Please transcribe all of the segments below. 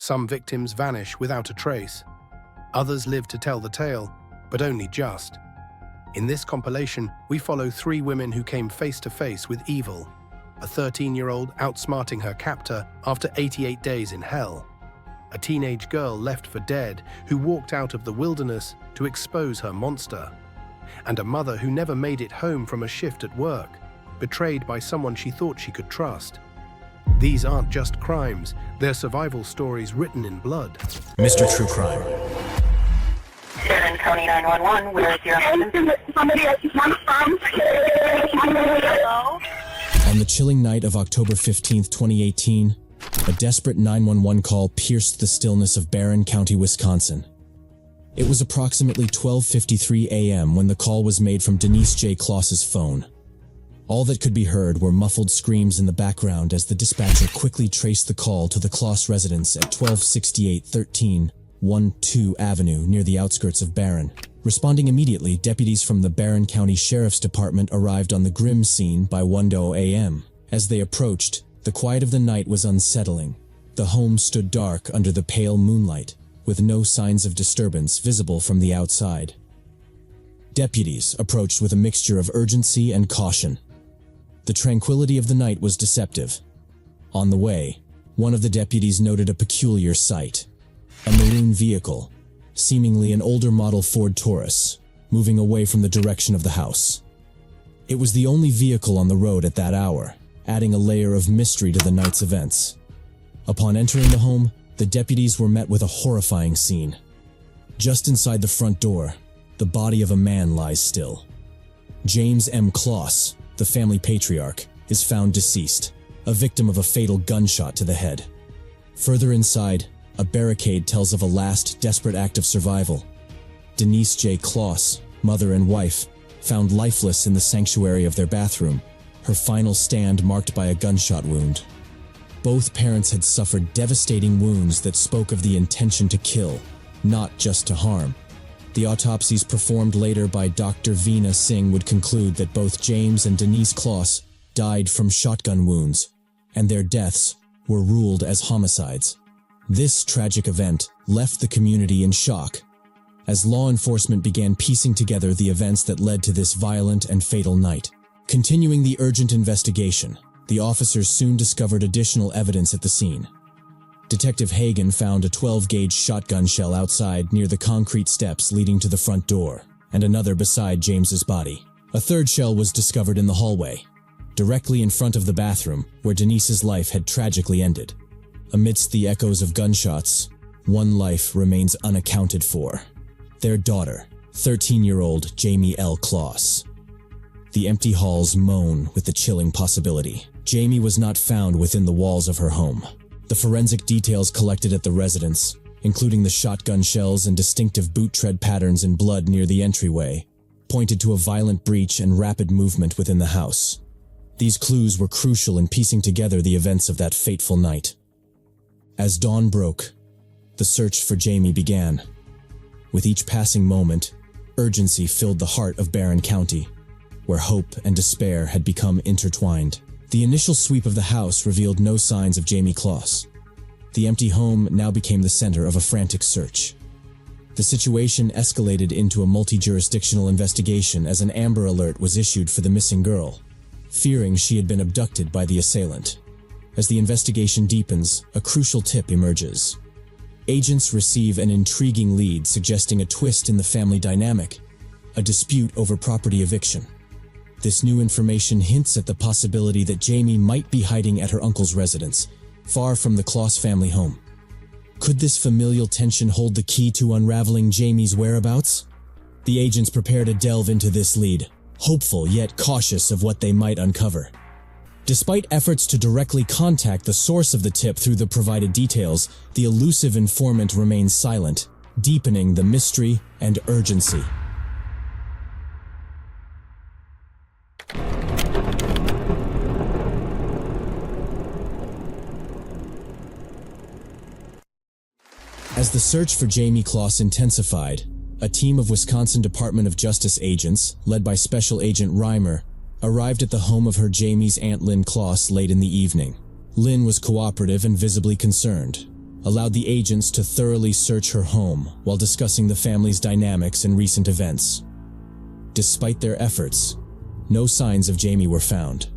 Some victims vanish without a trace. Others live to tell the tale, but only just. In this compilation, we follow 3 women who came face to face with evil. A 13-year-old outsmarting her captor after 88 days in hell. A teenage girl left for dead who walked out of the wilderness to expose her monster. And a mother who never made it home from a shift at work, betrayed by someone she thought she could trust. These aren't just crimes, they're survival stories written in blood. Mr. True Crime. Sharon County 911, where is your husband? Somebody else is on. Hello? On the chilling night of October 15, 2018, a desperate 911 call pierced the stillness of Barron County, Wisconsin. It was approximately 12:53 a.m. when the call was made from Denise J. Kloss's phone. All that could be heard were muffled screams in the background as the dispatcher quickly traced the call to the Kloss residence at 1268 1312 Avenue near the outskirts of Barron. Responding immediately, deputies from the Barron County Sheriff's Department arrived on the grim scene by 1:00 a.m. As they approached, the quiet of the night was unsettling. The home stood dark under the pale moonlight, with no signs of disturbance visible from the outside. Deputies approached with a mixture of urgency and caution. The tranquility of the night was deceptive. On the way, one of the deputies noted a peculiar sight. A maroon vehicle, seemingly an older model Ford Taurus, moving away from the direction of the house. It was the only vehicle on the road at that hour, adding a layer of mystery to the night's events. Upon entering the home, the deputies were met with a horrifying scene. Just inside the front door, the body of a man lies still. James M. Kloss, the family patriarch, is found deceased, a victim of a fatal gunshot to the head. Further inside, a barricade tells of a last desperate act of survival. Denise J. Kloss, mother and wife, found lifeless in the sanctuary of their bathroom, her final stand marked by a gunshot wound. Both parents had suffered devastating wounds that spoke of the intention to kill, not just to harm. The autopsies performed later by Dr. Veena Singh would conclude that both James and Denise Kloss died from shotgun wounds, and their deaths were ruled as homicides. This tragic event left the community in shock, as law enforcement began piecing together the events that led to this violent and fatal night. Continuing the urgent investigation, the officers soon discovered additional evidence at the scene. Detective Hagen found a 12-gauge shotgun shell outside near the concrete steps leading to the front door, and another beside James's body. A third shell was discovered in the hallway, directly in front of the bathroom where Denise's life had tragically ended. Amidst the echoes of gunshots, one life remains unaccounted for. Their daughter, 13-year-old Jamie L. Kloss. The empty halls moan with the chilling possibility. Jamie was not found within the walls of her home. The forensic details collected at the residence, including the shotgun shells and distinctive boot tread patterns in blood near the entryway, pointed to a violent breach and rapid movement within the house. These clues were crucial in piecing together the events of that fateful night. As dawn broke, the search for Jamie began. With each passing moment, urgency filled the heart of Barron County, where hope and despair had become intertwined. The initial sweep of the house revealed no signs of Jamie Kloss. The empty home now became the center of a frantic search. The situation escalated into a multi-jurisdictional investigation as an Amber Alert was issued for the missing girl, fearing she had been abducted by the assailant. As the investigation deepens, a crucial tip emerges. Agents receive an intriguing lead suggesting a twist in the family dynamic, a dispute over property eviction. This new information hints at the possibility that Jamie might be hiding at her uncle's residence, far from the Kloss family home. Could this familial tension hold the key to unraveling Jamie's whereabouts? The agents prepare to delve into this lead, hopeful yet cautious of what they might uncover. Despite efforts to directly contact the source of the tip through the provided details, the elusive informant remains silent, deepening the mystery and urgency. As the search for Jamie Kloss intensified, a team of Wisconsin Department of Justice agents, led by Special Agent Reimer, arrived at the home of her Jamie's Aunt Lynn Kloss late in the evening. Lynn was cooperative and visibly concerned, allowed the agents to thoroughly search her home while discussing the family's dynamics and recent events. Despite their efforts, no signs of Jamie were found.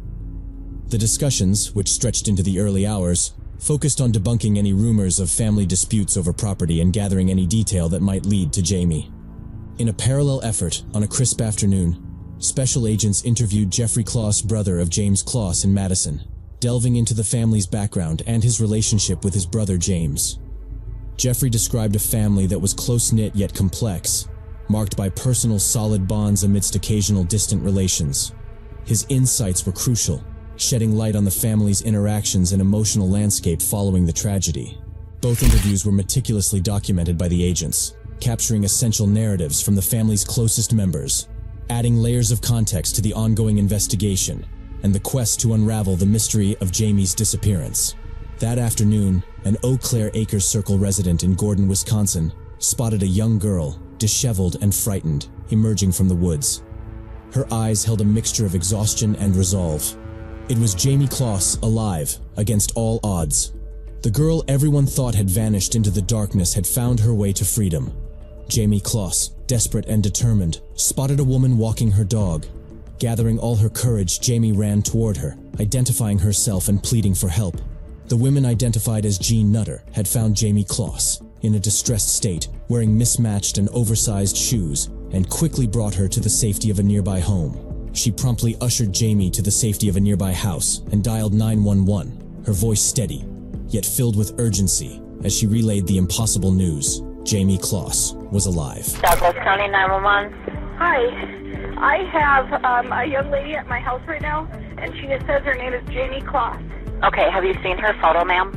The discussions, which stretched into the early hours, focused on debunking any rumors of family disputes over property and gathering any detail that might lead to Jamie. In a parallel effort, on a crisp afternoon, special agents interviewed Jeffrey Kloss, brother of James Kloss in Madison, delving into the family's background and his relationship with his brother James. Jeffrey described a family that was close-knit yet complex, marked by personal solid bonds amidst occasional distant relations. His insights were crucial, shedding light on the family's interactions and emotional landscape following the tragedy. Both interviews were meticulously documented by the agents, capturing essential narratives from the family's closest members, adding layers of context to the ongoing investigation and the quest to unravel the mystery of Jamie's disappearance. That afternoon, an Eau Claire Acres Circle resident in Gordon, Wisconsin, spotted a young girl, disheveled and frightened, emerging from the woods. Her eyes held a mixture of exhaustion and resolve. It was Jamie Kloss, alive, against all odds. The girl everyone thought had vanished into the darkness had found her way to freedom. Jamie Kloss, desperate and determined, spotted a woman walking her dog. Gathering all her courage, Jamie ran toward her, identifying herself and pleading for help. The women, identified as Jean Nutter, had found Jamie Kloss, in a distressed state, wearing mismatched and oversized shoes, and quickly brought her to the safety of a nearby home. She promptly ushered Jamie to the safety of a nearby house and dialed 911, her voice steady, yet filled with urgency, as she relayed the impossible news. Jamie Kloss was alive. Douglas County 911. Hi. I have a young lady at my house right now, and she just says her name is Jamie Kloss. Okay, have you seen her photo, ma'am?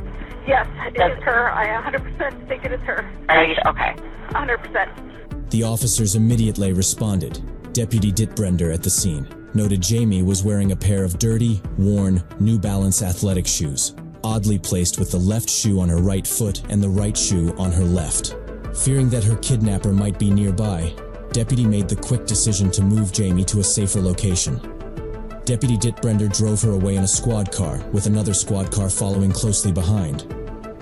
Yes, it is her. I 100% think it is her. Are you okay? 100%. The officers immediately responded. Deputy Dittbrender at the scene noted Jamie was wearing a pair of dirty, worn, New Balance athletic shoes, oddly placed with the left shoe on her right foot and the right shoe on her left. Fearing that her kidnapper might be nearby, Deputy made the quick decision to move Jamie to a safer location. Deputy Dittbrender drove her away in a squad car, with another squad car following closely behind.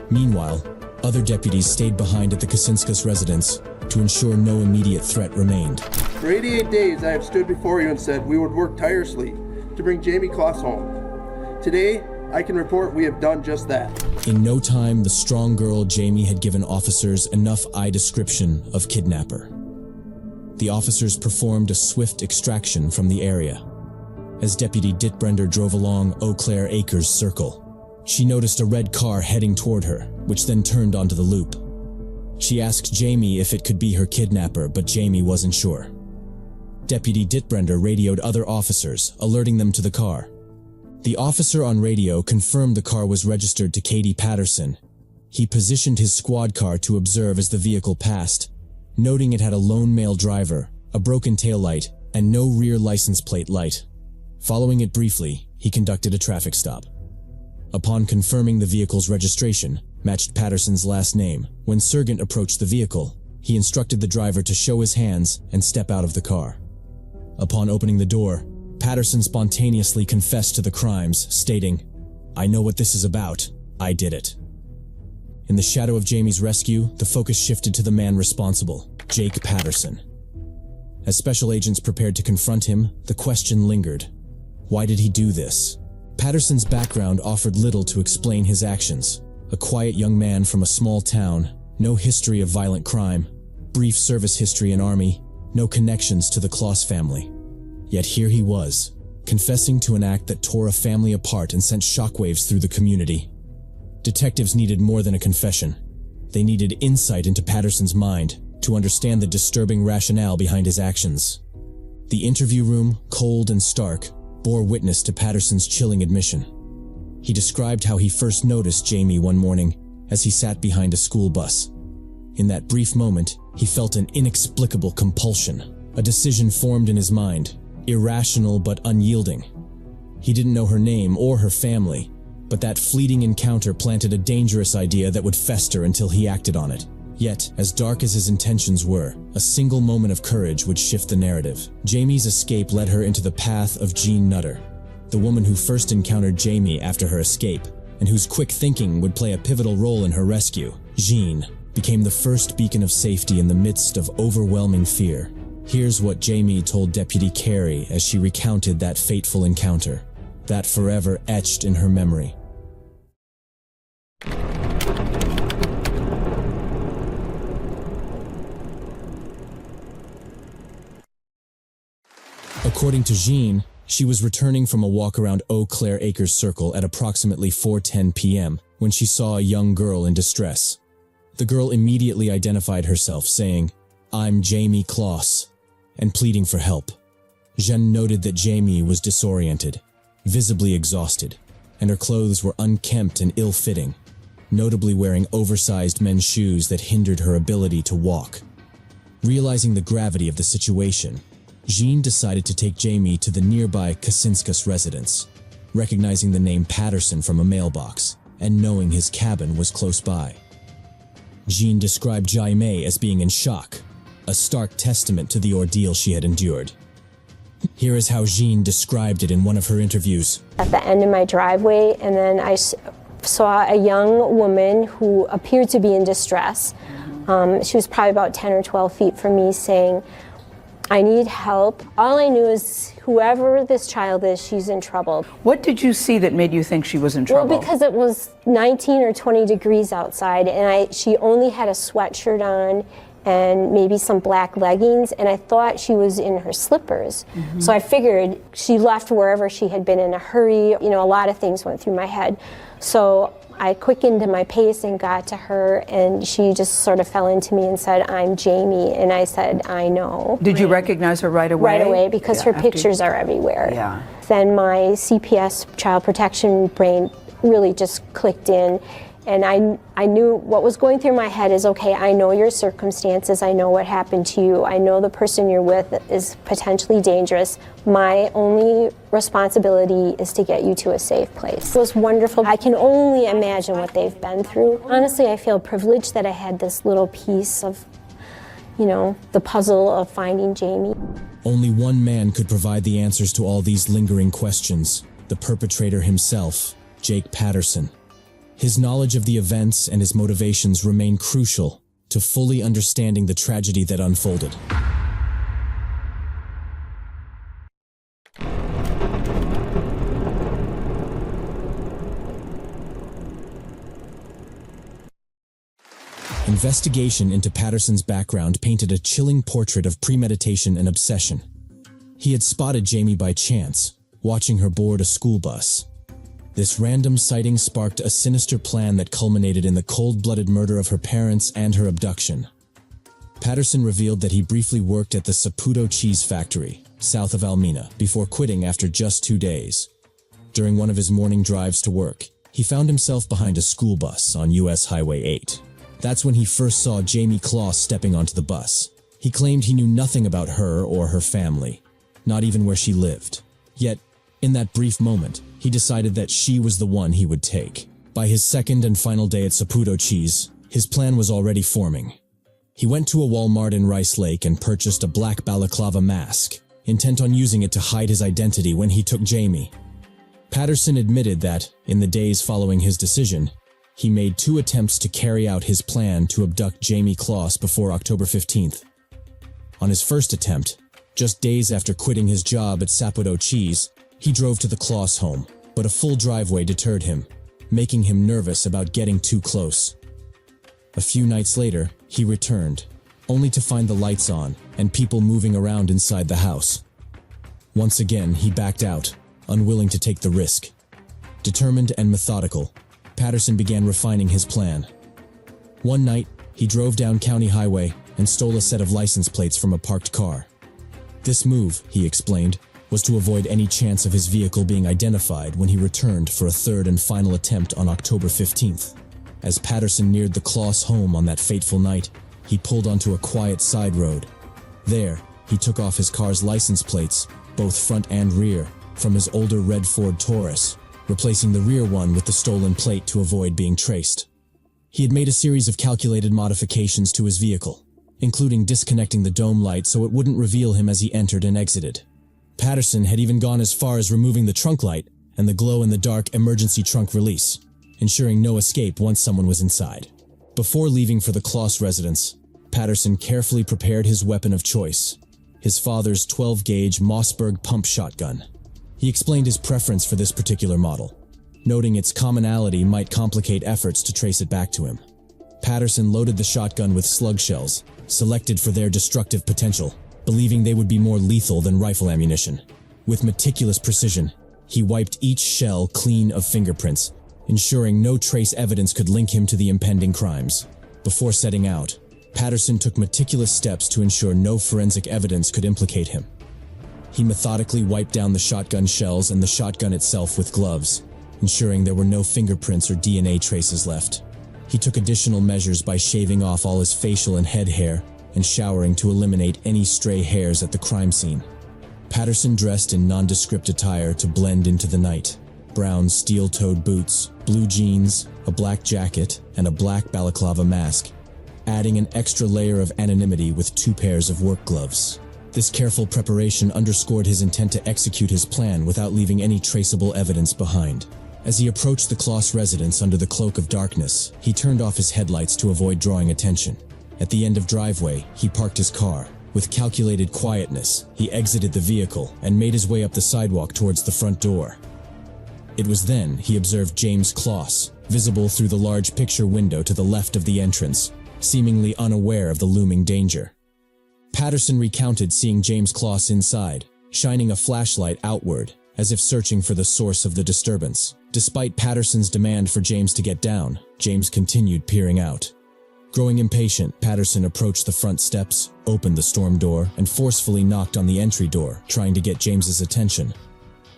Meanwhile, other deputies stayed behind at the Kacinskas residence to ensure no immediate threat remained. For 88 days, I have stood before you and said we would work tirelessly to bring Jamie Kloss home. Today, I can report we have done just that. In no time, the strong girl Jamie had given officers enough eye description of kidnapper. The officers performed a swift extraction from the area. As Deputy Dittbrender drove along Eau Claire Acres Circle, she noticed a red car heading toward her, which then turned onto the loop. She asked Jamie if it could be her kidnapper, but Jamie wasn't sure. Deputy Dittbrender radioed other officers, alerting them to the car. The officer on radio confirmed the car was registered to Katie Patterson. He positioned his squad car to observe as the vehicle passed, noting it had a lone male driver, a broken taillight, and no rear license plate light. Following it briefly, he conducted a traffic stop. Upon confirming the vehicle's registration matched Patterson's last name, when Sergeant approached the vehicle, he instructed the driver to show his hands and step out of the car. Upon opening the door, Patterson spontaneously confessed to the crimes, stating, "I know what this is about. I did it." In the shadow of Jamie's rescue, the focus shifted to the man responsible, Jake Patterson. As special agents prepared to confront him, the question lingered. Why did he do this? Patterson's background offered little to explain his actions. A quiet young man from a small town, no history of violent crime, brief service history in Army, no connections to the Kloss family. Yet here he was, confessing to an act that tore a family apart and sent shockwaves through the community. Detectives needed more than a confession. They needed insight into Patterson's mind to understand the disturbing rationale behind his actions. The interview room, cold and stark, bore witness to Patterson's chilling admission. He described how he first noticed Jamie one morning as he sat behind a school bus. In that brief moment, he felt an inexplicable compulsion, a decision formed in his mind, irrational but unyielding. He didn't know her name or her family, but that fleeting encounter planted a dangerous idea that would fester until he acted on it. Yet, as dark as his intentions were, a single moment of courage would shift the narrative. Jamie's escape led her into the path of Jean Nutter, the woman who first encountered Jamie after her escape, and whose quick thinking would play a pivotal role in her rescue, Jean, became the first beacon of safety in the midst of overwhelming fear. Here's what Jamie told Deputy Carey as she recounted that fateful encounter, that forever etched in her memory. According to Jean, she was returning from a walk around Eau Claire Acres Circle at approximately 4:10 p.m. when she saw a young girl in distress. The girl immediately identified herself, saying, "I'm Jamie Kloss," and pleading for help. Jean noted that Jamie was disoriented, visibly exhausted, and her clothes were unkempt and ill-fitting, notably wearing oversized men's shoes that hindered her ability to walk. Realizing the gravity of the situation, Jean decided to take Jamie to the nearby Kacinskas residence, recognizing the name Patterson from a mailbox and knowing his cabin was close by. Jean described Jaime as being in shock, a stark testament to the ordeal she had endured. Here is how Jean described it in one of her interviews. At the end of my driveway, and then I saw a young woman who appeared to be in distress. She was probably about 10 or 12 feet from me, saying, "I need help." All I knew is whoever this child is, she's in trouble. What did you see that made you think she was in trouble? Well, because it was 19 or 20 degrees outside, and she only had a sweatshirt on and maybe some black leggings, and I thought she was in her slippers. So I figured she left wherever she had been in a hurry. You know, a lot of things went through my head. So I quickened my pace and got to her, and she just sort of fell into me and said, "I'm Jamie," and I said, "I know." Did you recognize her right away? Right away, because her pictures are everywhere. Yeah. Then my CPS, child protection brain, really just clicked in, and I knew what was going through my head is, okay, I know your circumstances, I know what happened to you, I know the person you're with is potentially dangerous. My only responsibility is to get you to a safe place. It was wonderful. I can only imagine what they've been through. Honestly, I feel privileged that I had this little piece of, you know, the puzzle of finding Jamie. Only one man could provide the answers to all these lingering questions, the perpetrator himself, Jake Patterson. His knowledge of the events and his motivations remain crucial to fully understanding the tragedy that unfolded. Investigation into Patterson's background painted a chilling portrait of premeditation and obsession. He had spotted Jamie by chance, watching her board a school bus. This random sighting sparked a sinister plan that culminated in the cold-blooded murder of her parents and her abduction. Patterson revealed that he briefly worked at the Saputo cheese factory, south of Almena, before quitting after just 2 days. During one of his morning drives to work, he found himself behind a school bus on US Highway 8. That's when he first saw Jamie Kloss stepping onto the bus. He claimed he knew nothing about her or her family, not even where she lived. Yet, in that brief moment, he decided that she was the one he would take. By his second and final day at Saputo Cheese, his plan was already forming. He went to a Walmart in Rice Lake and purchased a black balaclava mask, intent on using it to hide his identity when he took Jamie. Patterson admitted that, in the days following his decision, he made 2 attempts to carry out his plan to abduct Jamie Kloss before October 15th. On his first attempt, just days after quitting his job at Saputo Cheese, he drove to the Kloss home, but a full driveway deterred him, making him nervous about getting too close. A few nights later, he returned, only to find the lights on and people moving around inside the house. Once again, he backed out, unwilling to take the risk. Determined and methodical, Patterson began refining his plan. One night, he drove down County Highway and stole a set of license plates from a parked car. This move, he explained, was to avoid any chance of his vehicle being identified when he returned for a third and final attempt on October 15th. As Patterson neared the Kloss home on that fateful night, he pulled onto a quiet side road. There, he took off his car's license plates, both front and rear, from his older red Ford Taurus, replacing the rear one with the stolen plate to avoid being traced. He had made a series of calculated modifications to his vehicle, including disconnecting the dome light so it wouldn't reveal him as he entered and exited. Patterson had even gone as far as removing the trunk light and the glow-in-the-dark emergency trunk release, ensuring no escape once someone was inside. Before leaving for the Kloss residence, Patterson carefully prepared his weapon of choice, his father's 12-gauge Mossberg pump shotgun. He explained his preference for this particular model, noting its commonality might complicate efforts to trace it back to him. Patterson loaded the shotgun with slug shells, selected for their destructive potential, believing they would be more lethal than rifle ammunition. With meticulous precision, he wiped each shell clean of fingerprints, ensuring no trace evidence could link him to the impending crimes. Before setting out, Patterson took meticulous steps to ensure no forensic evidence could implicate him. He methodically wiped down the shotgun shells and the shotgun itself with gloves, ensuring there were no fingerprints or DNA traces left. He took additional measures by shaving off all his facial and head hair and showering to eliminate any stray hairs at the crime scene. Patterson dressed in nondescript attire to blend into the night. Brown steel-toed boots, blue jeans, a black jacket, and a black balaclava mask, adding an extra layer of anonymity with 2 pairs of work gloves. This careful preparation underscored his intent to execute his plan without leaving any traceable evidence behind. As he approached the Kloss residence under the cloak of darkness, he turned off his headlights to avoid drawing attention. At the end of driveway, he parked his car. With calculated quietness, he exited the vehicle and made his way up the sidewalk towards the front door. It was then he observed James Kloss, visible through the large picture window to the left of the entrance, seemingly unaware of the looming danger. Patterson recounted seeing James Kloss inside, shining a flashlight outward, as if searching for the source of the disturbance. Despite Patterson's demand for James to get down, James continued peering out. Growing impatient, Patterson approached the front steps, opened the storm door, and forcefully knocked on the entry door, trying to get James's attention.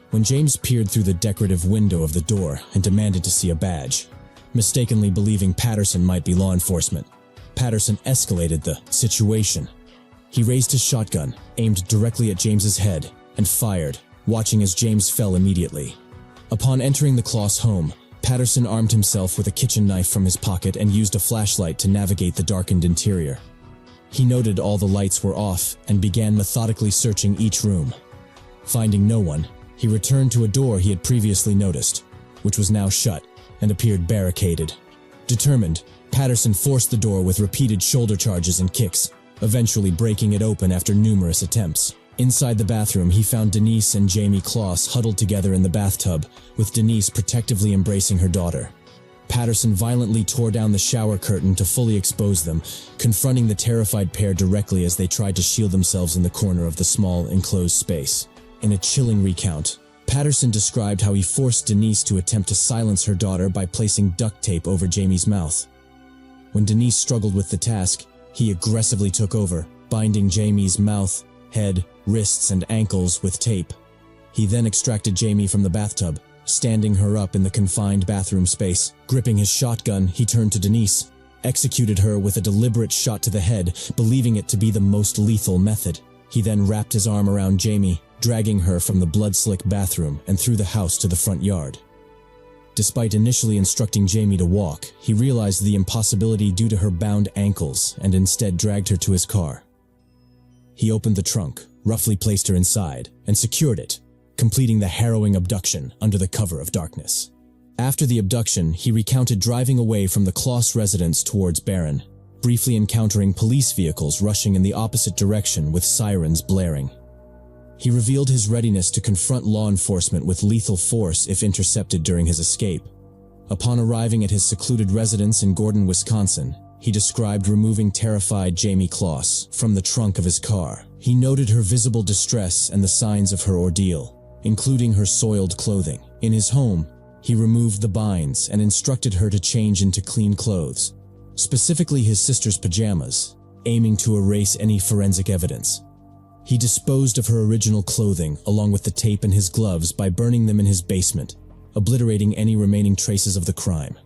When James peered through the decorative window of the door and demanded to see a badge, mistakenly believing Patterson might be law enforcement, Patterson escalated the situation. He raised his shotgun, aimed directly at James's head, and fired, watching as James fell immediately. Upon entering the Kloss home, Patterson armed himself with a kitchen knife from his pocket and used a flashlight to navigate the darkened interior. He noted all the lights were off and began methodically searching each room. Finding no one, he returned to a door he had previously noticed, which was now shut and appeared barricaded. Determined, Patterson forced the door with repeated shoulder charges and kicks, eventually breaking it open after numerous attempts. Inside the bathroom, he found Denise and Jamie Kloss huddled together in the bathtub, with Denise protectively embracing her daughter. Patterson violently tore down the shower curtain to fully expose them, confronting the terrified pair directly as they tried to shield themselves in the corner of the small, enclosed space. In a chilling recount, Patterson described how he forced Denise to attempt to silence her daughter by placing duct tape over Jamie's mouth. When Denise struggled with the task, he aggressively took over, binding Jamie's mouth, head, wrists, and ankles with tape. He then extracted Jamie from the bathtub, standing her up in the confined bathroom space. Gripping his shotgun, he turned to Denise, executed her with a deliberate shot to the head, believing it to be the most lethal method. He then wrapped his arm around Jamie, dragging her from the blood-slick bathroom and through the house to the front yard. Despite initially instructing Jamie to walk, he realized the impossibility due to her bound ankles and instead dragged her to his car. He opened the trunk, roughly placed her inside, and secured it, completing the harrowing abduction under the cover of darkness. After the abduction, he recounted driving away from the Kloss residence towards Barron, briefly encountering police vehicles rushing in the opposite direction with sirens blaring. He revealed his readiness to confront law enforcement with lethal force if intercepted during his escape. Upon arriving at his secluded residence in Gordon, Wisconsin, he described removing terrified Jamie Kloss from the trunk of his car. He noted her visible distress and the signs of her ordeal, including her soiled clothing. In his home, he removed the binds and instructed her to change into clean clothes, specifically his sister's pajamas, aiming to erase any forensic evidence. He disposed of her original clothing along with the tape and his gloves by burning them in his basement, obliterating any remaining traces of the crime.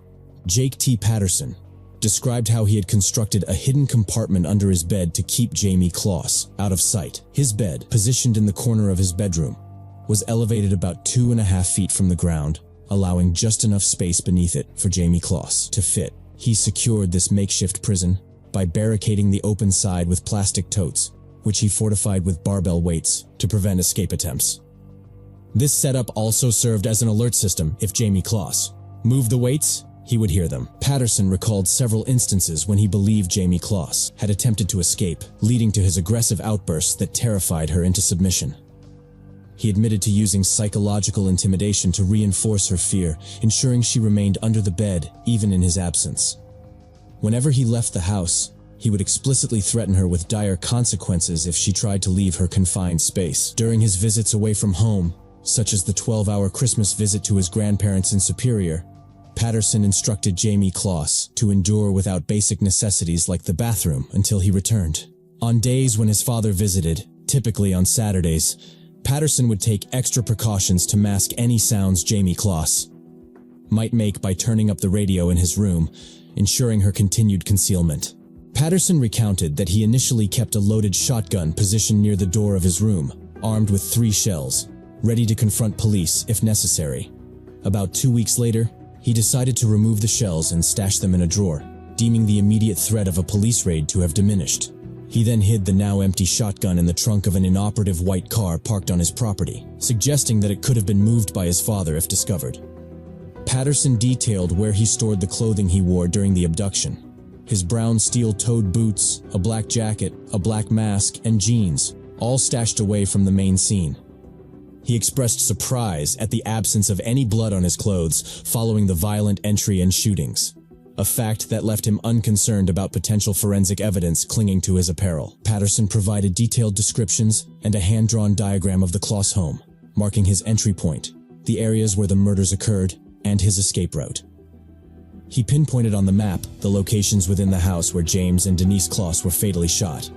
Jake T. Patterson described how he had constructed a hidden compartment under his bed to keep Jamie Kloss out of sight. His bed, positioned in the corner of his bedroom, was elevated about 2.5 feet from the ground, allowing just enough space beneath it for Jamie Kloss to fit. He secured this makeshift prison by barricading the open side with plastic totes, which he fortified with barbell weights to prevent escape attempts. This setup also served as an alert system if Jamie Kloss moved the weights. he would hear them. Patterson recalled several instances when he believed Jamie Kloss had attempted to escape, leading to his aggressive outbursts that terrified her into submission. He admitted to using psychological intimidation to reinforce her fear, ensuring she remained under the bed even in his absence. Whenever he left the house, he would explicitly threaten her with dire consequences if she tried to leave her confined space. During his visits away from home, such as the 12-hour Christmas visit to his grandparents in Superior, Patterson instructed Jamie Kloss to endure without basic necessities like the bathroom until he returned. On days when his father visited, typically on Saturdays, Patterson would take extra precautions to mask any sounds Jamie Kloss might make by turning up the radio in his room, ensuring her continued concealment. Patterson recounted that he initially kept a loaded shotgun positioned near the door of his room, armed with 3 shells, ready to confront police if necessary. About 2 weeks later, he decided to remove the shells and stash them in a drawer, deeming the immediate threat of a police raid to have diminished. He then hid the now empty shotgun in the trunk of an inoperative white car parked on his property, suggesting that it could have been moved by his father if discovered. Patterson detailed where he stored the clothing he wore during the abduction: his brown steel-toed boots, a black jacket, a black mask, and jeans, all stashed away from the main scene. He expressed surprise at the absence of any blood on his clothes following the violent entry and shootings, a fact that left him unconcerned about potential forensic evidence clinging to his apparel. Patterson provided detailed descriptions and a hand-drawn diagram of the Kloss home, marking his entry point, the areas where the murders occurred, and his escape route. He pinpointed on the map the locations within the house where James and Denise Kloss were fatally shot.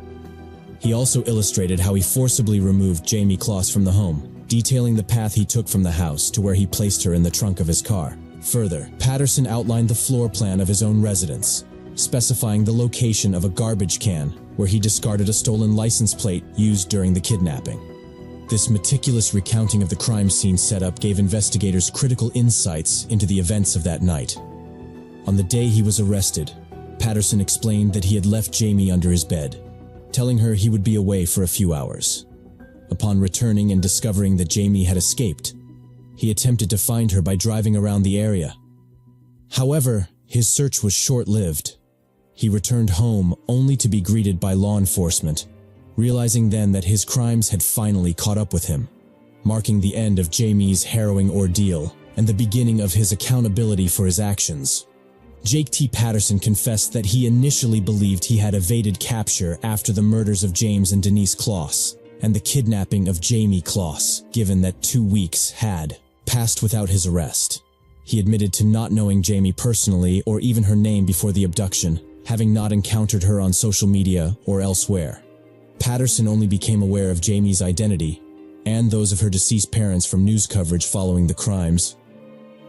He also illustrated how he forcibly removed Jamie Kloss from the home, detailing the path he took from the house to where he placed her in the trunk of his car. Further, Patterson outlined the floor plan of his own residence, specifying the location of a garbage can where he discarded a stolen license plate used during the kidnapping. This meticulous recounting of the crime scene setup gave investigators critical insights into the events of that night. On the day he was arrested, Patterson explained that he had left Jamie under his bed, telling her he would be away for a few hours. Upon returning and discovering that Jamie had escaped, he attempted to find her by driving around the area. However, his search was short-lived. He returned home only to be greeted by law enforcement, realizing then that his crimes had finally caught up with him, marking the end of Jamie's harrowing ordeal and the beginning of his accountability for his actions. Jake T. Patterson confessed that he initially believed he had evaded capture after the murders of James and Denise Kloss and the kidnapping of Jamie Kloss, given that 2 weeks had passed without his arrest. He admitted to not knowing Jamie personally or even her name before the abduction, having not encountered her on social media or elsewhere. Patterson only became aware of Jamie's identity and those of her deceased parents from news coverage following the crimes.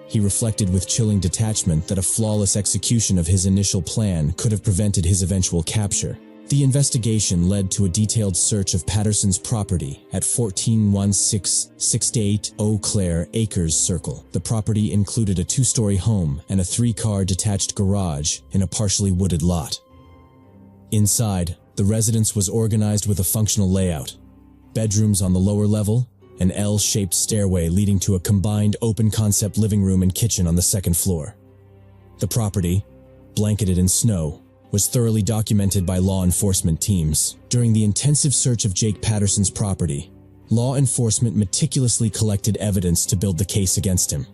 He reflected with chilling detachment that a flawless execution of his initial plan could have prevented his eventual capture. The investigation led to a detailed search of Patterson's property at 141668 Eau Claire Acres Circle. The property included a 2-story home and a 3-car detached garage in a partially wooded lot. Inside, the residence was organized with a functional layout: bedrooms on the lower level, an L-shaped stairway leading to a combined open-concept living room and kitchen on the 2nd floor. The property, blanketed in snow, was thoroughly documented by law enforcement teams. During the intensive search of Jake Patterson's property, law enforcement meticulously collected evidence to build the case against him.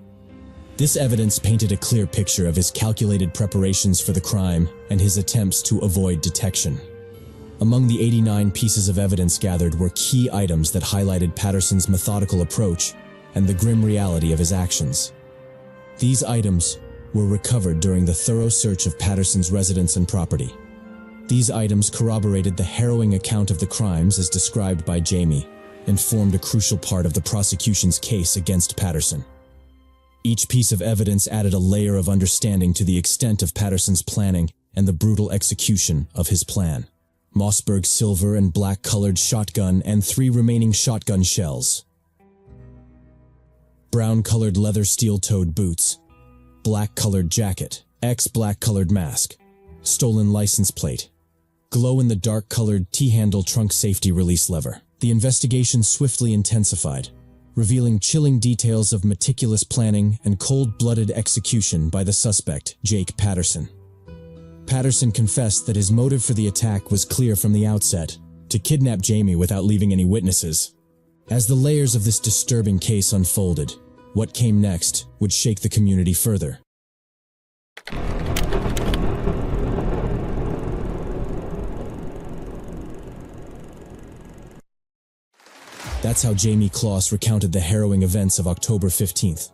This evidence painted a clear picture of his calculated preparations for the crime and his attempts to avoid detection. Among the 89 pieces of evidence gathered were key items that highlighted Patterson's methodical approach and the grim reality of his actions. These items were recovered during the thorough search of Patterson's residence and property. These items corroborated the harrowing account of the crimes as described by Jamie and formed a crucial part of the prosecution's case against Patterson. Each piece of evidence added a layer of understanding to the extent of Patterson's planning and the brutal execution of his plan. Mossberg silver and black-colored shotgun and 3 remaining shotgun shells. Brown-colored leather steel-toed boots. Black-colored jacket. Black-colored mask. Stolen license plate. Glow-in-the-dark colored T-handle trunk safety release lever. The investigation swiftly intensified, revealing chilling details of meticulous planning and cold-blooded execution by the suspect, Jake Patterson. Patterson confessed that his motive for the attack was clear from the outset: to kidnap Jamie without leaving any witnesses. As the layers of this disturbing case unfolded, what came next would shake the community further. That's how Jamie Kloss recounted the harrowing events of October 15th.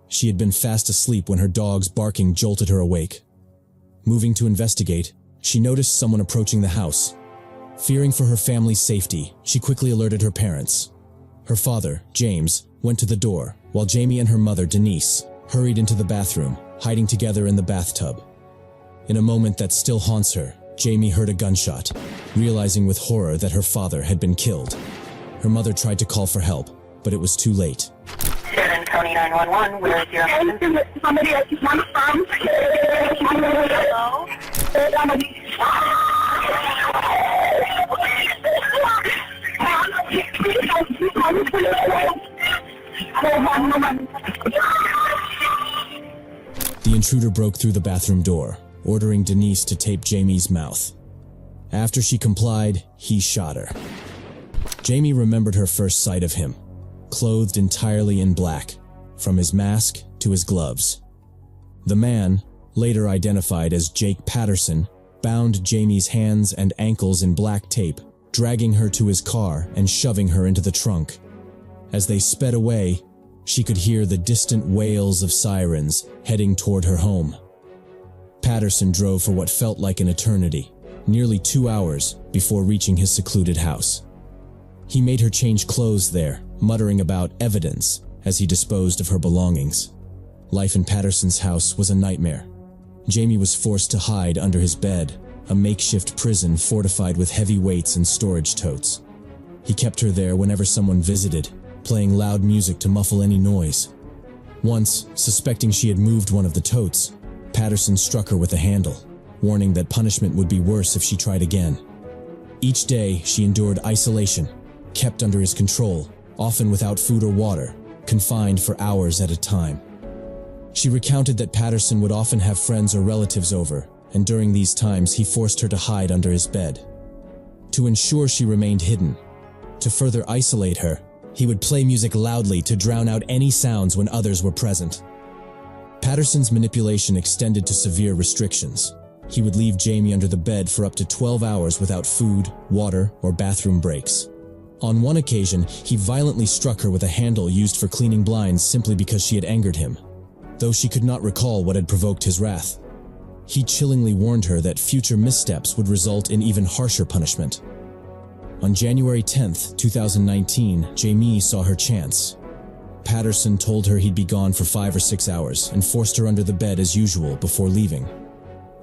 She had been fast asleep when her dog's barking jolted her awake. Moving to investigate, she noticed someone approaching the house. Fearing for her family's safety, she quickly alerted her parents. Her father, James, went to the door, while Jamie and her mother, Denise, hurried into the bathroom, hiding together in the bathtub. In a moment that still haunts her, Jamie heard a gunshot, realizing with horror that her father had been killed. Her mother tried to call for help, but it was too late. Sharon County 911, where is your husband? Somebody I just want to from. Hello? The intruder broke through the bathroom door, ordering Denise to tape Jamie's mouth. After she complied, he shot her. Jamie remembered her first sight of him, clothed entirely in black, from his mask to his gloves. The man, later identified as Jake Patterson, bound Jamie's hands and ankles in black tape, dragging her to his car and shoving her into the trunk. As they sped away, she could hear the distant wails of sirens heading toward her home. Patterson drove for what felt like an eternity, nearly 2 hours before reaching his secluded house. He made her change clothes there, muttering about evidence as he disposed of her belongings. Life in Patterson's house was a nightmare. Jamie was forced to hide under his bed, a makeshift prison fortified with heavy weights and storage totes. He kept her there whenever someone visited, playing loud music to muffle any noise. Once, suspecting she had moved one of the totes, Patterson struck her with a handle, warning that punishment would be worse if she tried again. Each day, she endured isolation, kept under his control, often without food or water, confined for hours at a time. She recounted that Patterson would often have friends or relatives over, and during these times he forced her to hide under his bed. To ensure she remained hidden, to further isolate her, he would play music loudly to drown out any sounds when others were present. Patterson's manipulation extended to severe restrictions. He would leave Jamie under the bed for up to 12 hours without food, water, or bathroom breaks. On one occasion, he violently struck her with a handle used for cleaning blinds simply because she had angered him, though she could not recall what had provoked his wrath. He chillingly warned her that future missteps would result in even harsher punishment. On January 10th, 2019, Jamie saw her chance. Patterson told her he'd be gone for 5 or 6 hours and forced her under the bed as usual before leaving.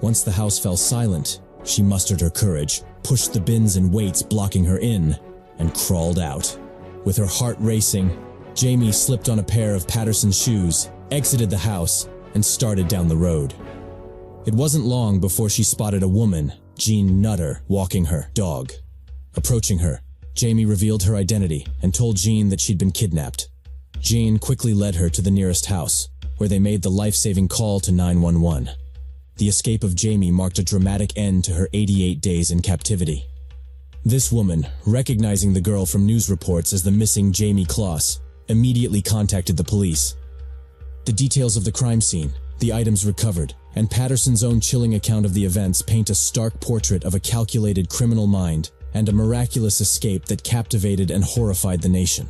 Once the house fell silent, she mustered her courage, pushed the bins and weights blocking her in, and crawled out. With her heart racing, Jamie slipped on a pair of Patterson's shoes, exited the house, and started down the road. It wasn't long before she spotted a woman, Jean Nutter, walking her dog. Approaching her, Jamie revealed her identity and told Jean that she'd been kidnapped. Jean quickly led her to the nearest house, where they made the life-saving call to 911. The escape of Jamie marked a dramatic end to her 88 days in captivity. This woman, recognizing the girl from news reports as the missing Jamie Kloss, immediately contacted the police. The details of the crime scene, the items recovered, and Patterson's own chilling account of the events paint a stark portrait of a calculated criminal mind and a miraculous escape that captivated and horrified the nation.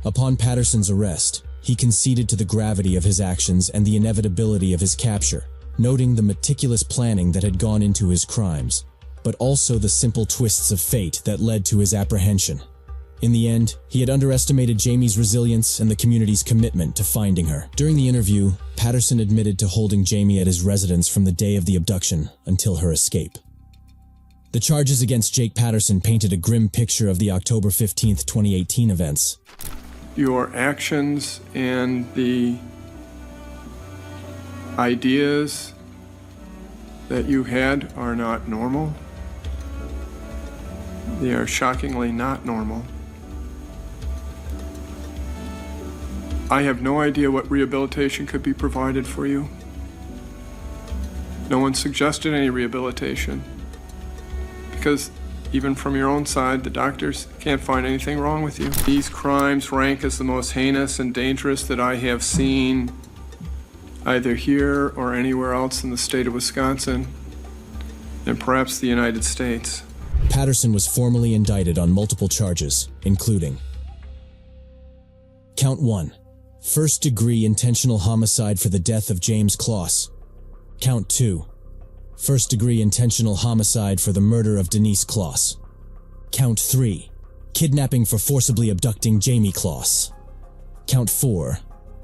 Upon Patterson's arrest, he conceded to the gravity of his actions and the inevitability of his capture, noting the meticulous planning that had gone into his crimes, but also the simple twists of fate that led to his apprehension. In the end, he had underestimated Jamie's resilience and the community's commitment to finding her. During the interview, Patterson admitted to holding Jamie at his residence from the day of the abduction until her escape. The charges against Jake Patterson painted a grim picture of the October 15, 2018 events. Your actions and the ideas that you had are not normal. They are shockingly not normal. I have no idea what rehabilitation could be provided for you. No one suggested any rehabilitation because even from your own side, the doctors can't find anything wrong with you. These crimes rank as the most heinous and dangerous that I have seen either here or anywhere else in the state of Wisconsin and perhaps the United States. Patterson was formally indicted on multiple charges, including Count 1. First-degree intentional homicide for the death of James Kloss. Count 2. First-degree intentional homicide for the murder of Denise Kloss. Count 3. Kidnapping for forcibly abducting Jamie Kloss. Count 4.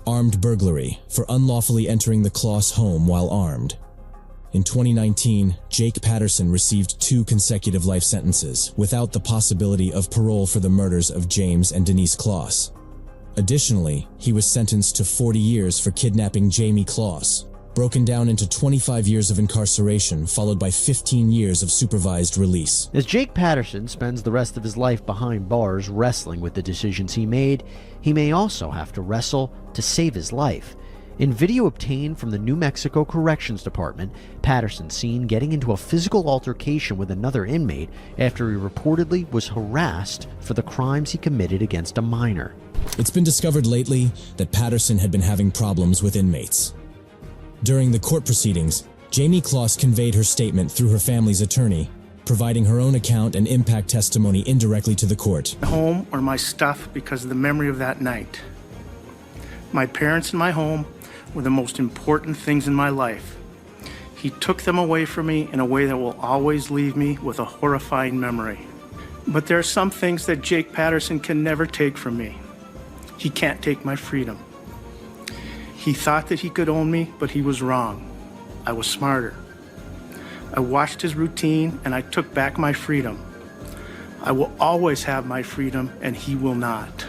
Armed burglary for unlawfully entering the Kloss home while armed. In 2019, Jake Patterson received 2 consecutive life sentences without the possibility of parole for the murders of James and Denise Kloss. Additionally, he was sentenced to 40 years for kidnapping Jamie Kloss, broken down into 25 years of incarceration followed by 15 years of supervised release. As Jake Patterson spends the rest of his life behind bars wrestling with the decisions he made, he may also have to wrestle to save his life. In video obtained from the New Mexico Corrections Department, Patterson's seen getting into a physical altercation with another inmate after he reportedly was harassed for the crimes he committed against a minor. It's been discovered lately that Patterson had been having problems with inmates. During the court proceedings, Jamie Kloss conveyed her statement through her family's attorney, providing her own account and impact testimony indirectly to the court. Home or my stuff because of the memory of that night. My parents and my home were the most important things in my life. He took them away from me in a way that will always leave me with a horrifying memory. But there are some things that Jake Patterson can never take from me. He can't take my freedom. He thought that he could own me, but he was wrong. I was smarter. I watched his routine and I took back my freedom. I will always have my freedom and he will not.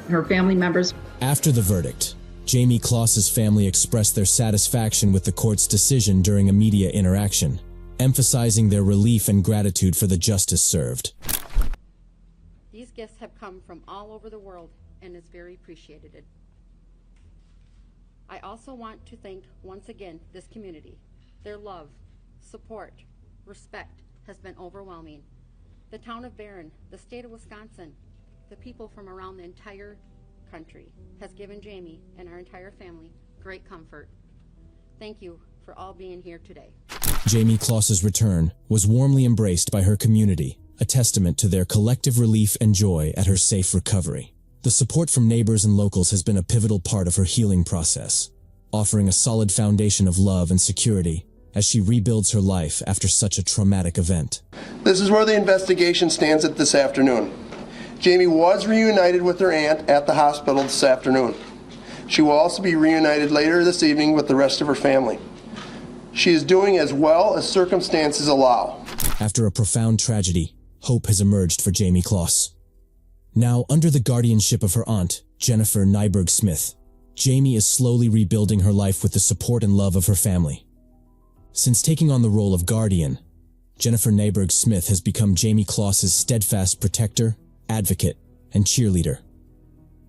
Her family members. After the verdict, Jamie Kloss's family expressed their satisfaction with the court's decision during a media interaction, emphasizing their relief and gratitude for the justice served. These gifts have come from all over the world and is very appreciated. I also want to thank once again this community. Their love, support, respect has been overwhelming. The town of Barron, the state of Wisconsin, the people from around the entire country has given Jamie and our entire family great comfort. Thank you for all being here today. Jamie Kloss's return was warmly embraced by her community, a testament to their collective relief and joy at her safe recovery. The support from neighbors and locals has been a pivotal part of her healing process, offering a solid foundation of love and security as she rebuilds her life after such a traumatic event. This is where the investigation stands at this afternoon. Jamie was reunited with her aunt at the hospital this afternoon. She will also be reunited later this evening with the rest of her family. She is doing as well as circumstances allow. After a profound tragedy, hope has emerged for Jamie Kloss. Now, under the guardianship of her aunt, Jennifer Nyberg-Smith, Jamie is slowly rebuilding her life with the support and love of her family. Since taking on the role of guardian, Jennifer Nyberg-Smith has become Jamie Kloss's steadfast protector, advocate, and cheerleader.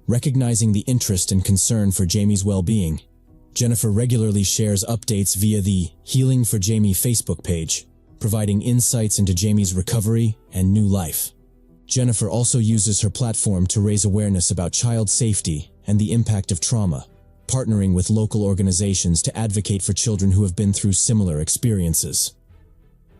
Recognizing the interest and concern for Jamie's well-being, Jennifer regularly shares updates via the Healing for Jamie Facebook page, providing insights into Jamie's recovery and new life. Jennifer also uses her platform to raise awareness about child safety and the impact of trauma, partnering with local organizations to advocate for children who have been through similar experiences.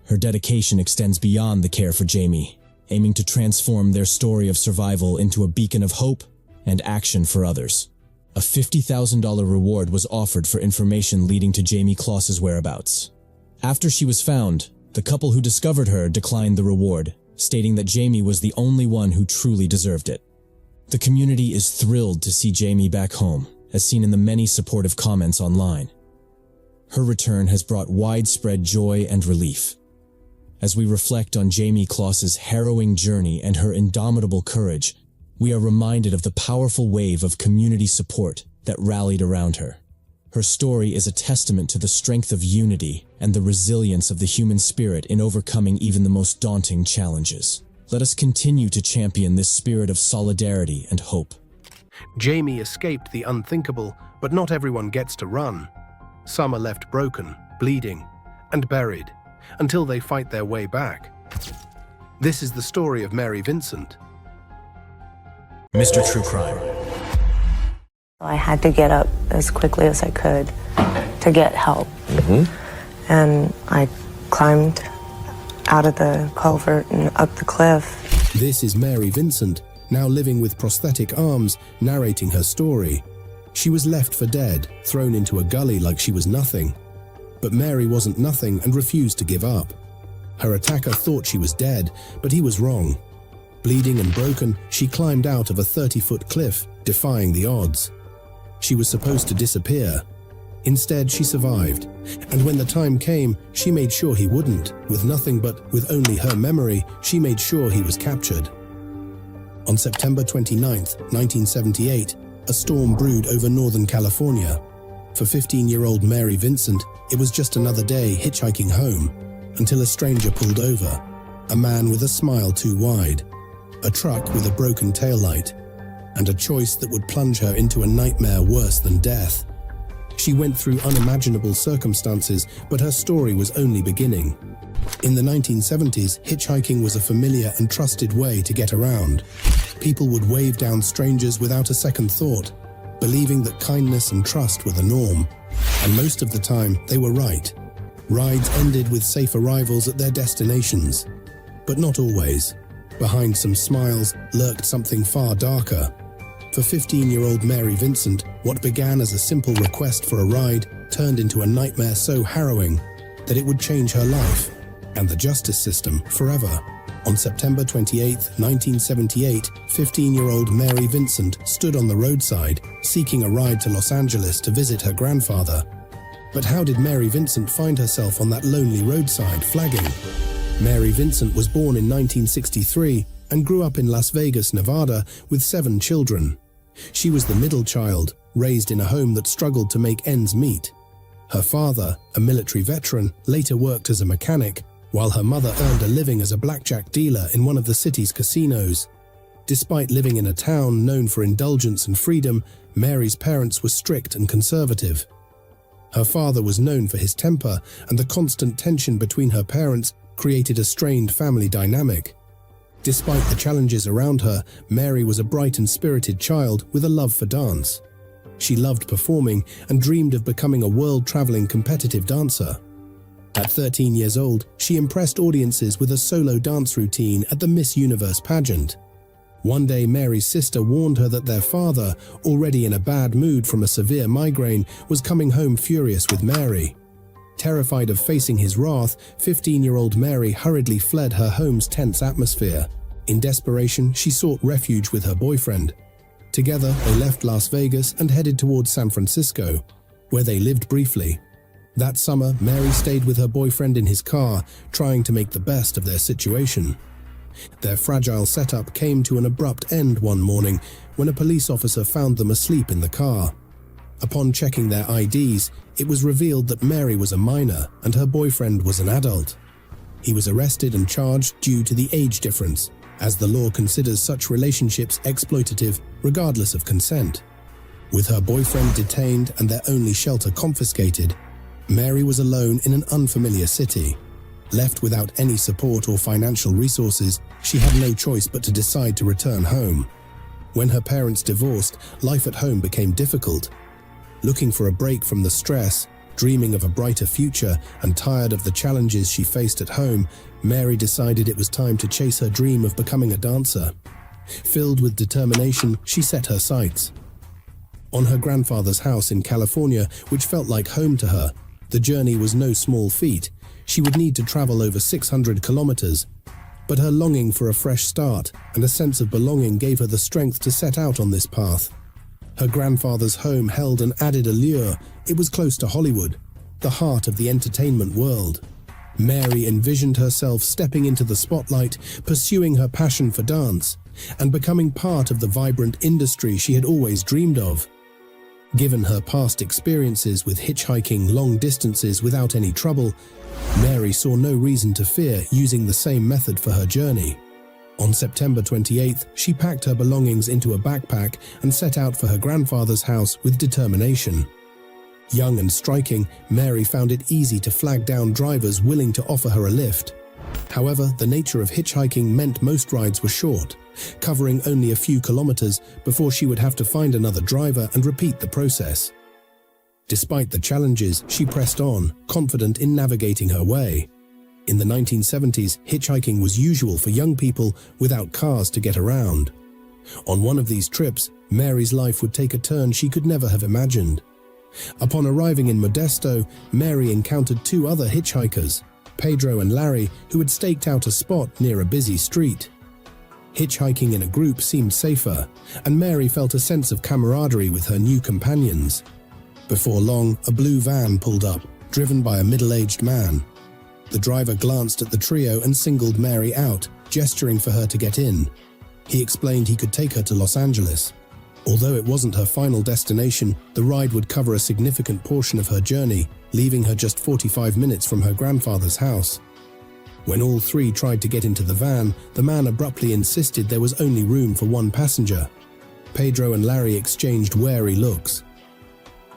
Her dedication extends beyond the care for Jamie, aiming to transform their story of survival into a beacon of hope and action for others. A $50,000 reward was offered for information leading to Jamie Kloss's whereabouts. After she was found, the couple who discovered her declined the reward, stating that Jamie was the only one who truly deserved it. The community is thrilled to see Jamie back home, as seen in the many supportive comments online. Her return has brought widespread joy and relief. As we reflect on Jamie Kloss's harrowing journey and her indomitable courage, we are reminded of the powerful wave of community support that rallied around her. Her story is a testament to the strength of unity and the resilience of the human spirit in overcoming even the most daunting challenges. Let us continue to champion this spirit of solidarity and hope. Jamie escaped the unthinkable, but not everyone gets to run. Some are left broken, bleeding, and buried, until they fight their way back. This is the story of Mary Vincent. Mr. True Crime. I had to get up as quickly as I could to get help. And I climbed out of the culvert and up the cliff. This is Mary Vincent, now living with prosthetic arms, narrating her story. She was left for dead, thrown into a gully like she was nothing. But Mary wasn't nothing and refused to give up. Her attacker thought she was dead, but he was wrong. Bleeding and broken, she climbed out of a 30-foot cliff, defying the odds. She was supposed to disappear. Instead, she survived, and when the time came, she made sure he wouldn't. With nothing but with only her memory, she made sure he was captured. On September 29, 1978, a storm brewed over Northern California. For 15-year-old Mary Vincent, it was just another day hitchhiking home, until a stranger pulled over. A man with a smile too wide, a truck with a broken taillight, and a choice that would plunge her into a nightmare worse than death. She went through unimaginable circumstances, but her story was only beginning. In the 1970s, hitchhiking was a familiar and trusted way to get around. People would wave down strangers without a second thought, believing that kindness and trust were the norm. And most of the time, they were right. Rides ended with safe arrivals at their destinations. But not always. Behind some smiles lurked something far darker. For 15-year-old Mary Vincent, what began as a simple request for a ride turned into a nightmare so harrowing that it would change her life and the justice system forever. On September 28, 1978, 15-year-old Mary Vincent stood on the roadside, seeking a ride to Los Angeles to visit her grandfather. But how did Mary Vincent find herself on that lonely roadside flagging? Mary Vincent was born in 1963 and grew up in Las Vegas, Nevada, with 7 children. She was the middle child, raised in a home that struggled to make ends meet. Her father, a military veteran, later worked as a mechanic, while her mother earned a living as a blackjack dealer in one of the city's casinos. Despite living in a town known for indulgence and freedom, Mary's parents were strict and conservative. Her father was known for his temper, and the constant tension between her parents created a strained family dynamic. Despite the challenges around her, Mary was a bright and spirited child with a love for dance. She loved performing and dreamed of becoming a world-traveling competitive dancer. At 13 years old, she impressed audiences with a solo dance routine at the Miss Universe pageant. One day, Mary's sister warned her that their father, already in a bad mood from a severe migraine, was coming home furious with Mary. Terrified of facing his wrath, 15-year-old Mary hurriedly fled her home's tense atmosphere. In desperation, she sought refuge with her boyfriend. Together, they left Las Vegas and headed towards San Francisco, where they lived briefly. That summer, Mary stayed with her boyfriend in his car, trying to make the best of their situation. Their fragile setup came to an abrupt end one morning when a police officer found them asleep in the car. Upon checking their IDs, it was revealed that Mary was a minor and her boyfriend was an adult. He was arrested and charged due to the age difference, as the law considers such relationships exploitative regardless of consent. With her boyfriend detained and their only shelter confiscated, Mary was alone in an unfamiliar city. Left without any support or financial resources, she had no choice but to decide to return home. When her parents divorced, life at home became difficult. Looking for a break from the stress, dreaming of a brighter future, and tired of the challenges she faced at home, Mary decided it was time to chase her dream of becoming a dancer. Filled with determination, she set her sights on her grandfather's house in California, which felt like home to her. The journey was no small feat. She would need to travel over 600 kilometers. But her longing for a fresh start and a sense of belonging gave her the strength to set out on this path. Her grandfather's home held an added allure. It was close to Hollywood, the heart of the entertainment world. Mary envisioned herself stepping into the spotlight, pursuing her passion for dance, and becoming part of the vibrant industry she had always dreamed of. Given her past experiences with hitchhiking long distances without any trouble, Mary saw no reason to fear using the same method for her journey. On September 28th, she packed her belongings into a backpack and set out for her grandfather's house with determination. Young and striking, Mary found it easy to flag down drivers willing to offer her a lift. However, the nature of hitchhiking meant most rides were short, covering only a few kilometers before she would have to find another driver and repeat the process. Despite the challenges, she pressed on, confident in navigating her way. In the 1970s, hitchhiking was usual for young people without cars to get around. On one of these trips, Mary's life would take a turn she could never have imagined. Upon arriving in Modesto, Mary encountered two other hitchhikers, Pedro and Larry, who had staked out a spot near a busy street. Hitchhiking in a group seemed safer, and Mary felt a sense of camaraderie with her new companions. Before long, a blue van pulled up, driven by a middle-aged man. The driver glanced at the trio and singled Mary out, gesturing for her to get in. He explained he could take her to Los Angeles. Although it wasn't her final destination, the ride would cover a significant portion of her journey, leaving her just 45 minutes from her grandfather's house. When all three tried to get into the van, the man abruptly insisted there was only room for one passenger. Pedro and Larry exchanged wary looks.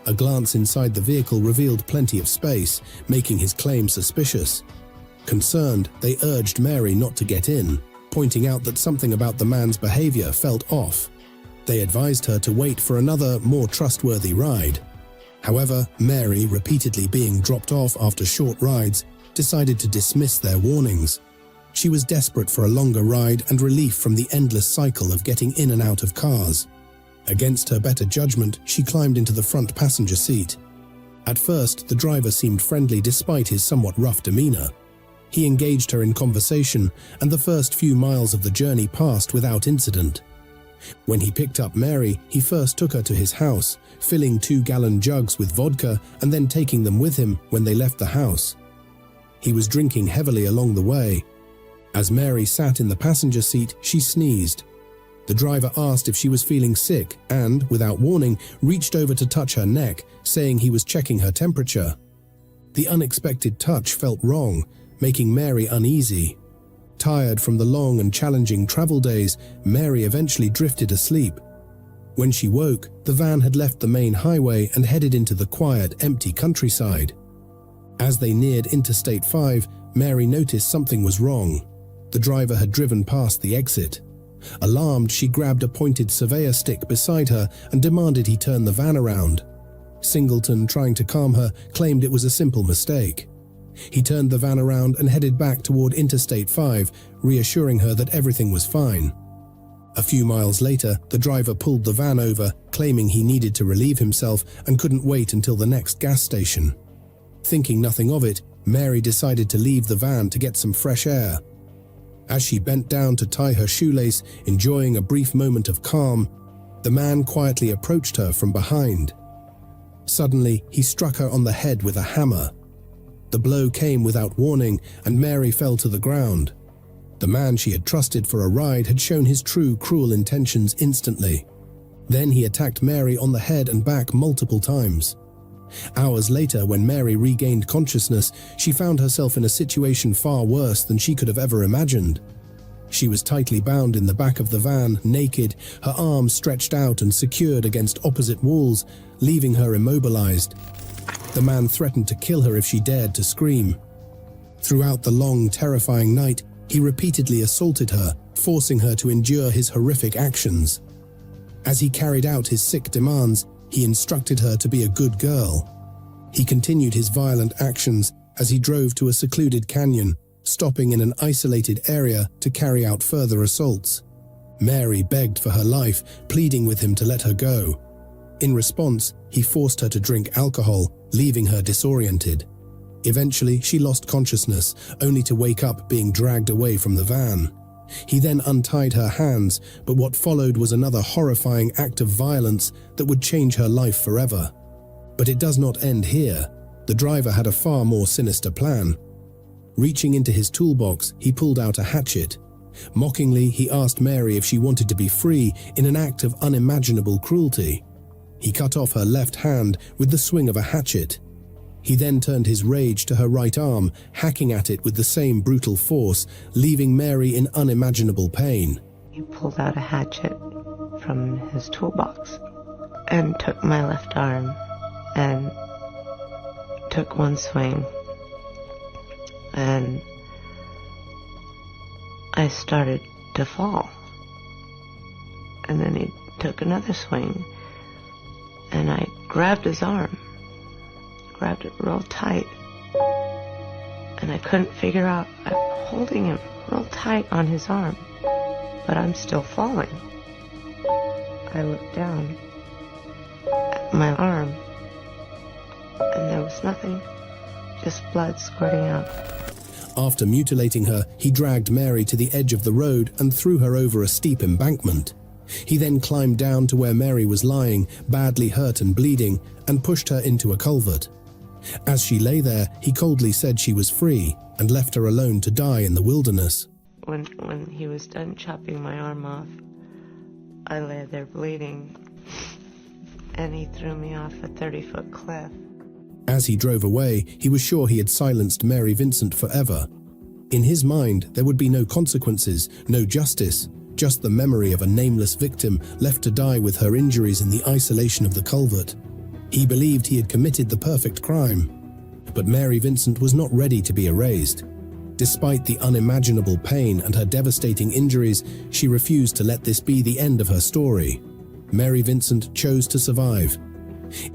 A glance inside the vehicle revealed plenty of space, making his claim suspicious. Concerned, they urged Mary not to get in, pointing out that something about the man's behavior felt off. They advised her to wait for another, more trustworthy ride. However, Mary, repeatedly being dropped off after short rides, decided to dismiss their warnings. She was desperate for a longer ride and relief from the endless cycle of getting in and out of cars. Against her better judgment, she climbed into the front passenger seat. At first, the driver seemed friendly despite his somewhat rough demeanor. He engaged her in conversation, and the first few miles of the journey passed without incident. When he picked up Mary, he first took her to his house, filling 2-gallon jugs with vodka and then taking them with him when they left the house. He was drinking heavily along the way. As Mary sat in the passenger seat, she sneezed. The driver asked if she was feeling sick and, without warning, reached over to touch her neck, saying he was checking her temperature. The unexpected touch felt wrong, making Mary uneasy. Tired from the long and challenging travel days, Mary eventually drifted asleep. When she woke, the van had left the main highway and headed into the quiet, empty countryside. As they neared Interstate 5, Mary noticed something was wrong. The driver had driven past the exit. Alarmed, she grabbed a pointed surveyor stick beside her and demanded he turn the van around. Singleton, trying to calm her, claimed it was a simple mistake. He turned the van around and headed back toward Interstate 5, reassuring her that everything was fine. A few miles later, the driver pulled the van over, claiming he needed to relieve himself and couldn't wait until the next gas station. Thinking nothing of it, Mary decided to leave the van to get some fresh air. As she bent down to tie her shoelace, enjoying a brief moment of calm, the man quietly approached her from behind. Suddenly, he struck her on the head with a hammer. The blow came without warning, and Mary fell to the ground. The man she had trusted for a ride had shown his true cruel intentions instantly. Then he attacked Mary on the head and back multiple times. Hours later, when Mary regained consciousness, she found herself in a situation far worse than she could have ever imagined. She was tightly bound in the back of the van, naked, her arms stretched out and secured against opposite walls, leaving her immobilized. The man threatened to kill her if she dared to scream. Throughout the long, terrifying night, he repeatedly assaulted her, forcing her to endure his horrific actions. As he carried out his sick demands, he instructed her to be a good girl. He continued his violent actions as he drove to a secluded canyon, stopping in an isolated area to carry out further assaults. Mary begged for her life, pleading with him to let her go. In response, he forced her to drink alcohol, leaving her disoriented. Eventually, she lost consciousness, only to wake up being dragged away from the van. He then untied her hands, but what followed was another horrifying act of violence that would change her life forever. But it does not end here. The driver had a far more sinister plan. Reaching into his toolbox, he pulled out a hatchet. Mockingly, he asked Mary if she wanted to be free in an act of unimaginable cruelty. He cut off her left hand with the swing of a hatchet. He then turned his rage to her right arm, hacking at it with the same brutal force, leaving Mary in unimaginable pain. He pulled out a hatchet from his toolbox and took my left arm and took one swing, and I started to fall. And then he took another swing, and I grabbed his arm, grabbed it real tight, and I couldn't figure out, I'm holding him real tight on his arm, but I'm still falling. I looked down at my arm, and there was nothing, just blood squirting out. After mutilating her, he dragged Mary to the edge of the road and threw her over a steep embankment. He then climbed down to where Mary was lying, badly hurt and bleeding, and pushed her into a culvert. As she lay there, he coldly said she was free and left her alone to die in the wilderness. When he was done chopping my arm off, I lay there bleeding, and he threw me off a 30-foot cliff. As he drove away, he was sure he had silenced Mary Vincent forever. In his mind, there would be no consequences, no justice, just the memory of a nameless victim left to die with her injuries in the isolation of the culvert. He believed he had committed the perfect crime. But Mary Vincent was not ready to be erased. Despite the unimaginable pain and her devastating injuries, she refused to let this be the end of her story. Mary Vincent chose to survive.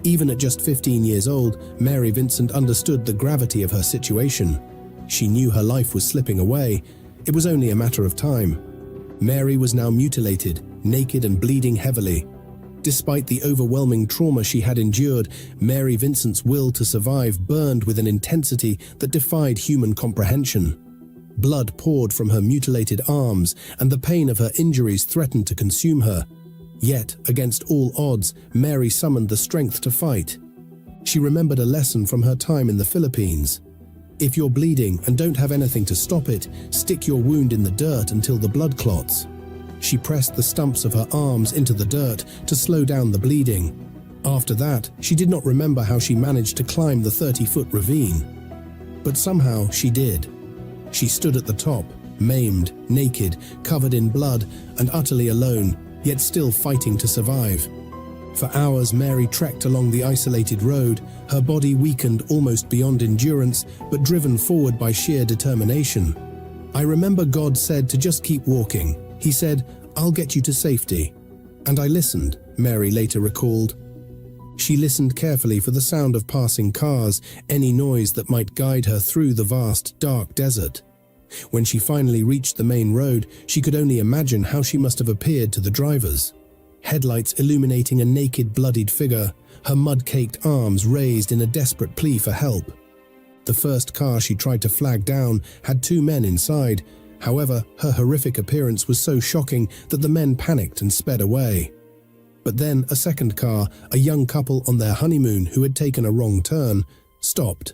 Even at just 15 years old, Mary Vincent understood the gravity of her situation. She knew her life was slipping away. It was only a matter of time. Mary was now mutilated, naked and bleeding heavily. Despite the overwhelming trauma she had endured, Mary Vincent's will to survive burned with an intensity that defied human comprehension. Blood poured from her mutilated arms, and the pain of her injuries threatened to consume her. Yet, against all odds, Mary summoned the strength to fight. She remembered a lesson from her time in the Philippines. If you're bleeding and don't have anything to stop it, stick your wound in the dirt until the blood clots. She pressed the stumps of her arms into the dirt to slow down the bleeding. After that, she did not remember how she managed to climb the 30-foot ravine. But somehow she did. She stood at the top, maimed, naked, covered in blood, and utterly alone, yet still fighting to survive. For hours, Mary trekked along the isolated road, her body weakened almost beyond endurance, but driven forward by sheer determination. I remember God said to just keep walking. He said, "I'll get you to safety." And I listened, Mary later recalled. She listened carefully for the sound of passing cars, any noise that might guide her through the vast, dark desert. When she finally reached the main road, she could only imagine how she must have appeared to the drivers. Headlights illuminating a naked, bloodied figure, her mud-caked arms raised in a desperate plea for help. The first car she tried to flag down had 2 men inside. However, her horrific appearance was so shocking that the men panicked and sped away. But then a second car, a young couple on their honeymoon who had taken a wrong turn, stopped.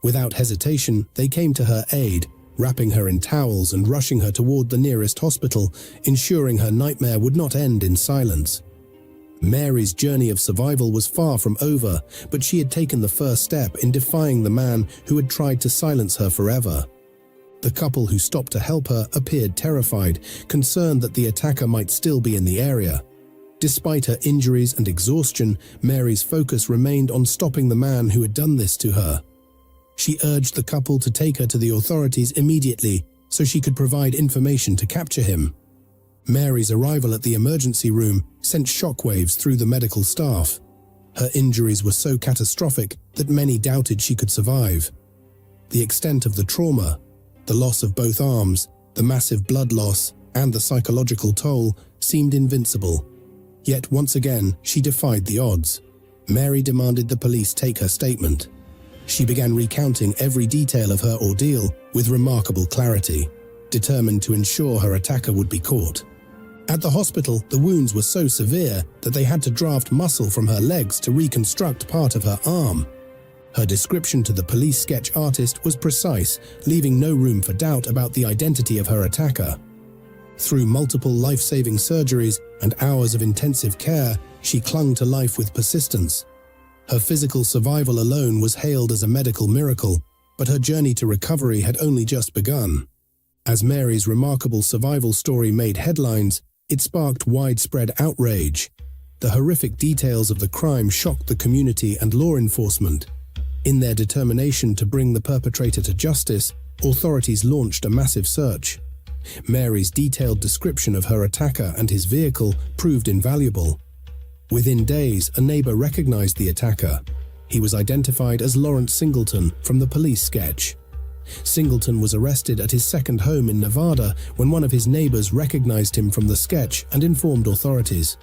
Without hesitation, they came to her aid, wrapping her in towels and rushing her toward the nearest hospital, ensuring her nightmare would not end in silence. Mary's journey of survival was far from over, but she had taken the first step in defying the man who had tried to silence her forever. The couple who stopped to help her appeared terrified, concerned that the attacker might still be in the area. Despite her injuries and exhaustion, Mary's focus remained on stopping the man who had done this to her. She urged the couple to take her to the authorities immediately so she could provide information to capture him. Mary's arrival at the emergency room sent shockwaves through the medical staff. Her injuries were so catastrophic that many doubted she could survive. The extent of the trauma, the loss of both arms, the massive blood loss, and the psychological toll seemed invincible. Yet once again, she defied the odds. Mary demanded the police take her statement. She began recounting every detail of her ordeal with remarkable clarity, determined to ensure her attacker would be caught. At the hospital, the wounds were so severe that they had to draft muscle from her legs to reconstruct part of her arm. Her description to the police sketch artist was precise, leaving no room for doubt about the identity of her attacker. Through multiple life-saving surgeries and hours of intensive care, she clung to life with persistence. Her physical survival alone was hailed as a medical miracle, but her journey to recovery had only just begun. As Mary's remarkable survival story made headlines, it sparked widespread outrage. The horrific details of the crime shocked the community and law enforcement. In their determination to bring the perpetrator to justice, authorities launched a massive search. Mary's detailed description of her attacker and his vehicle proved invaluable. Within days, a neighbor recognized the attacker. He was identified as Lawrence Singleton from the police sketch. Singleton was arrested at his second home in Nevada when one of his neighbors recognized him from the sketch and informed authorities.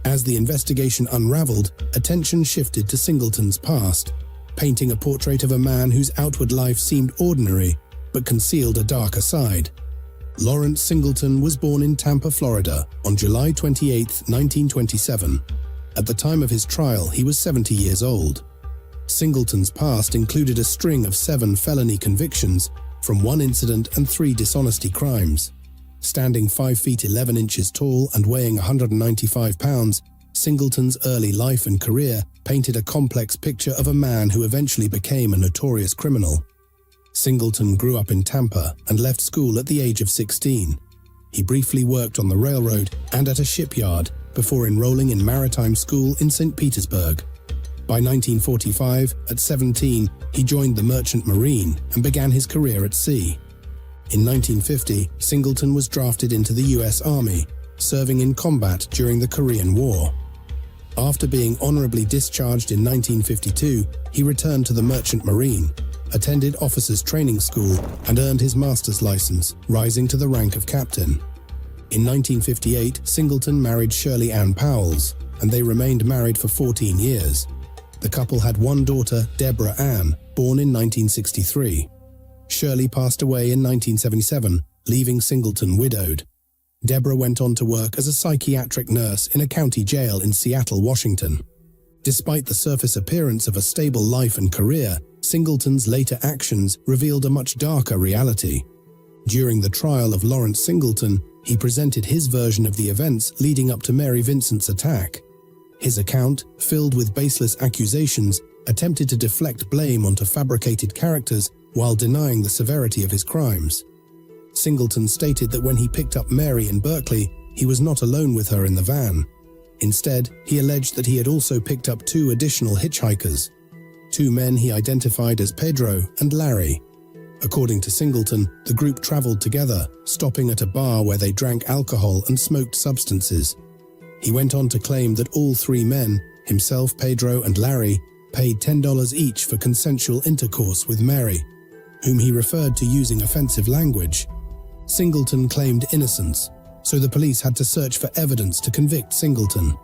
As the investigation unraveled, attention shifted to Singleton's past, painting a portrait of a man whose outward life seemed ordinary but concealed a darker side. Lawrence Singleton was born in Tampa, Florida, on July 28, 1927. At the time of his trial, he was 70 years old. Singleton's past included a string of 7 felony convictions from 1 incident and 3 dishonesty crimes. Standing 5 feet 11 inches tall and weighing 195 pounds, Singleton's early life and career painted a complex picture of a man who eventually became a notorious criminal. Singleton grew up in Tampa and left school at the age of 16. He briefly worked on the railroad and at a shipyard before enrolling in maritime school in St. Petersburg. By 1945, at 17, he joined the Merchant Marine and began his career at sea. In 1950, Singleton was drafted into the U.S. Army, serving in combat during the Korean War. After being honorably discharged in 1952, he returned to the Merchant Marine, attended officers' training school, and earned his master's license, rising to the rank of captain. In 1958, Singleton married Shirley Ann Powells, and they remained married for 14 years. The couple had one daughter, Deborah Ann, born in 1963. Shirley passed away in 1977, leaving Singleton widowed. Deborah went on to work as a psychiatric nurse in a county jail in Seattle, Washington. Despite the surface appearance of a stable life and career, Singleton's later actions revealed a much darker reality. During the trial of Lawrence Singleton, he presented his version of the events leading up to Mary Vincent's attack. His account, filled with baseless accusations, attempted to deflect blame onto fabricated characters while denying the severity of his crimes. Singleton stated that when he picked up Mary in Berkeley, he was not alone with her in the van. Instead, he alleged that he had also picked up 2 additional hitchhikers. 2 men he identified as Pedro and Larry. According to Singleton, the group traveled together, stopping at a bar where they drank alcohol and smoked substances. He went on to claim that all 3 men, himself, Pedro, and Larry, paid $10 each for consensual intercourse with Mary, whom he referred to using offensive language. Singleton claimed innocence, so the police had to search for evidence to convict Singleton.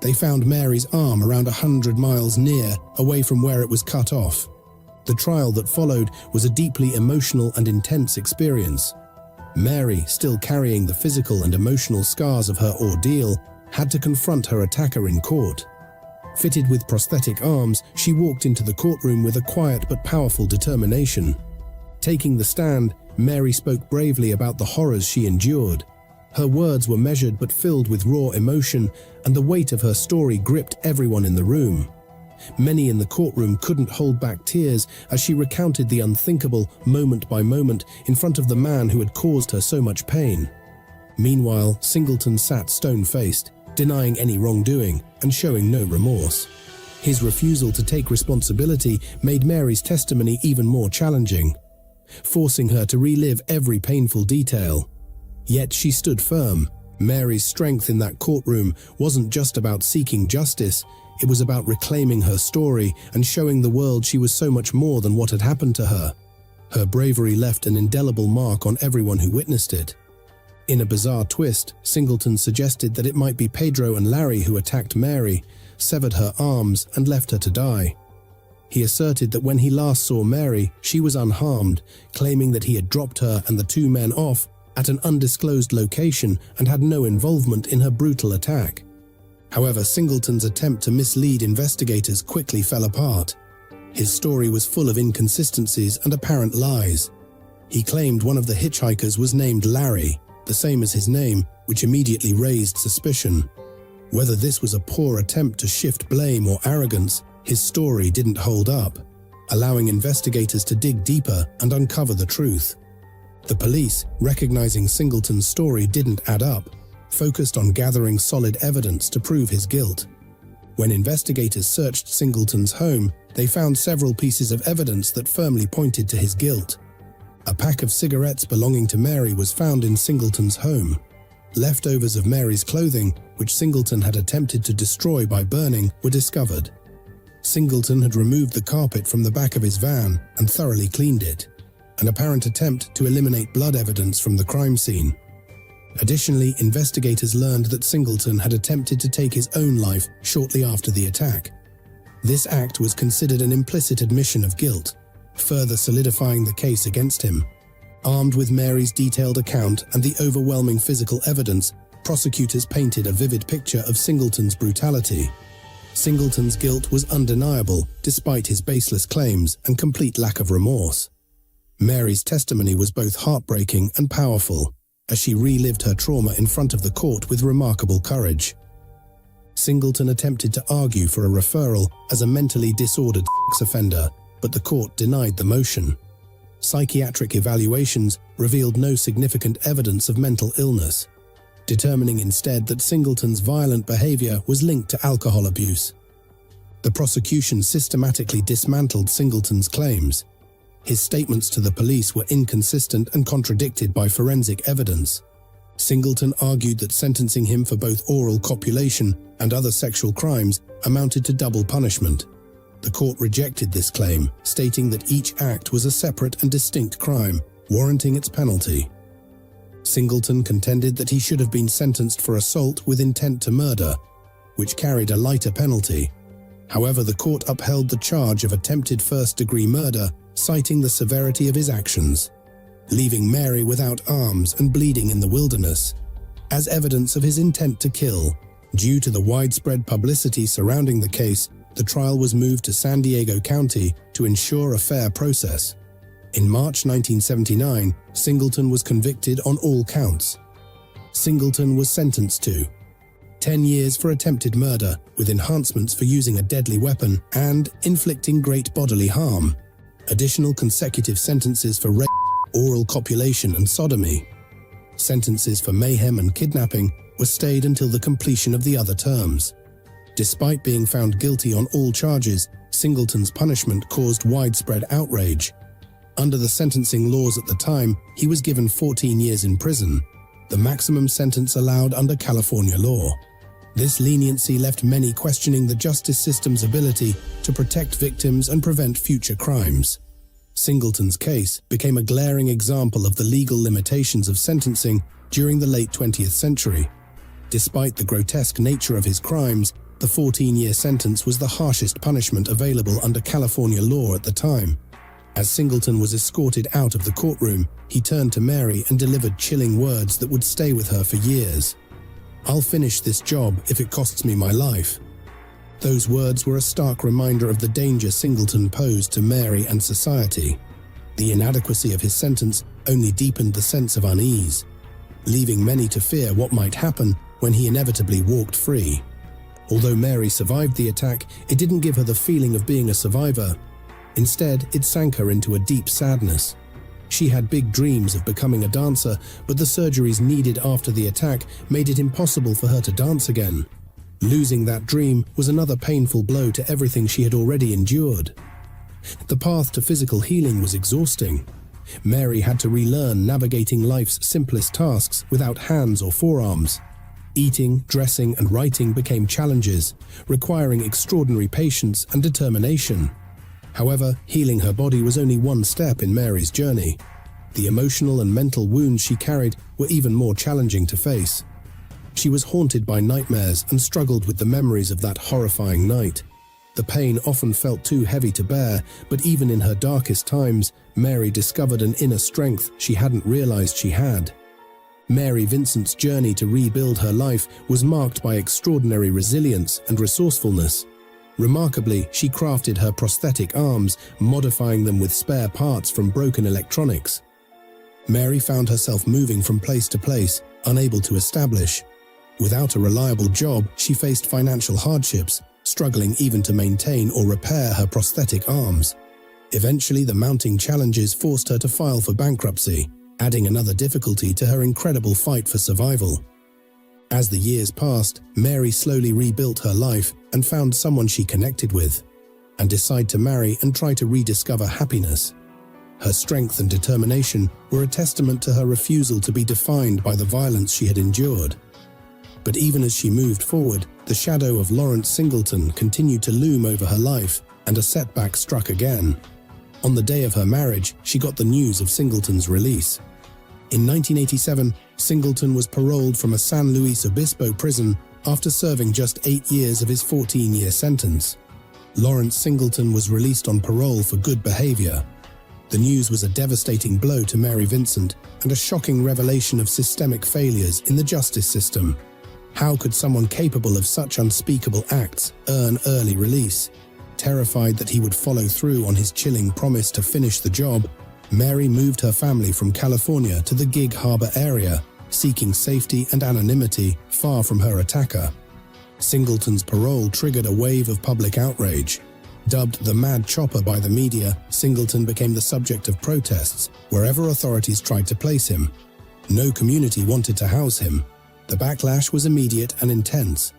They found Mary's arm around 100 miles away from where it was cut off. The trial that followed was a deeply emotional and intense experience. Mary, still carrying the physical and emotional scars of her ordeal, had to confront her attacker in court. Fitted with prosthetic arms, she walked into the courtroom with a quiet but powerful determination. Taking the stand, Mary spoke bravely about the horrors she endured. Her words were measured but filled with raw emotion, and the weight of her story gripped everyone in the room. Many in the courtroom couldn't hold back tears as she recounted the unthinkable moment by moment in front of the man who had caused her so much pain. Meanwhile, Singleton sat stone-faced, denying any wrongdoing and showing no remorse. His refusal to take responsibility made Mary's testimony even more challenging, forcing her to relive every painful detail. Yet she stood firm. Mary's strength in that courtroom wasn't just about seeking justice, it was about reclaiming her story and showing the world she was so much more than what had happened to her. Her bravery left an indelible mark on everyone who witnessed it. In a bizarre twist, Singleton suggested that it might be Pedro and Larry who attacked Mary, severed her arms, and left her to die. He asserted that when he last saw Mary, she was unharmed, claiming that he had dropped her and the 2 men off at an undisclosed location and had no involvement in her brutal attack. However, Singleton's attempt to mislead investigators quickly fell apart. His story was full of inconsistencies and apparent lies. He claimed one of the hitchhikers was named Larry, the same as his name, which immediately raised suspicion. Whether this was a poor attempt to shift blame or arrogance, His story didn't hold up, allowing investigators to dig deeper and uncover the truth. The police, recognizing Singleton's story didn't add up, focused on gathering solid evidence to prove his guilt. When investigators searched Singleton's home, they found several pieces of evidence that firmly pointed to his guilt. A pack of cigarettes belonging to Mary was found in Singleton's home. Leftovers of Mary's clothing, which Singleton had attempted to destroy by burning, were discovered. Singleton had removed the carpet from the back of his van and thoroughly cleaned it, an apparent attempt to eliminate blood evidence from the crime scene. Additionally, investigators learned that Singleton had attempted to take his own life shortly after the attack. This act was considered an implicit admission of guilt, further solidifying the case against him. Armed with Mary's detailed account and the overwhelming physical evidence, prosecutors painted a vivid picture of Singleton's brutality. Singleton's guilt was undeniable, despite his baseless claims and complete lack of remorse. Mary's testimony was both heartbreaking and powerful, as she relived her trauma in front of the court with remarkable courage. Singleton attempted to argue for a referral as a mentally disordered sex offender, but the court denied the motion. Psychiatric evaluations revealed no significant evidence of mental illness, determining instead that Singleton's violent behavior was linked to alcohol abuse. The prosecution systematically dismantled Singleton's claims. His statements to the police were inconsistent and contradicted by forensic evidence. Singleton argued that sentencing him for both oral copulation and other sexual crimes amounted to double punishment. The court rejected this claim, stating that each act was a separate and distinct crime, warranting its penalty. Singleton contended that he should have been sentenced for assault with intent to murder, which carried a lighter penalty. However, the court upheld the charge of attempted first-degree murder, citing the severity of his actions, leaving Mary without arms and bleeding in the wilderness. As evidence of his intent to kill, due to the widespread publicity surrounding the case, the trial was moved to San Diego County to ensure a fair process. In March 1979, Singleton was convicted on all counts. Singleton was sentenced to 10 years for attempted murder, with enhancements for using a deadly weapon and inflicting great bodily harm. Additional consecutive sentences for rape, oral copulation, and sodomy. Sentences for mayhem and kidnapping were stayed until the completion of the other terms. Despite being found guilty on all charges, Singleton's punishment caused widespread outrage. Under the sentencing laws at the time, he was given 14 years in prison, the maximum sentence allowed under California law. This leniency left many questioning the justice system's ability to protect victims and prevent future crimes. Singleton's case became a glaring example of the legal limitations of sentencing during the late 20th century. Despite the grotesque nature of his crimes, the 14-year sentence was the harshest punishment available under California law at the time. As Singleton was escorted out of the courtroom, he turned to Mary and delivered chilling words that would stay with her for years. "I'll finish this job if it costs me my life." Those words were a stark reminder of the danger Singleton posed to Mary and society. The inadequacy of his sentence only deepened the sense of unease, leaving many to fear what might happen when he inevitably walked free. Although Mary survived the attack, it didn't give her the feeling of being a survivor. Instead, it sank her into a deep sadness. She had big dreams of becoming a dancer, but the surgeries needed after the attack made it impossible for her to dance again. Losing that dream was another painful blow to everything she had already endured. The path to physical healing was exhausting. Mary had to relearn navigating life's simplest tasks without hands or forearms. Eating, dressing, and writing became challenges, requiring extraordinary patience and determination. However, healing her body was only one step in Mary's journey. The emotional and mental wounds she carried were even more challenging to face. She was haunted by nightmares and struggled with the memories of that horrifying night. The pain often felt too heavy to bear, but even in her darkest times, Mary discovered an inner strength she hadn't realized she had. Mary Vincent's journey to rebuild her life was marked by extraordinary resilience and resourcefulness. Remarkably, she crafted her prosthetic arms, modifying them with spare parts from broken electronics. Mary found herself moving from place to place, unable to establish. Without a reliable job, she faced financial hardships, struggling even to maintain or repair her prosthetic arms. Eventually, the mounting challenges forced her to file for bankruptcy, adding another difficulty to her incredible fight for survival. As the years passed, Mary slowly rebuilt her life and found someone she connected with, and decided to marry and try to rediscover happiness. Her strength and determination were a testament to her refusal to be defined by the violence she had endured. But even as she moved forward, the shadow of Lawrence Singleton continued to loom over her life, and a setback struck again. On the day of her marriage, she got the news of Singleton's release. In 1987, Singleton was paroled from a San Luis Obispo prison after serving just 8 years of his 14-year sentence. Lawrence Singleton was released on parole for good behavior. The news was a devastating blow to Mary Vincent and a shocking revelation of systemic failures in the justice system. How could someone capable of such unspeakable acts earn early release? Terrified that he would follow through on his chilling promise to finish the job, Mary moved her family from California to the Gig Harbor area, seeking safety and anonymity far from her attacker. Singleton's parole triggered a wave of public outrage. Dubbed the Mad Chopper by the media, Singleton became the subject of protests wherever authorities tried to place him. No community wanted to house him. The backlash was immediate and intense.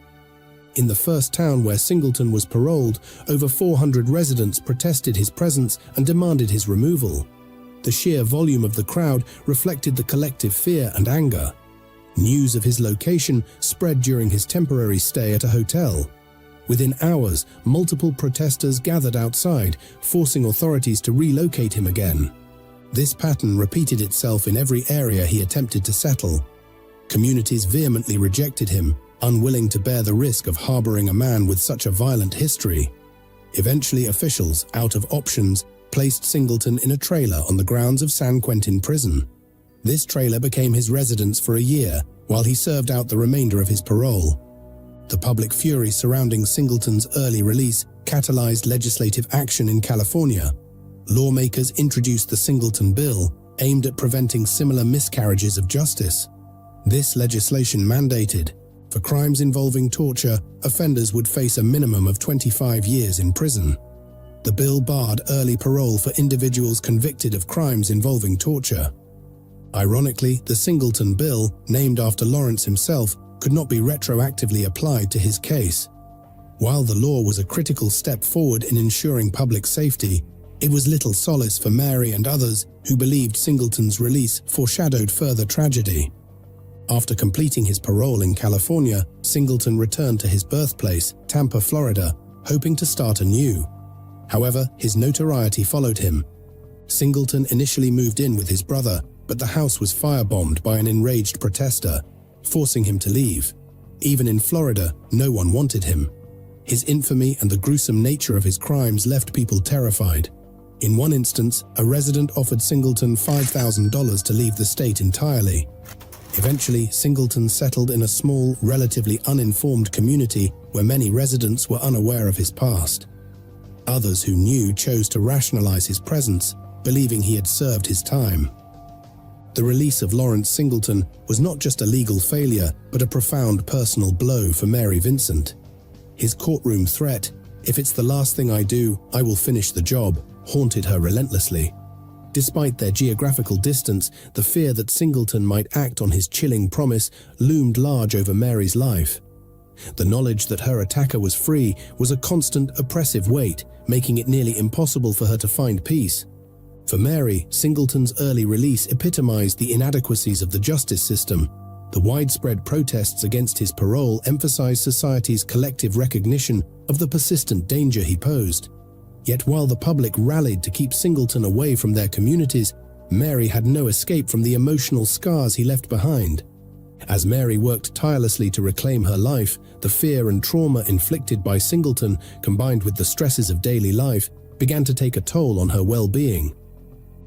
In the first town where Singleton was paroled, over 400 residents protested his presence and demanded his removal. The sheer volume of the crowd reflected the collective fear and anger. News of his location spread during his temporary stay at a hotel. Within hours, multiple protesters gathered outside, forcing authorities to relocate him again. This pattern repeated itself in every area he attempted to settle. Communities vehemently rejected him, unwilling to bear the risk of harboring a man with such a violent history. Eventually, officials, out of options, placed Singleton in a trailer on the grounds of San Quentin Prison. This trailer became his residence for a year, while he served out the remainder of his parole. The public fury surrounding Singleton's early release catalyzed legislative action in California. Lawmakers introduced the Singleton Bill, aimed at preventing similar miscarriages of justice. This legislation mandated, for crimes involving torture, offenders would face a minimum of 25 years in prison. The bill barred early parole for individuals convicted of crimes involving torture. Ironically, the Singleton Bill, named after Lawrence himself, could not be retroactively applied to his case. While the law was a critical step forward in ensuring public safety, it was little solace for Mary and others who believed Singleton's release foreshadowed further tragedy. After completing his parole in California, Singleton returned to his birthplace, Tampa, Florida, hoping to start anew. However, his notoriety followed him. Singleton initially moved in with his brother, but the house was firebombed by an enraged protester, forcing him to leave. Even in Florida, no one wanted him. His infamy and the gruesome nature of his crimes left people terrified. In one instance, a resident offered Singleton $5,000 to leave the state entirely. Eventually, Singleton settled in a small, relatively uninformed community where many residents were unaware of his past. Others who knew chose to rationalize his presence, believing he had served his time. The release of Lawrence Singleton was not just a legal failure, but a profound personal blow for Mary Vincent. His courtroom threat, "If it's the last thing I do, I will finish the job," haunted her relentlessly. Despite their geographical distance, the fear that Singleton might act on his chilling promise loomed large over Mary's life. The knowledge that her attacker was free was a constant, oppressive weight, making it nearly impossible for her to find peace. For Mary, Singleton's early release epitomized the inadequacies of the justice system. The widespread protests against his parole emphasized society's collective recognition of the persistent danger he posed. Yet while the public rallied to keep Singleton away from their communities, Mary had no escape from the emotional scars he left behind. As Mary worked tirelessly to reclaim her life, the fear and trauma inflicted by Singleton, combined with the stresses of daily life, began to take a toll on her well-being.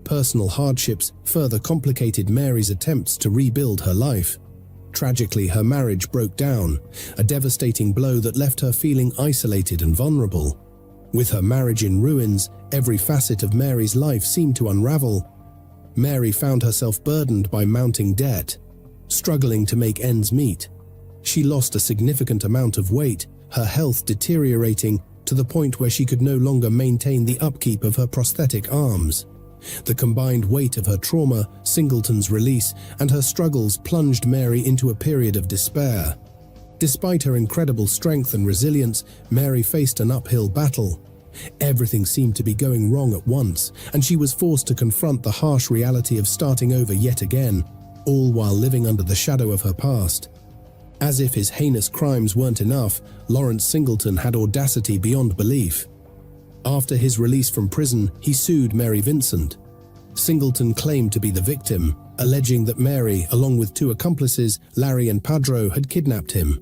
Personal hardships further complicated Mary's attempts to rebuild her life. Tragically, her marriage broke down, a devastating blow that left her feeling isolated and vulnerable. With her marriage in ruins, every facet of Mary's life seemed to unravel. Mary found herself burdened by mounting debt, struggling to make ends meet. She lost a significant amount of weight, her health deteriorating to the point where she could no longer maintain the upkeep of her prosthetic arms. The combined weight of her trauma, Singleton's release, and her struggles plunged Mary into a period of despair. Despite her incredible strength and resilience, Mary faced an uphill battle. Everything seemed to be going wrong at once, and she was forced to confront the harsh reality of starting over yet again, all while living under the shadow of her past. As if his heinous crimes weren't enough, Lawrence Singleton had audacity beyond belief. After his release from prison, he sued Mary Vincent. Singleton claimed to be the victim, alleging that Mary, along with two accomplices, Larry and Padro, had kidnapped him.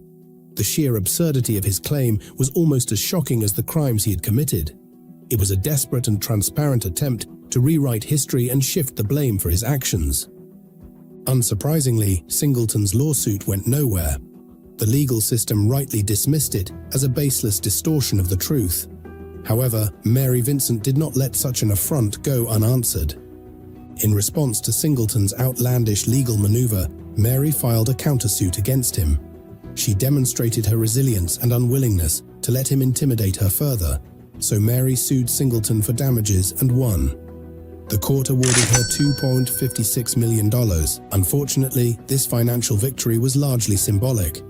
The sheer absurdity of his claim was almost as shocking as the crimes he had committed. It was a desperate and transparent attempt to rewrite history and shift the blame for his actions. Unsurprisingly, Singleton's lawsuit went nowhere. The legal system rightly dismissed it as a baseless distortion of the truth. However, Mary Vincent did not let such an affront go unanswered. In response to Singleton's outlandish legal maneuver, Mary filed a countersuit against him. She demonstrated her resilience and unwillingness to let him intimidate her further, so Mary sued Singleton for damages and won. The court awarded her $2.56 million. Unfortunately, this financial victory was largely symbolic.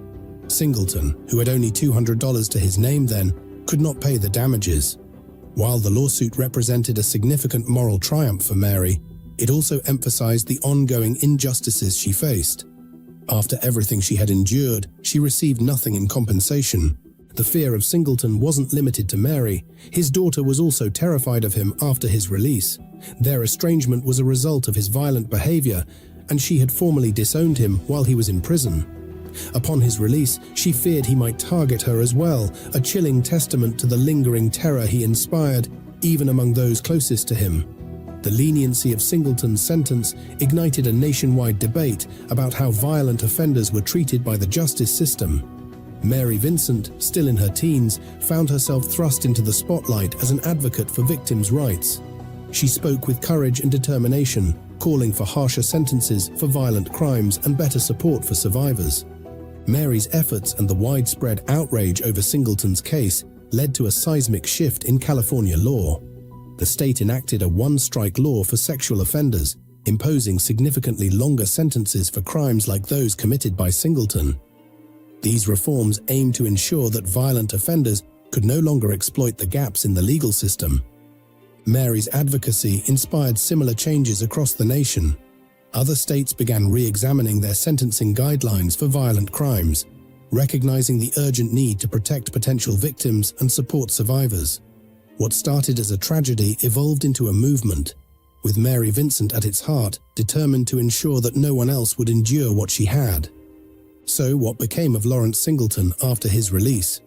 Singleton, who had only $200 to his name then, could not pay the damages. While the lawsuit represented a significant moral triumph for Mary, it also emphasized the ongoing injustices she faced. After everything she had endured, she received nothing in compensation. The fear of Singleton wasn't limited to Mary. His daughter was also terrified of him after his release. Their estrangement was a result of his violent behavior, and she had formally disowned him while he was in prison. Upon his release, she feared he might target her as well, a chilling testament to the lingering terror he inspired, even among those closest to him. The leniency of Singleton's sentence ignited a nationwide debate about how violent offenders were treated by the justice system. Mary Vincent, still in her teens, found herself thrust into the spotlight as an advocate for victims' rights. She spoke with courage and determination, calling for harsher sentences for violent crimes and better support for survivors. Mary's efforts and the widespread outrage over Singleton's case led to a seismic shift in California law. The state enacted a one-strike law for sexual offenders, imposing significantly longer sentences for crimes like those committed by Singleton. These reforms aimed to ensure that violent offenders could no longer exploit the gaps in the legal system. Mary's advocacy inspired similar changes across the nation. Other states began re-examining their sentencing guidelines for violent crimes, recognizing the urgent need to protect potential victims and support survivors. What started as a tragedy evolved into a movement, with Mary Vincent at its heart, determined to ensure that no one else would endure what she had. So what became of Lawrence Singleton after his release?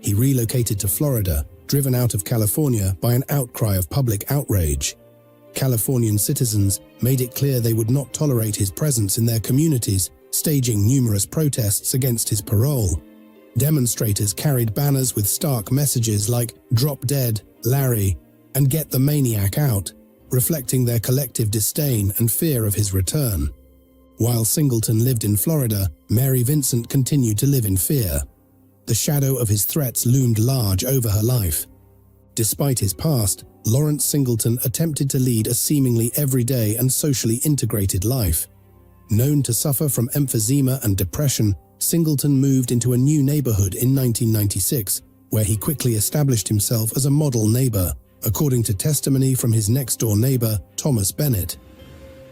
He relocated to Florida, driven out of California by an outcry of public outrage. Californian citizens made it clear they would not tolerate his presence in their communities, staging numerous protests against his parole. Demonstrators carried banners with stark messages like "Drop Dead," "Larry," and "Get the Maniac Out," reflecting their collective disdain and fear of his return. While Singleton lived in Florida, Mary Vincent continued to live in fear. The shadow of his threats loomed large over her life. Despite his past, Lawrence Singleton attempted to lead a seemingly everyday and socially integrated life. Known to suffer from emphysema and depression, Singleton moved into a new neighborhood in 1996, where he quickly established himself as a model neighbor, according to testimony from his next-door neighbor, Thomas Bennett.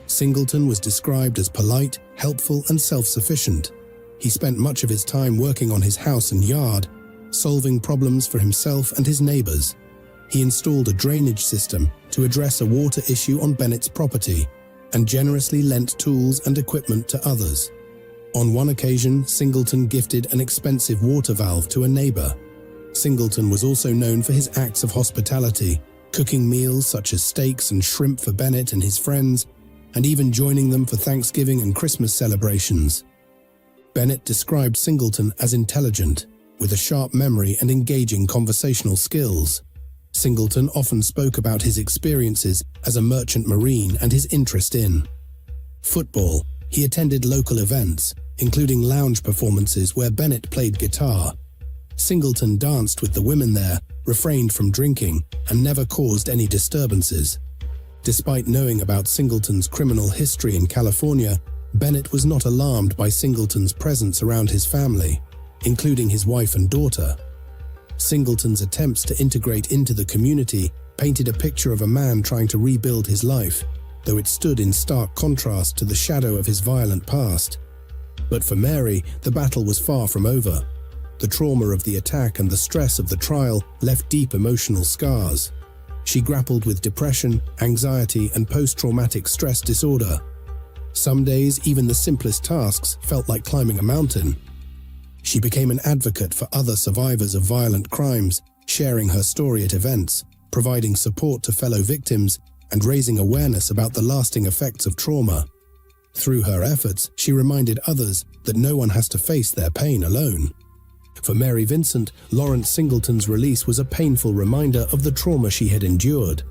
Singleton was described as polite, helpful, and self-sufficient. He spent much of his time working on his house and yard, solving problems for himself and his neighbors. He installed a drainage system to address a water issue on Bennett's property, and generously lent tools and equipment to others. On one occasion, Singleton gifted an expensive water valve to a neighbor. Singleton was also known for his acts of hospitality, cooking meals such as steaks and shrimp for Bennett and his friends, and even joining them for Thanksgiving and Christmas celebrations. Bennett described Singleton as intelligent, with a sharp memory and engaging conversational skills. Singleton often spoke about his experiences as a merchant marine and his interest in football. He attended local events, including lounge performances where Bennett played guitar. Singleton danced with the women there, refrained from drinking, and never caused any disturbances. Despite knowing about Singleton's criminal history in California, Bennett was not alarmed by Singleton's presence around his family, including his wife and daughter. Singleton's attempts to integrate into the community painted a picture of a man trying to rebuild his life, though it stood in stark contrast to the shadow of his violent past. But for Mary, the battle was far from over. The trauma of the attack and the stress of the trial left deep emotional scars. She grappled with depression, anxiety, and post-traumatic stress disorder. Some days, even the simplest tasks felt like climbing a mountain. She became an advocate for other survivors of violent crimes, sharing her story at events, providing support to fellow victims, and raising awareness about the lasting effects of trauma. Through her efforts, she reminded others that no one has to face their pain alone. For Mary Vincent, Lawrence Singleton's release was a painful reminder of the trauma she had endured.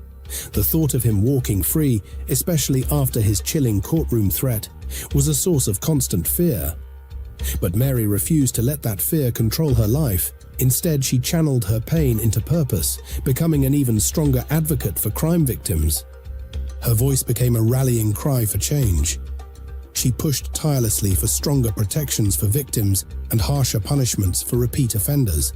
The thought of him walking free, especially after his chilling courtroom threat, was a source of constant fear. But Mary refused to let that fear control her life. Instead, she channeled her pain into purpose, becoming an even stronger advocate for crime victims. Her voice became a rallying cry for change. She pushed tirelessly for stronger protections for victims and harsher punishments for repeat offenders,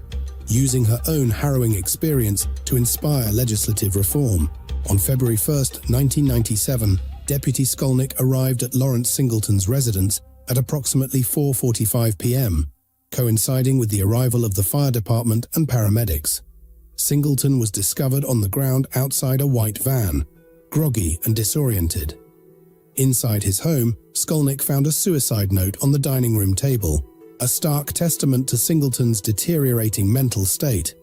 using her own harrowing experience to inspire legislative reform. On February 1, 1997, Deputy Skolnick arrived at Lawrence Singleton's residence at approximately 4:45 p.m., coinciding with the arrival of the fire department and paramedics. Singleton was discovered on the ground outside a white van, groggy and disoriented. Inside his home, Skolnick found a suicide note on the dining room table, a stark testament to Singleton's deteriorating mental state.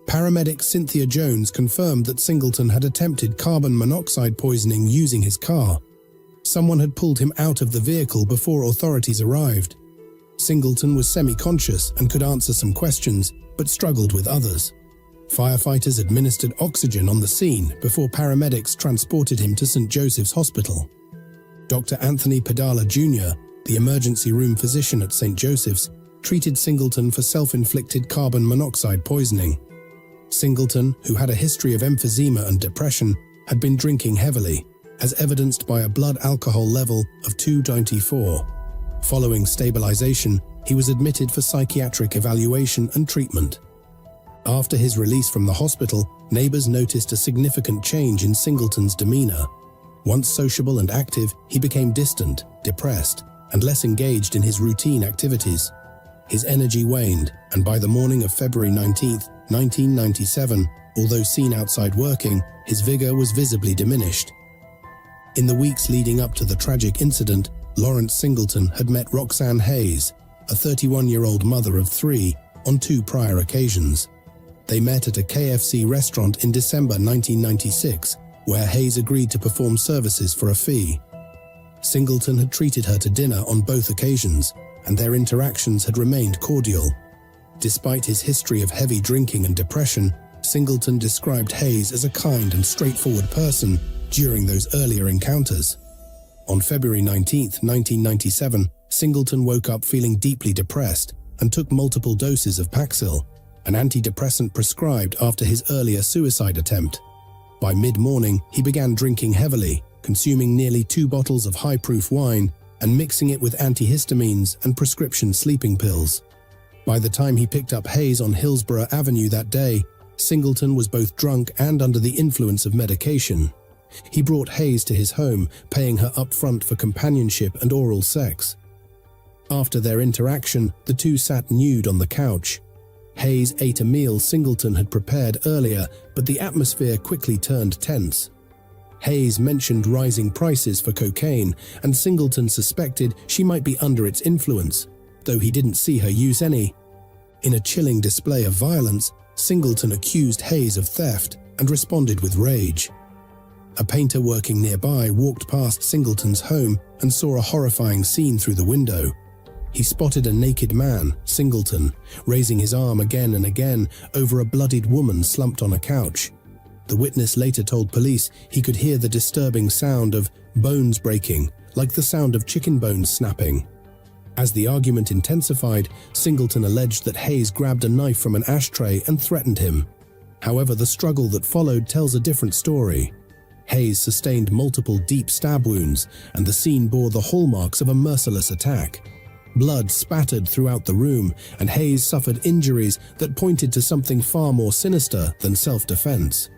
Paramedic Cynthia Jones confirmed that Singleton had attempted carbon monoxide poisoning using his car. Someone had pulled him out of the vehicle before authorities arrived. Singleton was semi-conscious and could answer some questions, but struggled with others. Firefighters administered oxygen on the scene before paramedics transported him to St. Joseph's Hospital. Dr. Anthony Padala Jr., the emergency room physician at St. Joseph's, treated Singleton for self-inflicted carbon monoxide poisoning. Singleton, who had a history of emphysema and depression, had been drinking heavily, as evidenced by a blood alcohol level of 294. Following stabilization, he was admitted for psychiatric evaluation and treatment. After his release from the hospital, neighbors noticed a significant change in Singleton's demeanor. Once sociable and active, he became distant, depressed, and less engaged in his routine activities. His energy waned, and by the morning of February 19, 1997, although seen outside working, his vigor was visibly diminished. In the weeks leading up to the tragic incident, Lawrence Singleton had met Roxanne Hayes, a 31-year-old mother of 3, on 2 prior occasions. They met at a KFC restaurant in December 1996, where Hayes agreed to perform services for a fee. Singleton had treated her to dinner on both occasions, and their interactions had remained cordial. Despite his history of heavy drinking and depression, Singleton described Hayes as a kind and straightforward person during those earlier encounters. On February 19, 1997, Singleton woke up feeling deeply depressed and took multiple doses of Paxil, an antidepressant prescribed after his earlier suicide attempt. By mid-morning, he began drinking heavily, consuming nearly 2 bottles of high-proof wine and mixing it with antihistamines and prescription sleeping pills. By the time he picked up Hayes on Hillsborough Avenue that day, Singleton was both drunk and under the influence of medication. He brought Hayes to his home, paying her up front for companionship and oral sex. After their interaction, the two sat nude on the couch. Hayes ate a meal Singleton had prepared earlier, but the atmosphere quickly turned tense. Hayes mentioned rising prices for cocaine, and Singleton suspected she might be under its influence, though he didn't see her use any. In a chilling display of violence, Singleton accused Hayes of theft and responded with rage. A painter working nearby walked past Singleton's home and saw a horrifying scene through the window. He spotted a naked man, Singleton, raising his arm again and again over a bloodied woman slumped on a couch. The witness later told police he could hear the disturbing sound of bones breaking, like the sound of chicken bones snapping. As the argument intensified, Singleton alleged that Hayes grabbed a knife from an ashtray and threatened him. However, the struggle that followed tells a different story. Hayes sustained multiple deep stab wounds, and the scene bore the hallmarks of a merciless attack. Blood spattered throughout the room, and Hayes suffered injuries that pointed to something far more sinister than self-defense.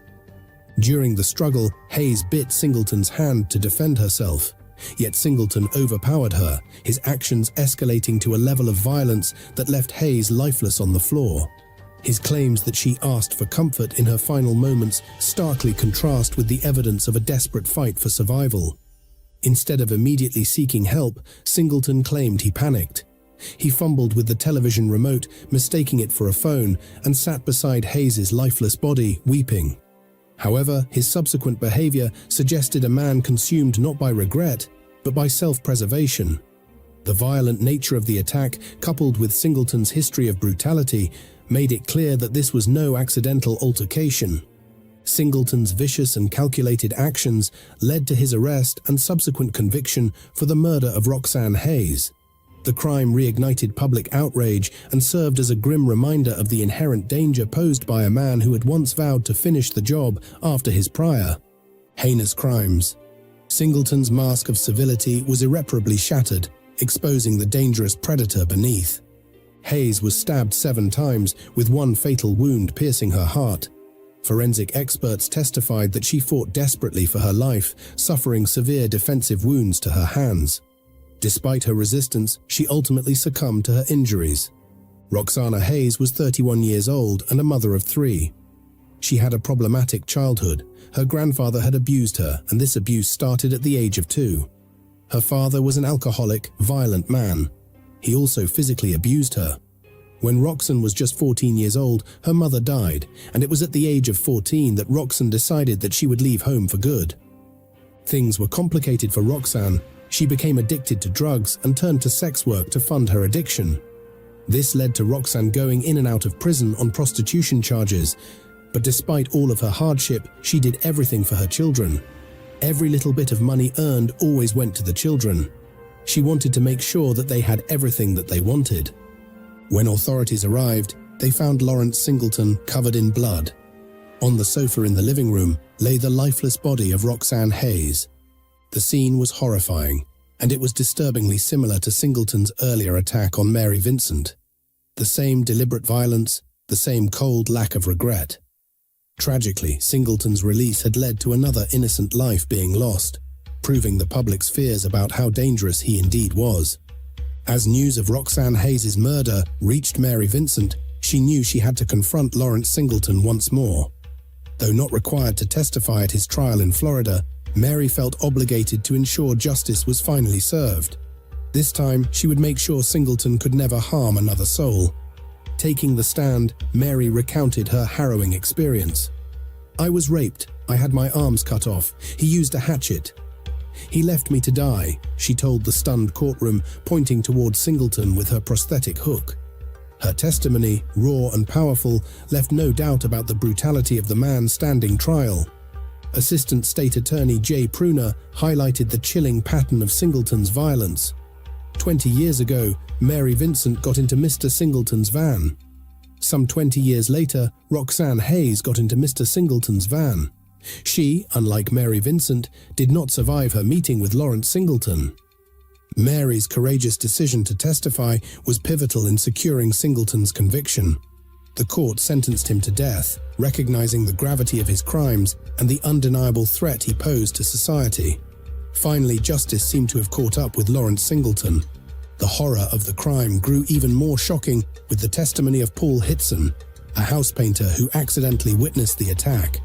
During the struggle, Hayes bit Singleton's hand to defend herself. Yet Singleton overpowered her, his actions escalating to a level of violence that left Hayes lifeless on the floor. His claims that she asked for comfort in her final moments starkly contrast with the evidence of a desperate fight for survival. Instead of immediately seeking help, Singleton claimed he panicked. He fumbled with the television remote, mistaking it for a phone, and sat beside Hayes's lifeless body, weeping. However, his subsequent behavior suggested a man consumed not by regret, but by self-preservation. The violent nature of the attack, coupled with Singleton's history of brutality, made it clear that this was no accidental altercation. Singleton's vicious and calculated actions led to his arrest and subsequent conviction for the murder of Roxanne Hayes. The crime reignited public outrage and served as a grim reminder of the inherent danger posed by a man who had once vowed to finish the job after his prior heinous crimes. Singleton's mask of civility was irreparably shattered, exposing the dangerous predator beneath. Hayes was stabbed 7 times, with one fatal wound piercing her heart. Forensic experts testified that she fought desperately for her life, suffering severe defensive wounds to her hands. Despite her resistance, she ultimately succumbed to her injuries. Roxana Hayes was 31 years old and a mother of 3. She had a problematic childhood. Her grandfather had abused her, and this abuse started at the age of 2. Her father was an alcoholic, violent man. He also physically abused her. When Roxanne was just 14 years old, her mother died, and it was at the age of 14 that Roxanne decided that she would leave home for good. Things were complicated for Roxanne. She became addicted to drugs and turned to sex work to fund her addiction. This led to Roxanne going in and out of prison on prostitution charges, but despite all of her hardship, she did everything for her children. Every little bit of money earned always went to the children. She wanted to make sure that they had everything that they wanted. When authorities arrived, they found Lawrence Singleton covered in blood. On the sofa in the living room lay the lifeless body of Roxanne Hayes. The scene was horrifying, and it was disturbingly similar to Singleton's earlier attack on Mary Vincent. The same deliberate violence, the same cold lack of regret. Tragically, Singleton's release had led to another innocent life being lost, proving the public's fears about how dangerous he indeed was. As news of Roxanne Hayes' murder reached Mary Vincent, she knew she had to confront Lawrence Singleton once more. Though not required to testify at his trial in Florida, Mary felt obligated to ensure justice was finally served. This time, she would make sure Singleton could never harm another soul. Taking the stand, Mary recounted her harrowing experience. "I was raped. I had my arms cut off. He used a hatchet. He left me to die," she told the stunned courtroom, pointing towards Singleton with her prosthetic hook. Her testimony, raw and powerful, left no doubt about the brutality of the man standing trial. Assistant State Attorney Jay Pruner highlighted the chilling pattern of Singleton's violence. 20 years ago, Mary Vincent got into Mr. Singleton's van. Some 20 years later, Roxanne Hayes got into Mr. Singleton's van. She, unlike Mary Vincent, did not survive her meeting with Lawrence Singleton. Mary's courageous decision to testify was pivotal in securing Singleton's conviction. The court sentenced him to death, recognizing the gravity of his crimes and the undeniable threat he posed to society. Finally, justice seemed to have caught up with Lawrence Singleton. The horror of the crime grew even more shocking with the testimony of Paul Hitson, a house painter who accidentally witnessed the attack.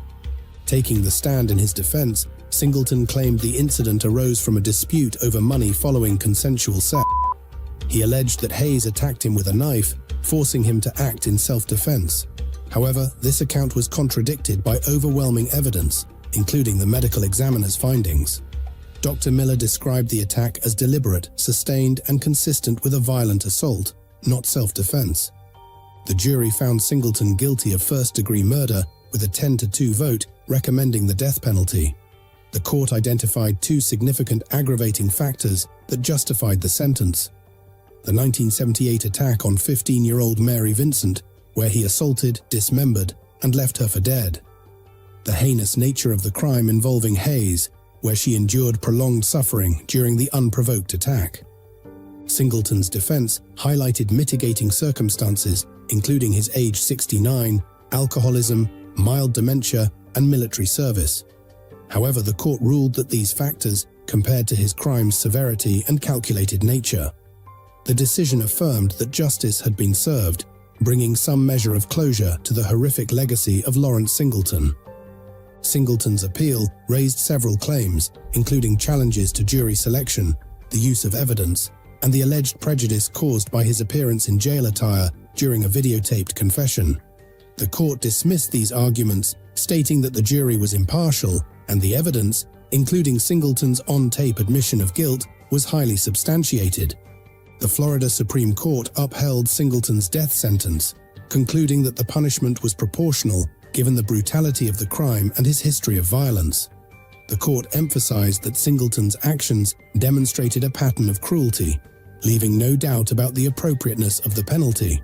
Taking the stand in his defense, Singleton claimed the incident arose from a dispute over money following consensual sex. He alleged that Hayes attacked him with a knife, forcing him to act in self-defense. However, this account was contradicted by overwhelming evidence, including the medical examiner's findings. Dr. Miller described the attack as deliberate, sustained, and consistent with a violent assault, not self-defense. The jury found Singleton guilty of first-degree murder with a 10-2 vote recommending the death penalty. The court identified 2 significant aggravating factors that justified the sentence. the 1978 attack on 15-year-old Mary Vincent, where he assaulted, dismembered, and left her for dead. The heinous nature of the crime involving Hayes, where she endured prolonged suffering during the unprovoked attack. Singleton's defense highlighted mitigating circumstances, including his age 69, alcoholism, mild dementia, and military service. However, the court ruled that these factors compared to his crime's severity and calculated nature. The decision affirmed that justice had been served, bringing some measure of closure to the horrific legacy of Lawrence Singleton. Singleton's appeal raised several claims, including challenges to jury selection, the use of evidence, and the alleged prejudice caused by his appearance in jail attire during a videotaped confession. The court dismissed these arguments, stating that the jury was impartial and the evidence, including Singleton's on-tape admission of guilt, was highly substantiated. The Florida Supreme Court upheld Singleton's death sentence, concluding that the punishment was proportional given the brutality of the crime and his history of violence. The court emphasized that Singleton's actions demonstrated a pattern of cruelty, leaving no doubt about the appropriateness of the penalty.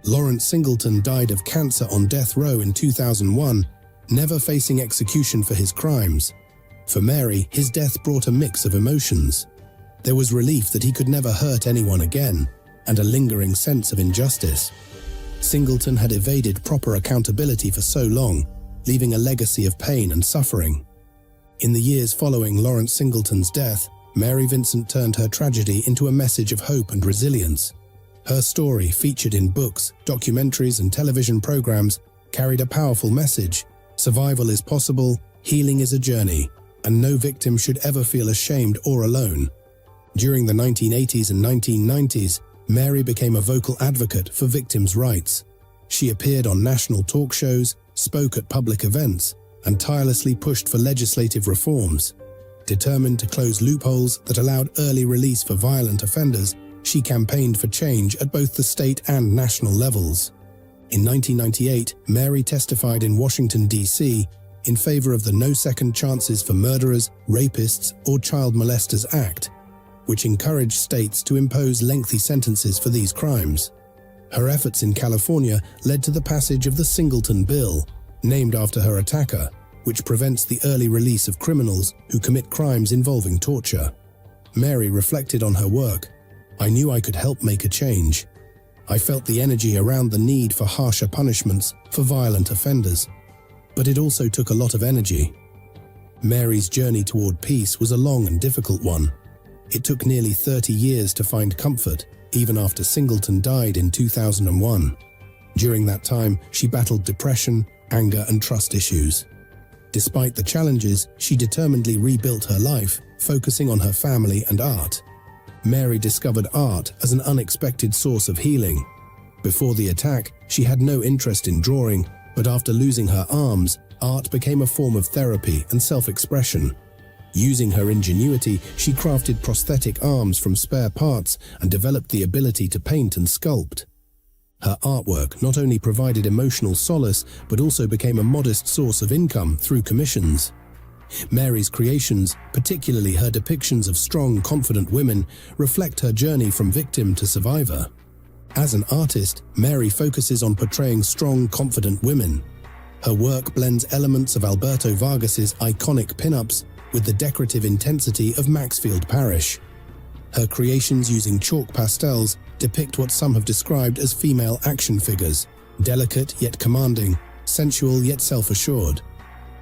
Lawrence Singleton died of cancer on death row in 2001, never facing execution for his crimes. For Mary, his death brought a mix of emotions. There was relief that he could never hurt anyone again, and a lingering sense of injustice. Singleton had evaded proper accountability for so long, leaving a legacy of pain and suffering. In the years following Lawrence Singleton's death, Mary Vincent turned her tragedy into a message of hope and resilience. Her story, featured in books, documentaries, and television programs, carried a powerful message: survival is possible, healing is a journey, and no victim should ever feel ashamed or alone. During the 1980s and 1990s, Mary became a vocal advocate for victims' rights. She appeared on national talk shows, spoke at public events, and tirelessly pushed for legislative reforms. Determined to close loopholes that allowed early release for violent offenders, she campaigned for change at both the state and national levels. In 1998, Mary testified in Washington, D.C., in favor of the No Second Chances for Murderers, Rapists, or Child Molesters Act, which encouraged states to impose lengthy sentences for these crimes. Her efforts in California led to the passage of the Singleton Bill, named after her attacker, which prevents the early release of criminals who commit crimes involving torture. Mary reflected on her work. "I knew I could help make a change. I felt the energy around the need for harsher punishments for violent offenders. But it also took a lot of energy." Mary's journey toward peace was a long and difficult one. It took nearly 30 years to find comfort, even after Singleton died in 2001. During that time, she battled depression, anger, and trust issues. Despite the challenges, she determinedly rebuilt her life, focusing on her family and art. Mary discovered art as an unexpected source of healing. Before the attack, she had no interest in drawing, but after losing her arms, art became a form of therapy and self-expression. Using her ingenuity, she crafted prosthetic arms from spare parts and developed the ability to paint and sculpt. Her artwork not only provided emotional solace, but also became a modest source of income through commissions. Mary's creations, particularly her depictions of strong, confident women, reflect her journey from victim to survivor. As an artist, Mary focuses on portraying strong, confident women. Her work blends elements of Alberto Vargas's iconic pin-ups with the decorative intensity of Maxfield Parrish. Her creations using chalk pastels depict what some have described as female action figures, delicate yet commanding, sensual yet self-assured.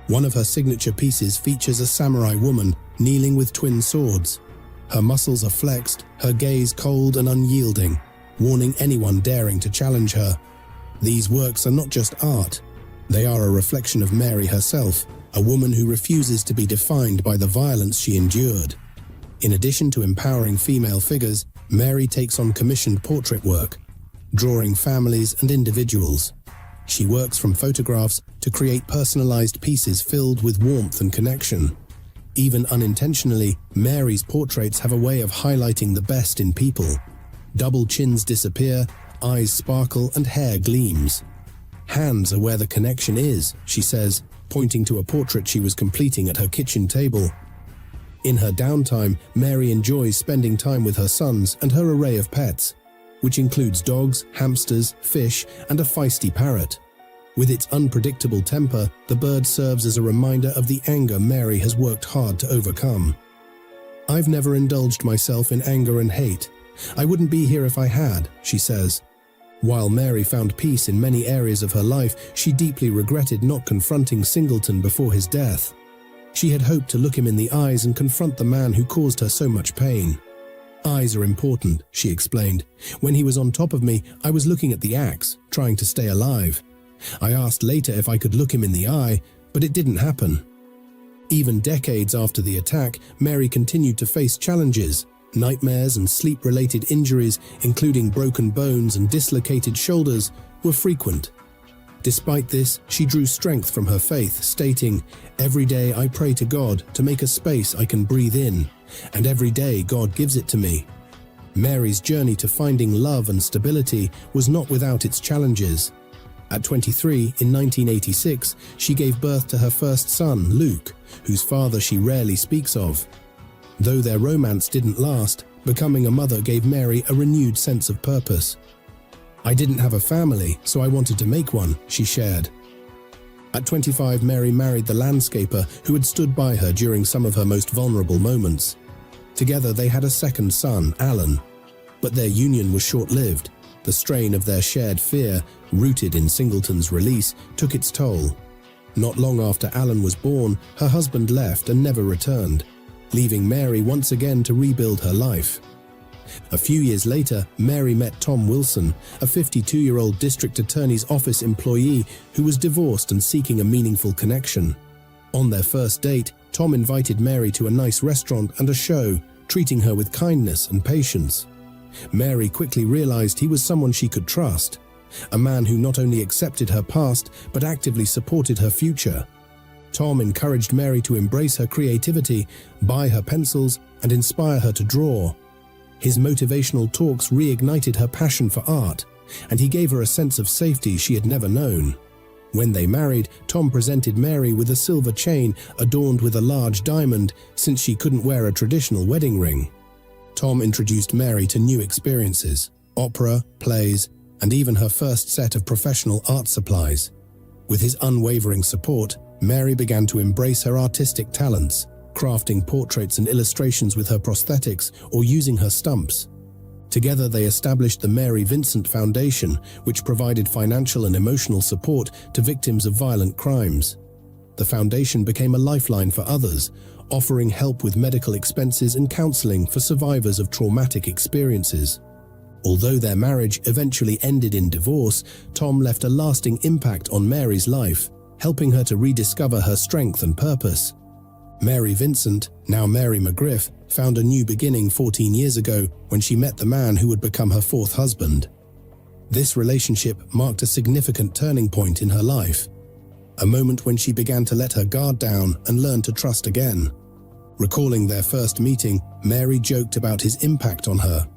One of her signature pieces features a samurai woman kneeling with twin swords. Her muscles are flexed, her gaze cold and unyielding, warning anyone daring to challenge her. These works are not just art. They are a reflection of Mary herself, a woman who refuses to be defined by the violence she endured. In addition to empowering female figures, Mary takes on commissioned portrait work, drawing families and individuals. She works from photographs to create personalized pieces filled with warmth and connection. Even unintentionally, Mary's portraits have a way of highlighting the best in people. Double chins disappear, eyes sparkle, and hair gleams. "Hands are where the connection is," she says, pointing to a portrait she was completing at her kitchen table. In her downtime, Mary enjoys spending time with her sons and her array of pets, which includes dogs, hamsters, fish, and a feisty parrot. With its unpredictable temper, the bird serves as a reminder of the anger Mary has worked hard to overcome. "I've never indulged myself in anger and hate. I wouldn't be here if I had," she says. While Mary found peace in many areas of her life, she deeply regretted not confronting Singleton before his death. She had hoped to look him in the eyes and confront the man who caused her so much pain. "Eyes are important," she explained. "When he was on top of me, I was looking at the axe, trying to stay alive. I asked later if I could look him in the eye, but it didn't happen." Even decades after the attack, Mary continued to face challenges. Nightmares and sleep-related injuries, including broken bones and dislocated shoulders, were frequent. Despite this, she drew strength from her faith, stating, "Every day I pray to God to make a space I can breathe in, and every day God gives it to me." Mary's journey to finding love and stability was not without its challenges. At 23, in 1986, she gave birth to her first son, Luke, whose father she rarely speaks of. Though their romance didn't last, becoming a mother gave Mary a renewed sense of purpose. "I didn't have a family, so I wanted to make one," she shared. At 25, Mary married the landscaper who had stood by her during some of her most vulnerable moments. Together they had a second son, Alan. But their union was short-lived. The strain of their shared fear, rooted in Singleton's release, took its toll. Not long after Alan was born, her husband left and never returned, leaving Mary once again to rebuild her life. A few years later, Mary met Tom Wilson, a 52-year-old district attorney's office employee who was divorced and seeking a meaningful connection. On their first date, Tom invited Mary to a nice restaurant and a show, treating her with kindness and patience. Mary quickly realized he was someone she could trust, a man who not only accepted her past but actively supported her future. Tom encouraged Mary to embrace her creativity, buy her pencils, and inspire her to draw. His motivational talks reignited her passion for art, and he gave her a sense of safety she had never known. When they married, Tom presented Mary with a silver chain adorned with a large diamond, since she couldn't wear a traditional wedding ring. Tom introduced Mary to new experiences, opera, plays, and even her first set of professional art supplies. With his unwavering support, Mary began to embrace her artistic talents, crafting portraits and illustrations with her prosthetics or using her stumps. Together they established the Mary Vincent Foundation, which provided financial and emotional support to victims of violent crimes. The foundation became a lifeline for others, offering help with medical expenses and counseling for survivors of traumatic experiences. Although their marriage eventually ended in divorce, Tom left a lasting impact on Mary's life, helping her to rediscover her strength and purpose. Mary Vincent, now Mary McGriff, found a new beginning 14 years ago when she met the man who would become her fourth husband. This relationship marked a significant turning point in her life, a moment when she began to let her guard down and learn to trust again. Recalling their first meeting, Mary joked about his impact on her.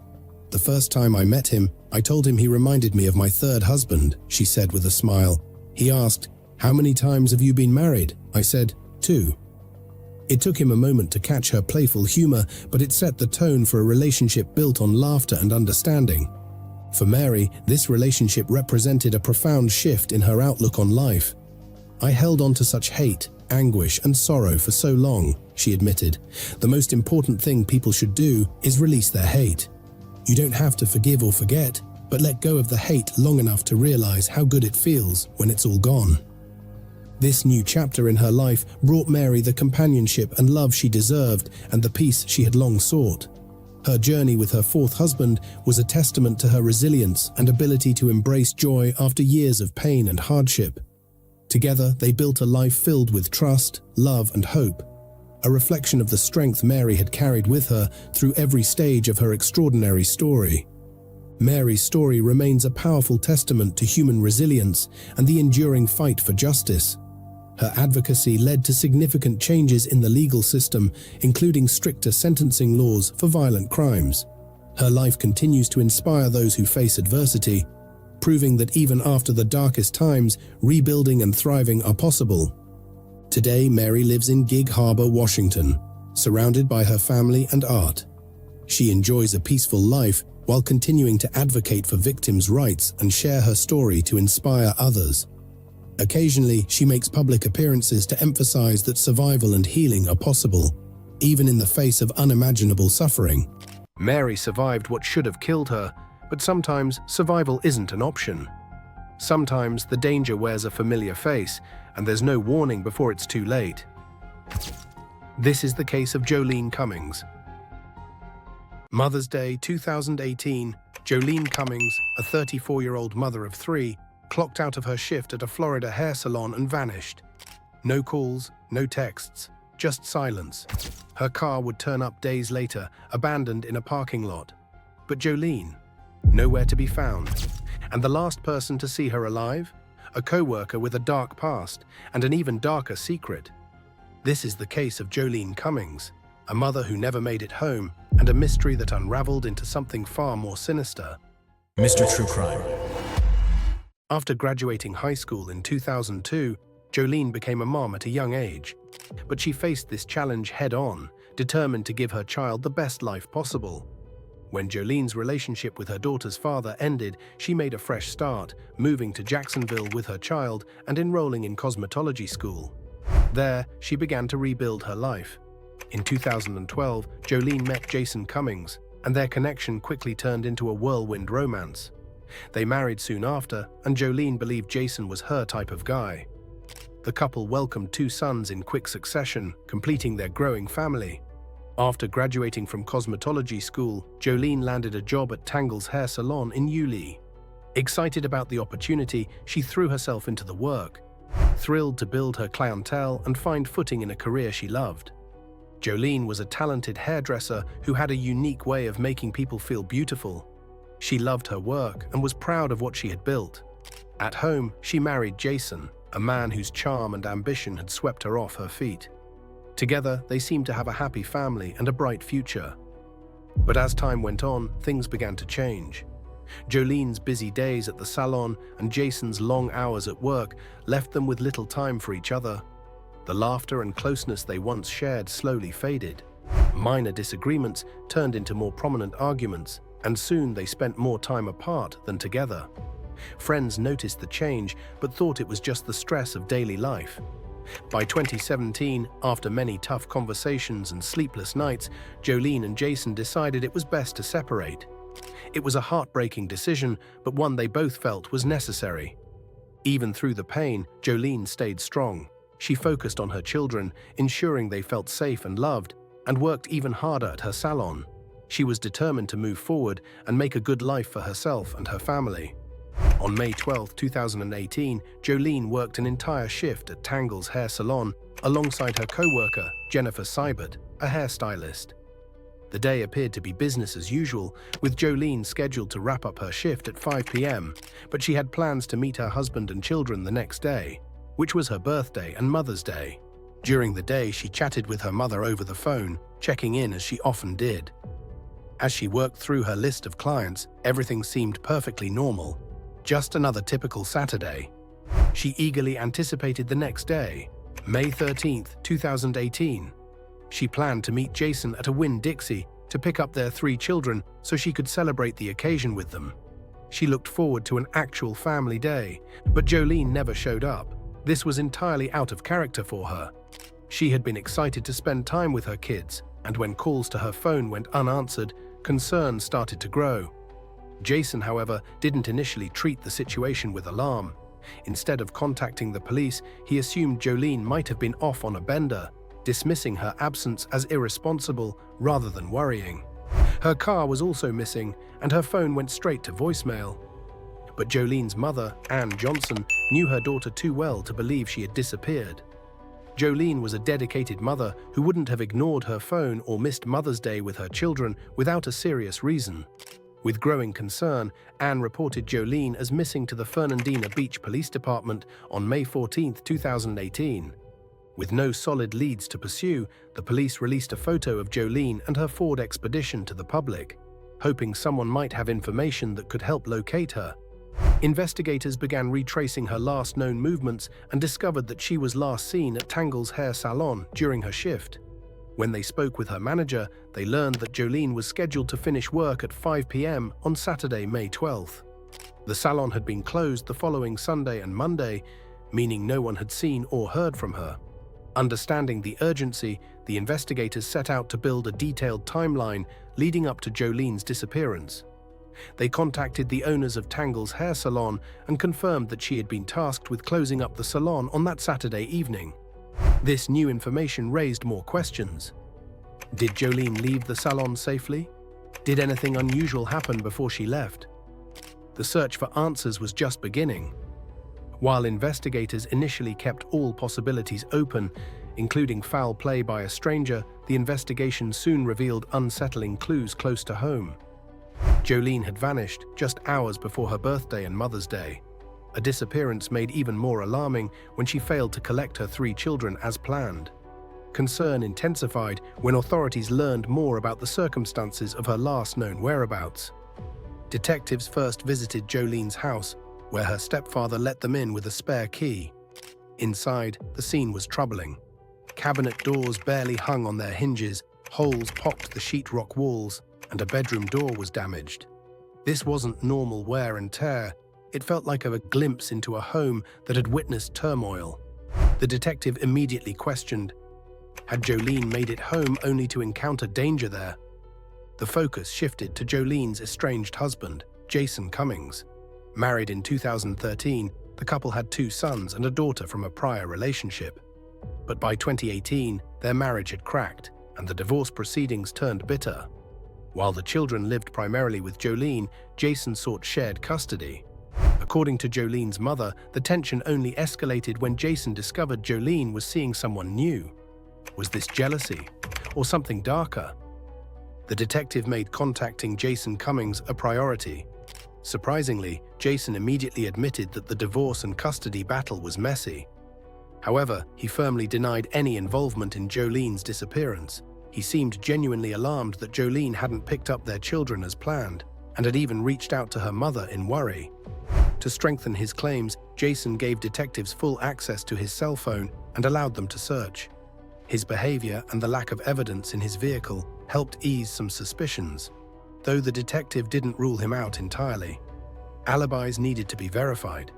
"The first time I met him, I told him he reminded me of my third husband," she said with a smile. "He asked, 'How many times have you been married?' I said, 2. It took him a moment to catch her playful humor, but it set the tone for a relationship built on laughter and understanding. For Mary, this relationship represented a profound shift in her outlook on life. "I held on to such hate, anguish, and sorrow for so long," she admitted. "The most important thing people should do is release their hate. You don't have to forgive or forget, but let go of the hate long enough to realize how good it feels when it's all gone." This new chapter in her life brought Mary the companionship and love she deserved and the peace she had long sought. Her journey with her fourth husband was a testament to her resilience and ability to embrace joy after years of pain and hardship. Together, they built a life filled with trust, love, and hope, a reflection of the strength Mary had carried with her through every stage of her extraordinary story. Mary's story remains a powerful testament to human resilience and the enduring fight for justice. Her advocacy led to significant changes in the legal system, including stricter sentencing laws for violent crimes. Her life continues to inspire those who face adversity, proving that even after the darkest times, rebuilding and thriving are possible. Today, Mary lives in Gig Harbor, Washington, surrounded by her family and art. She enjoys a peaceful life while continuing to advocate for victims' rights and share her story to inspire others. Occasionally, she makes public appearances to emphasize that survival and healing are possible, even in the face of unimaginable suffering. Mary survived what should have killed her, but sometimes survival isn't an option. Sometimes the danger wears a familiar face, and there's no warning before it's too late. This is the case of Jolene Cummings. Mother's Day 2018, Jolene Cummings, a 34-year-old mother of 3, clocked out of her shift at a Florida hair salon and vanished. No calls, no texts, just silence. Her car would turn up days later, abandoned in a parking lot. But Jolene, nowhere to be found. And the last person to see her alive? A co-worker with a dark past and an even darker secret. This is the case of Jolene Cummings, a mother who never made it home, and a mystery that unraveled into something far more sinister. Mr. True Crime. After graduating high school in 2002, Jolene became a mom at a young age. But she faced this challenge head-on, determined to give her child the best life possible. When Jolene's relationship with her daughter's father ended, she made a fresh start, moving to Jacksonville with her child and enrolling in cosmetology school. There, she began to rebuild her life. In 2012, Jolene met Jason Cummings, and their connection quickly turned into a whirlwind romance. They married soon after, and Jolene believed Jason was her type of guy. The couple welcomed 2 sons in quick succession, completing their growing family. After graduating from cosmetology school, Jolene landed a job at Tangle's hair salon in Yulee. Excited about the opportunity, she threw herself into the work, thrilled to build her clientele and find footing in a career she loved. Jolene was a talented hairdresser who had a unique way of making people feel beautiful. She loved her work and was proud of what she had built. At home, she married Jason, a man whose charm and ambition had swept her off her feet. Together, they seemed to have a happy family and a bright future. But as time went on, things began to change. Jolene's busy days at the salon and Jason's long hours at work left them with little time for each other. The laughter and closeness they once shared slowly faded. Minor disagreements turned into more prominent arguments, and soon they spent more time apart than together. Friends noticed the change, but thought it was just the stress of daily life. By 2017, after many tough conversations and sleepless nights, Jolene and Jason decided it was best to separate. It was a heartbreaking decision, but one they both felt was necessary. Even through the pain, Jolene stayed strong. She focused on her children, ensuring they felt safe and loved, and worked even harder at her salon. She was determined to move forward and make a good life for herself and her family. On May 12, 2018, Jolene worked an entire shift at Tangle's hair salon alongside her co-worker, Jennifer Seibert, a hairstylist. The day appeared to be business as usual, with Jolene scheduled to wrap up her shift at 5 p.m., but she had plans to meet her husband and children the next day, which was her birthday and Mother's Day. During the day, she chatted with her mother over the phone, checking in as she often did. As she worked through her list of clients, everything seemed perfectly normal. Just another typical Saturday. She eagerly anticipated the next day, May 13, 2018. She planned to meet Jason at a Winn-Dixie to pick up their 3 children so she could celebrate the occasion with them. She looked forward to an actual family day, but Jolene never showed up. This was entirely out of character for her. She had been excited to spend time with her kids, and when calls to her phone went unanswered, concerns started to grow. Jason, however, didn't initially treat the situation with alarm. Instead of contacting the police, he assumed Jolene might have been off on a bender, dismissing her absence as irresponsible rather than worrying. Her car was also missing, and her phone went straight to voicemail. But Jolene's mother, Ann Johnson, knew her daughter too well to believe she had disappeared. Jolene was a dedicated mother who wouldn't have ignored her phone or missed Mother's Day with her children without a serious reason. With growing concern, Anne reported Jolene as missing to the Fernandina Beach Police Department on May 14, 2018. With no solid leads to pursue, the police released a photo of Jolene and her Ford Expedition to the public, hoping someone might have information that could help locate her. Investigators began retracing her last known movements and discovered that she was last seen at Tangle's hair salon during her shift. When they spoke with her manager, they learned that Jolene was scheduled to finish work at 5 p.m. on Saturday, May 12th. The salon had been closed the following Sunday and Monday, meaning no one had seen or heard from her. Understanding the urgency, the investigators set out to build a detailed timeline leading up to Jolene's disappearance. They contacted the owners of Tangle's hair salon and confirmed that she had been tasked with closing up the salon on that Saturday evening. This new information raised more questions. Did Jolene leave the salon safely? Did anything unusual happen before she left? The search for answers was just beginning. While investigators initially kept all possibilities open, including foul play by a stranger, the investigation soon revealed unsettling clues close to home. Jolene had vanished just hours before her birthday and Mother's Day. A disappearance made even more alarming when she failed to collect her 3 children as planned. Concern intensified when authorities learned more about the circumstances of her last known whereabouts. Detectives first visited Jolene's house, where her stepfather let them in with a spare key. Inside, the scene was troubling. Cabinet doors barely hung on their hinges, holes pocked the sheetrock walls, and a bedroom door was damaged. This wasn't normal wear and tear. It felt like a glimpse into a home that had witnessed turmoil. The detective immediately questioned, had Jolene made it home only to encounter danger there? The focus shifted to Jolene's estranged husband, Jason Cummings. Married in 2013, the couple had 2 sons and a daughter from a prior relationship. But by 2018, their marriage had cracked, and the divorce proceedings turned bitter. While the children lived primarily with Jolene, Jason sought shared custody. According to Jolene's mother, the tension only escalated when Jason discovered Jolene was seeing someone new. Was this jealousy, or something darker? The detective made contacting Jason Cummings a priority. Surprisingly, Jason immediately admitted that the divorce and custody battle was messy. However, he firmly denied any involvement in Jolene's disappearance. He seemed genuinely alarmed that Jolene hadn't picked up their children as planned, and had even reached out to her mother in worry. To strengthen his claims, Jason gave detectives full access to his cell phone and allowed them to search. His behavior and the lack of evidence in his vehicle helped ease some suspicions, though the detective didn't rule him out entirely. Alibis needed to be verified.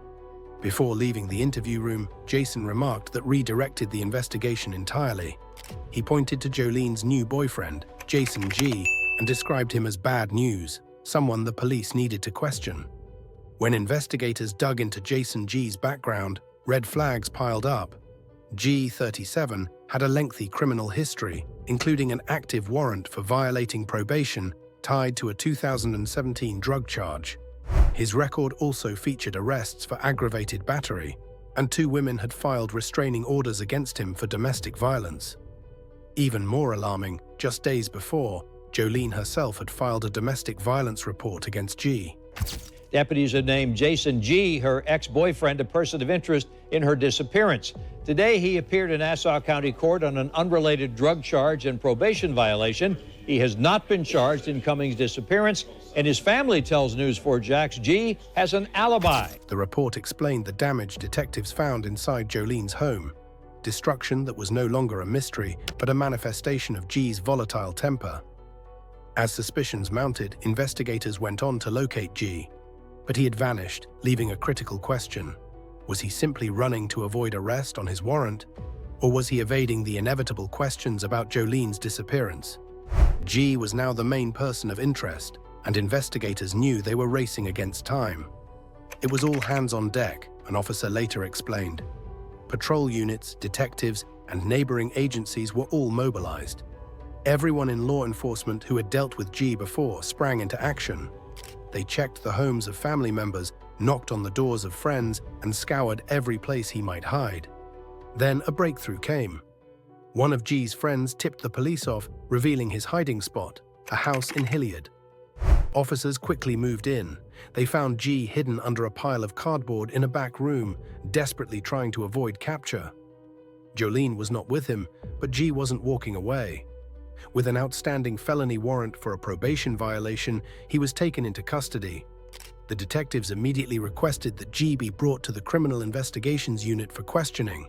Before leaving the interview room, Jason remarked that redirected the investigation entirely. He pointed to Jolene's new boyfriend, Jason G., and described him as bad news, someone the police needed to question. When investigators dug into Jason G's background, red flags piled up. G, 37, had a lengthy criminal history, including an active warrant for violating probation tied to a 2017 drug charge. His record also featured arrests for aggravated battery, and 2 women had filed restraining orders against him for domestic violence. Even more alarming, just days before, Jolene herself had filed a domestic violence report against G. Deputies had named Jason G., her ex-boyfriend, a person of interest in her disappearance. Today, he appeared in Nassau County Court on an unrelated drug charge and probation violation. He has not been charged in Cummings' disappearance, and his family tells News4Jax G has an alibi. The report explained the damage detectives found inside Jolene's home. Destruction that was no longer a mystery, but a manifestation of G's volatile temper. As suspicions mounted, investigators went on to locate G. But he had vanished, leaving a critical question. Was he simply running to avoid arrest on his warrant? Or was he evading the inevitable questions about Jolene's disappearance? G was now the main person of interest, and investigators knew they were racing against time. It was all hands on deck, an officer later explained. Patrol units, detectives, and neighboring agencies were all mobilized. Everyone in law enforcement who had dealt with G before sprang into action. They checked the homes of family members, knocked on the doors of friends, and scoured every place he might hide. Then a breakthrough came. One of G's friends tipped the police off, revealing his hiding spot, a house in Hilliard. Officers quickly moved in. They found G hidden under a pile of cardboard in a back room, desperately trying to avoid capture. Jolene was not with him, but G wasn't walking away. With an outstanding felony warrant for a probation violation, he was taken into custody. The detectives immediately requested that G be brought to the Criminal Investigations Unit for questioning.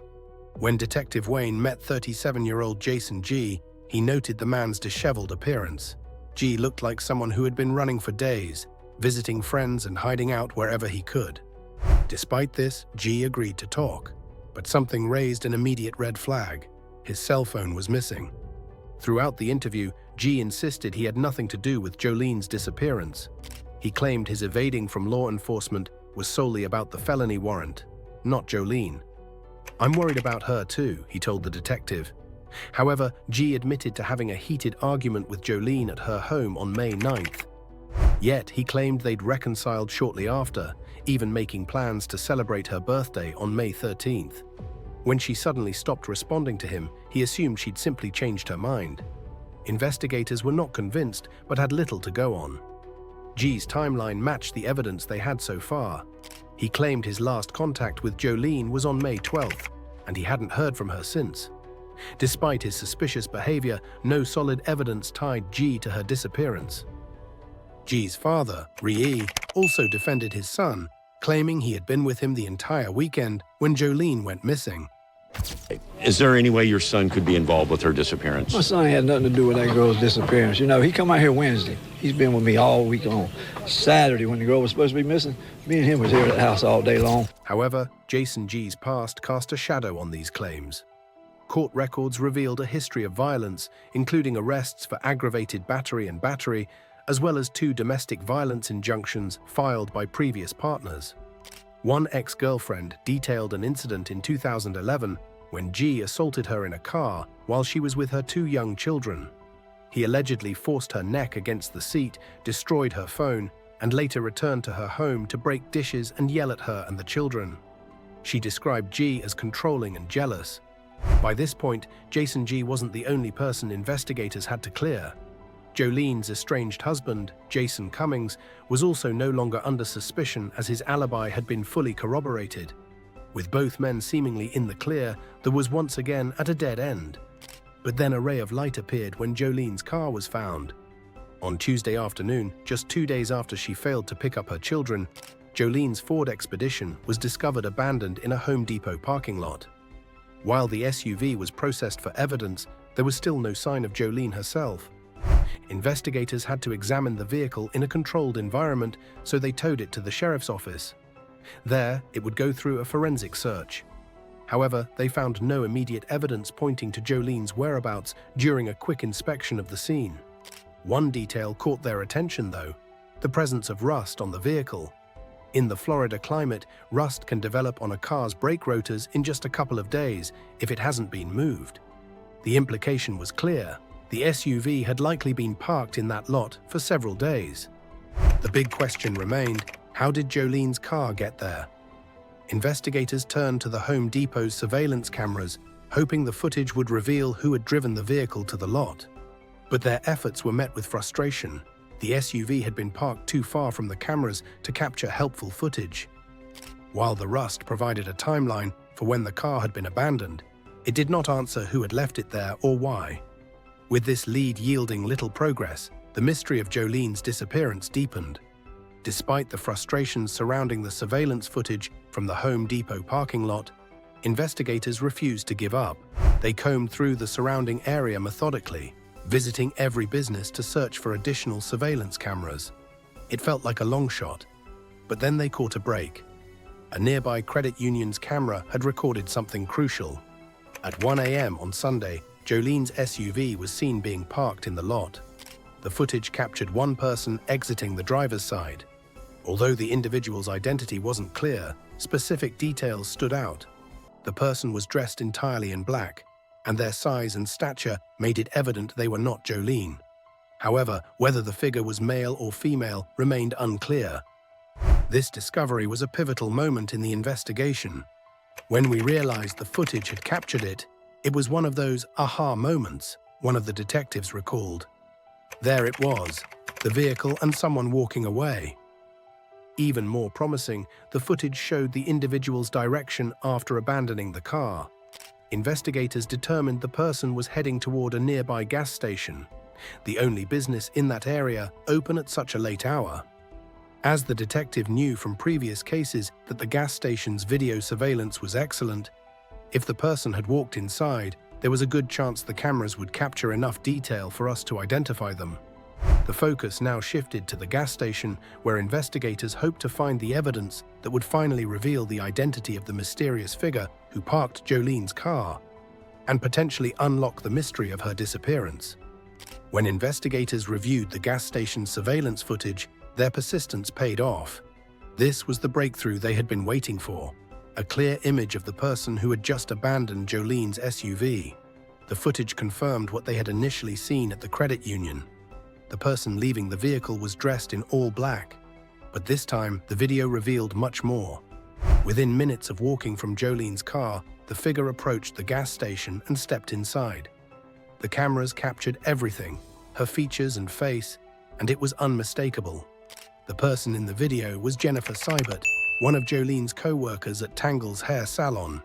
When Detective Wayne met 37-year-old Jason G, He noted the man's disheveled appearance. G looked like someone who had been running for days, visiting friends and hiding out wherever he could. Despite this, G agreed to talk, but something raised an immediate red flag. His cell phone was missing. Throughout the interview, G insisted he had nothing to do with Jolene's disappearance. He claimed his evading from law enforcement was solely about the felony warrant, not Jolene. "I'm worried about her too," he told the detective. However, G admitted to having a heated argument with Jolene at her home on May 9th. Yet, he claimed they'd reconciled shortly after, even making plans to celebrate her birthday on May 13th. When she suddenly stopped responding to him, he assumed she'd simply changed her mind. Investigators were not convinced, but had little to go on. G's timeline matched the evidence they had so far. He claimed his last contact with Jolene was on May 12th, and he hadn't heard from her since. Despite his suspicious behavior, no solid evidence tied G to her disappearance. G's father, Ree, also defended his son, claiming he had been with him the entire weekend when Jolene went missing. Is there any way your son could be involved with her disappearance? My son had nothing to do with that girl's disappearance. You know, he come out here Wednesday. He's been with me all week long. Saturday, when the girl was supposed to be missing, me and him was here at the house all day long. However, Jason G's past cast a shadow on these claims. Court records revealed a history of violence, including arrests for aggravated battery and battery, as well as 2 domestic violence injunctions filed by previous partners. One ex-girlfriend detailed an incident in 2011 when G assaulted her in a car while she was with her 2 young children. He allegedly forced her neck against the seat, destroyed her phone, and later returned to her home to break dishes and yell at her and the children. She described G as controlling and jealous. By this point, Jason G wasn't the only person investigators had to clear. Jolene's estranged husband, Jason Cummings, was also no longer under suspicion as his alibi had been fully corroborated. With both men seemingly in the clear, there was once again at a dead end. But then a ray of light appeared when Jolene's car was found. On Tuesday afternoon, just 2 days after she failed to pick up her children, Jolene's Ford Expedition was discovered abandoned in a Home Depot parking lot. While the SUV was processed for evidence, there was still no sign of Jolene herself. Investigators had to examine the vehicle in a controlled environment, so they towed it to the sheriff's office. There, it would go through a forensic search. However, they found no immediate evidence pointing to Jolene's whereabouts during a quick inspection of the scene. One detail caught their attention, though: the presence of rust on the vehicle. In the Florida climate, rust can develop on a car's brake rotors in just a couple of days if it hasn't been moved. The implication was clear. The SUV had likely been parked in that lot for several days. The big question remained: how did Jolene's car get there? Investigators turned to the Home Depot's surveillance cameras, hoping the footage would reveal who had driven the vehicle to the lot. But their efforts were met with frustration. The SUV had been parked too far from the cameras to capture helpful footage. While the rust provided a timeline for when the car had been abandoned, it did not answer who had left it there or why. With this lead yielding little progress, the mystery of Jolene's disappearance deepened. Despite the frustrations surrounding the surveillance footage from the Home Depot parking lot, investigators refused to give up. They combed through the surrounding area methodically, visiting every business to search for additional surveillance cameras. It felt like a long shot, but then they caught a break. A nearby credit union's camera had recorded something crucial. At 1 a.m. on Sunday, Jolene's SUV was seen being parked in the lot. The footage captured one person exiting the driver's side. Although the individual's identity wasn't clear, specific details stood out. The person was dressed entirely in black, and their size and stature made it evident they were not Jolene. However, whether the figure was male or female remained unclear. This discovery was a pivotal moment in the investigation. When we realized the footage had captured it, it was one of those aha moments, one of the detectives recalled. There it was, the vehicle and someone walking away. Even more promising, the footage showed the individual's direction after abandoning the car. Investigators determined the person was heading toward a nearby gas station, the only business in that area open at such a late hour. As the detective knew from previous cases that the gas station's video surveillance was excellent, if the person had walked inside, there was a good chance the cameras would capture enough detail for us to identify them. The focus now shifted to the gas station, where investigators hoped to find the evidence that would finally reveal the identity of the mysterious figure who parked Jolene's car, and potentially unlock the mystery of her disappearance. When investigators reviewed the gas station's surveillance footage, their persistence paid off. This was the breakthrough they had been waiting for, a clear image of the person who had just abandoned Jolene's SUV. The footage confirmed what they had initially seen at the credit union. The person leaving the vehicle was dressed in all black, but this time the video revealed much more. Within minutes of walking from Jolene's car, the figure approached the gas station and stepped inside. The cameras captured everything, her features and face, and it was unmistakable. The person in the video was Jennifer Seibert, one of Jolene's co-workers at Tangle's hair salon.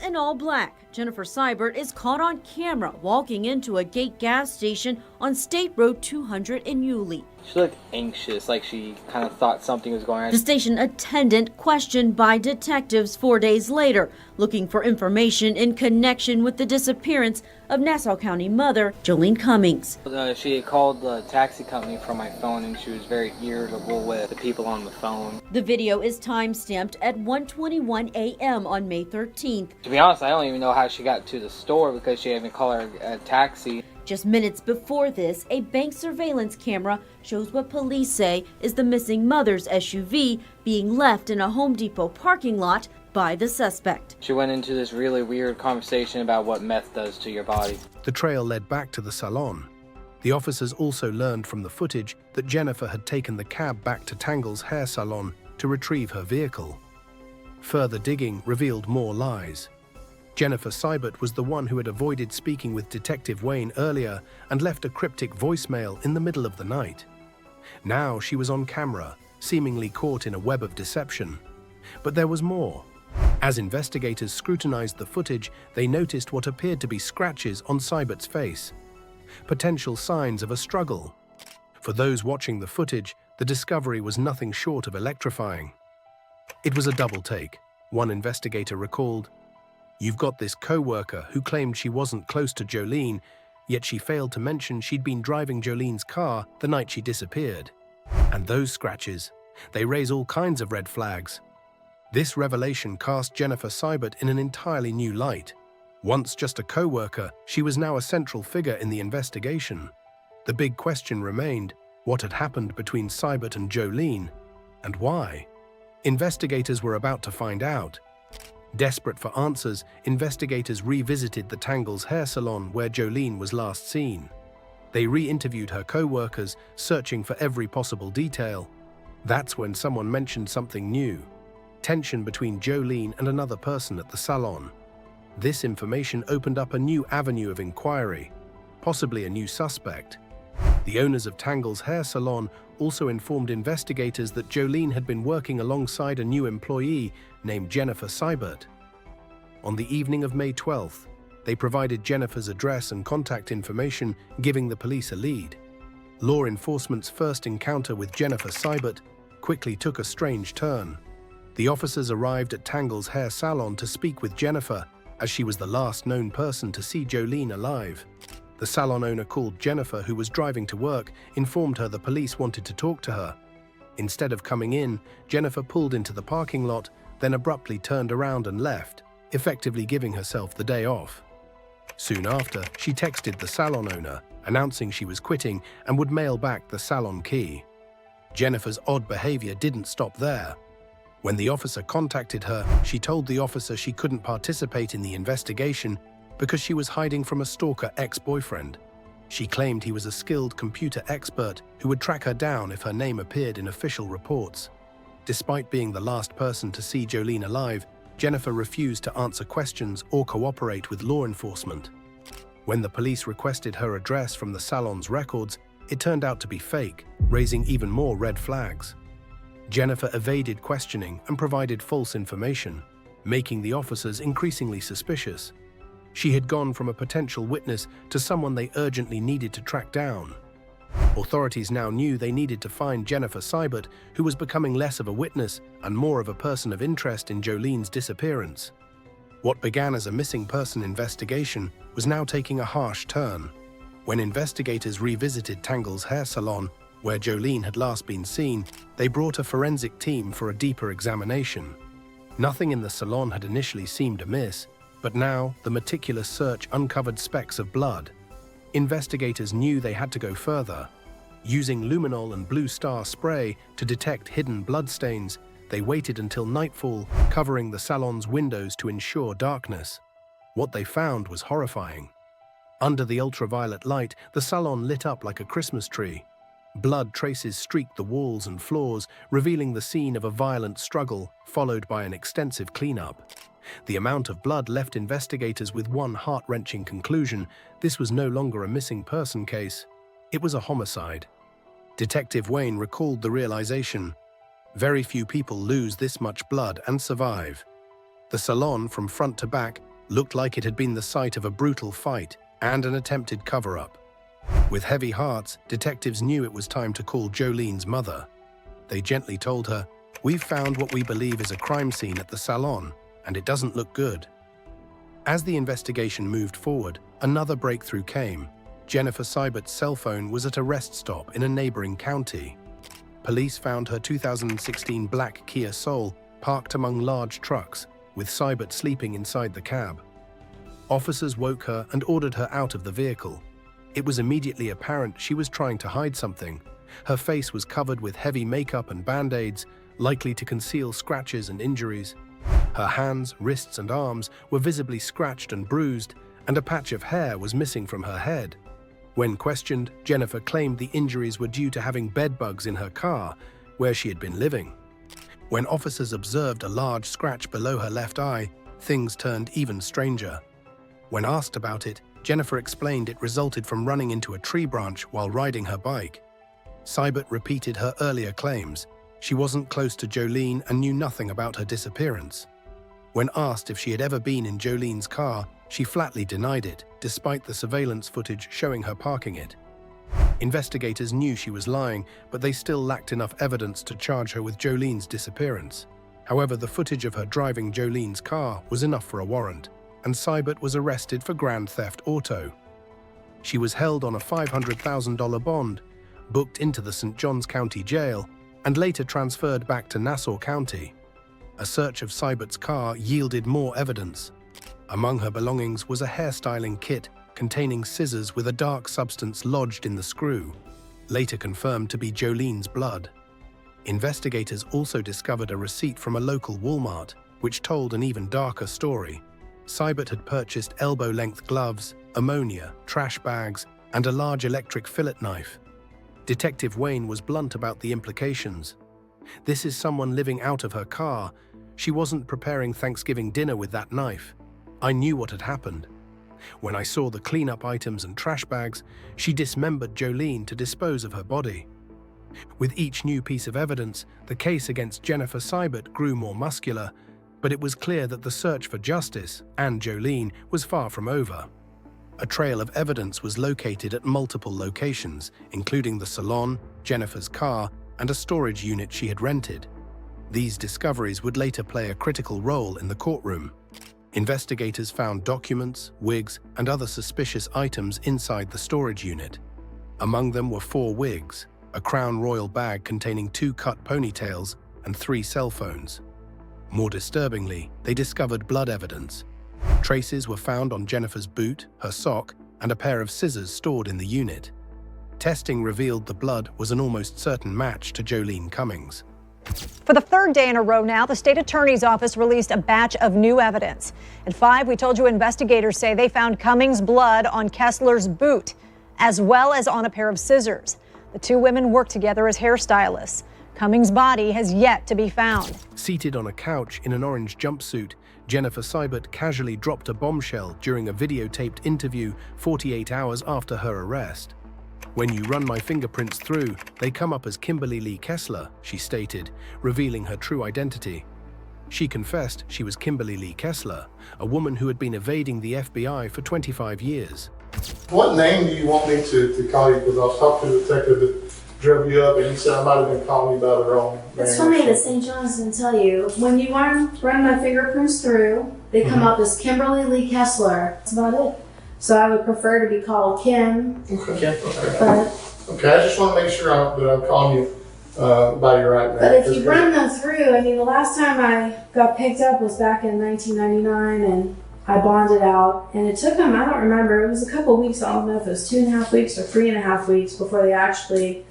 In all black, Jennifer Seibert is caught on camera walking into a gate gas station on State Road 200 in Yulee. She looked anxious, like she kind of thought something was going on. The station attendant questioned by detectives 4 days later, looking for information in connection with the disappearance of Nassau County mother Jolene Cummings. She had called the taxi company from my phone, and she was very irritable with the people on the phone. The video is time-stamped at 1:21 a.m. on May 13th. To be honest, I don't even know how she got to the store because she had been calling her a taxi. Just minutes before this, a bank surveillance camera shows what police say is the missing mother's SUV being left in a Home Depot parking lot by the suspect. She went into this really weird conversation about what meth does to your body. The trail led back to the salon. The officers also learned from the footage that Jennifer had taken the cab back to Tangle's hair salon to retrieve her vehicle. Further digging revealed more lies. Jennifer Seibert was the one who had avoided speaking with Detective Wayne earlier and left a cryptic voicemail in the middle of the night. Now she was on camera, seemingly caught in a web of deception. But there was more. As investigators scrutinized the footage, they noticed what appeared to be scratches on Seibert's face. Potential signs of a struggle. For those watching the footage, the discovery was nothing short of electrifying. It was a double take. One investigator recalled, "You've got this co-worker who claimed she wasn't close to Jolene, yet she failed to mention she'd been driving Jolene's car the night she disappeared. And those scratches, they raise all kinds of red flags." This revelation cast Jennifer Seibert in an entirely new light. Once just a co-worker, she was now a central figure in the investigation. The big question remained, what had happened between Seibert and Jolene, and why? Investigators were about to find out. Desperate for answers, investigators revisited the Tangle's hair salon where Jolene was last seen. They re-interviewed her co-workers, searching for every possible detail. That's when someone mentioned something new. Tension between Jolene and another person at the salon. This information opened up a new avenue of inquiry, possibly a new suspect. The owners of Tangle's hair salon also informed investigators that Jolene had been working alongside a new employee named Jennifer Seibert. On the evening of May 12th, they provided Jennifer's address and contact information, giving the police a lead. Law enforcement's first encounter with Jennifer Seibert quickly took a strange turn. The officers arrived at Tangle's hair salon to speak with Jennifer, as she was the last known person to see Jolene alive. The salon owner called Jennifer, who was driving to work, informed her the police wanted to talk to her. Instead of coming in, Jennifer pulled into the parking lot, then abruptly turned around and left, effectively giving herself the day off. Soon after, she texted the salon owner, announcing she was quitting and would mail back the salon key. Jennifer's odd behavior didn't stop there. When the officer contacted her, she told the officer she couldn't participate in the investigation because she was hiding from a stalker ex-boyfriend. She claimed he was a skilled computer expert who would track her down if her name appeared in official reports. Despite being the last person to see Jolene alive, Jennifer refused to answer questions or cooperate with law enforcement. When the police requested her address from the salon's records, it turned out to be fake, raising even more red flags. Jennifer evaded questioning and provided false information, making the officers increasingly suspicious. She had gone from a potential witness to someone they urgently needed to track down. Authorities now knew they needed to find Jennifer Seibert, who was becoming less of a witness and more of a person of interest in Jolene's disappearance. What began as a missing person investigation was now taking a harsh turn. When investigators revisited Tangle's hair salon, where Jolene had last been seen, they brought a forensic team for a deeper examination. Nothing in the salon had initially seemed amiss, but now the meticulous search uncovered specks of blood. Investigators knew they had to go further. Using luminol and blue star spray to detect hidden bloodstains, they waited until nightfall, covering the salon's windows to ensure darkness. What they found was horrifying. Under the ultraviolet light, the salon lit up like a Christmas tree. Blood traces streaked the walls and floors, revealing the scene of a violent struggle, followed by an extensive cleanup. The amount of blood left investigators with one heart-wrenching conclusion: this was no longer a missing person case. It was a homicide. Detective Wayne recalled the realization: very few people lose this much blood and survive. The salon, from front to back, looked like it had been the site of a brutal fight and an attempted cover-up. With heavy hearts, detectives knew it was time to call Jolene's mother. They gently told her, "We've found what we believe is a crime scene at the salon, and it doesn't look good." As the investigation moved forward, another breakthrough came. Jennifer Seibert's cell phone was at a rest stop in a neighboring county. Police found her 2016 black Kia Soul parked among large trucks, with Seibert sleeping inside the cab. Officers woke her and ordered her out of the vehicle. It was immediately apparent she was trying to hide something. Her face was covered with heavy makeup and band-aids, likely to conceal scratches and injuries. Her hands, wrists, and arms were visibly scratched and bruised, and a patch of hair was missing from her head. When questioned, Jennifer claimed the injuries were due to having bed bugs in her car, where she had been living. When officers observed a large scratch below her left eye, things turned even stranger. When asked about it, Jennifer explained it resulted from running into a tree branch while riding her bike. Seibert repeated her earlier claims. She wasn't close to Jolene and knew nothing about her disappearance. When asked if she had ever been in Jolene's car, she flatly denied it, despite the surveillance footage showing her parking it. Investigators knew she was lying, but they still lacked enough evidence to charge her with Jolene's disappearance. However, the footage of her driving Jolene's car was enough for a warrant, and Seibert was arrested for grand theft auto. She was held on a $500,000 bond, booked into the St. Johns County Jail, and later transferred back to Nassau County. A search of Seibert's car yielded more evidence. Among her belongings was a hairstyling kit containing scissors with a dark substance lodged in the screw, later confirmed to be Jolene's blood. Investigators also discovered a receipt from a local Walmart, which told an even darker story. Seibert had purchased elbow-length gloves, ammonia, trash bags, and a large electric fillet knife. Detective Wayne was blunt about the implications. This is someone living out of her car. She wasn't preparing Thanksgiving dinner with that knife. I knew what had happened. When I saw the cleanup items and trash bags, she dismembered Jolene to dispose of her body. With each new piece of evidence, the case against Jennifer Seibert grew more muscular, but it was clear that the search for justice and Jolene was far from over. A trail of evidence was located at multiple locations, including the salon, Jennifer's car, and a storage unit she had rented. These discoveries would later play a critical role in the courtroom. Investigators found documents, wigs, and other suspicious items inside the storage unit. Among them were 4 wigs, a Crown Royal bag containing 2 cut ponytails, and 3 cell phones. More disturbingly, they discovered blood evidence. Traces were found on Jennifer's boot, her sock, and a pair of scissors stored in the unit. Testing revealed the blood was an almost certain match to Jolene Cummings. For the 3rd day in a row now, the state attorney's office released a batch of new evidence. At 5, we told you investigators say they found Cummings' blood on Kessler's boot, as well as on a pair of scissors. The 2 women worked together as hairstylists. Cummings' body has yet to be found. Seated on a couch in an orange jumpsuit, Jennifer Seibert casually dropped a bombshell during a videotaped interview 48 hours after her arrest. "When you run my fingerprints through, they come up as Kimberly Lee Kessler," she stated, revealing her true identity. She confessed she was Kimberly Lee Kessler, a woman who had been evading the FBI for 25 years. What name do you want me to call you? Because I was talking to the detective that drove you up, and he said I might have been calling you by the wrong name. It's funny that St. John's didn't tell you. When you run my fingerprints through, They come up as Kimberly Lee Kessler. That's about it. So I would prefer to be called Kim. Okay. But, okay, I just want to make sure that I'm calling you by your right name. But if you run them through, I mean, the last time I got picked up was back in 1999, and I bonded out. And it took them, I don't remember, it was a couple weeks. I don't know if it was 2.5 weeks or 3.5 weeks before they actually,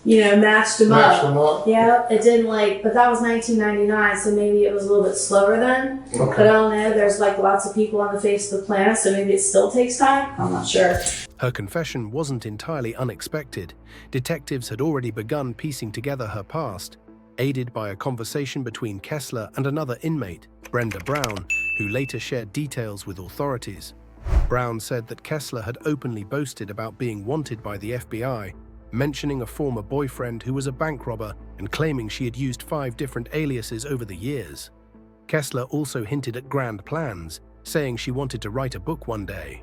matched them up. Yeah, it didn't but that was 1999, so maybe it was a little bit slower then. Okay. But I don't know, there's lots of people on the face of the planet, so maybe it still takes time. I'm not sure. Her confession wasn't entirely unexpected. Detectives had already begun piecing together her past, aided by a conversation between Kessler and another inmate, Brenda Brown, who later shared details with authorities. Brown said that Kessler had openly boasted about being wanted by the FBI, mentioning a former boyfriend who was a bank robber and claiming she had used 5 different aliases over the years. Kessler also hinted at grand plans, saying she wanted to write a book one day.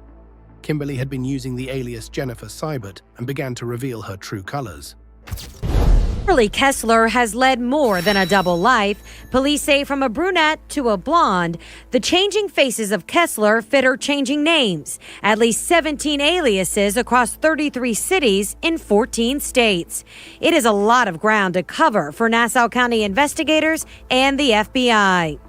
Kimberly had been using the alias Jennifer Seibert and began to reveal her true colors. Kimberly Kessler has led more than a double life. Police say from a brunette to a blonde, the changing faces of Kessler fit her changing names. At least 17 aliases across 33 cities in 14 states. It is a lot of ground to cover for Nassau County investigators and the FBI.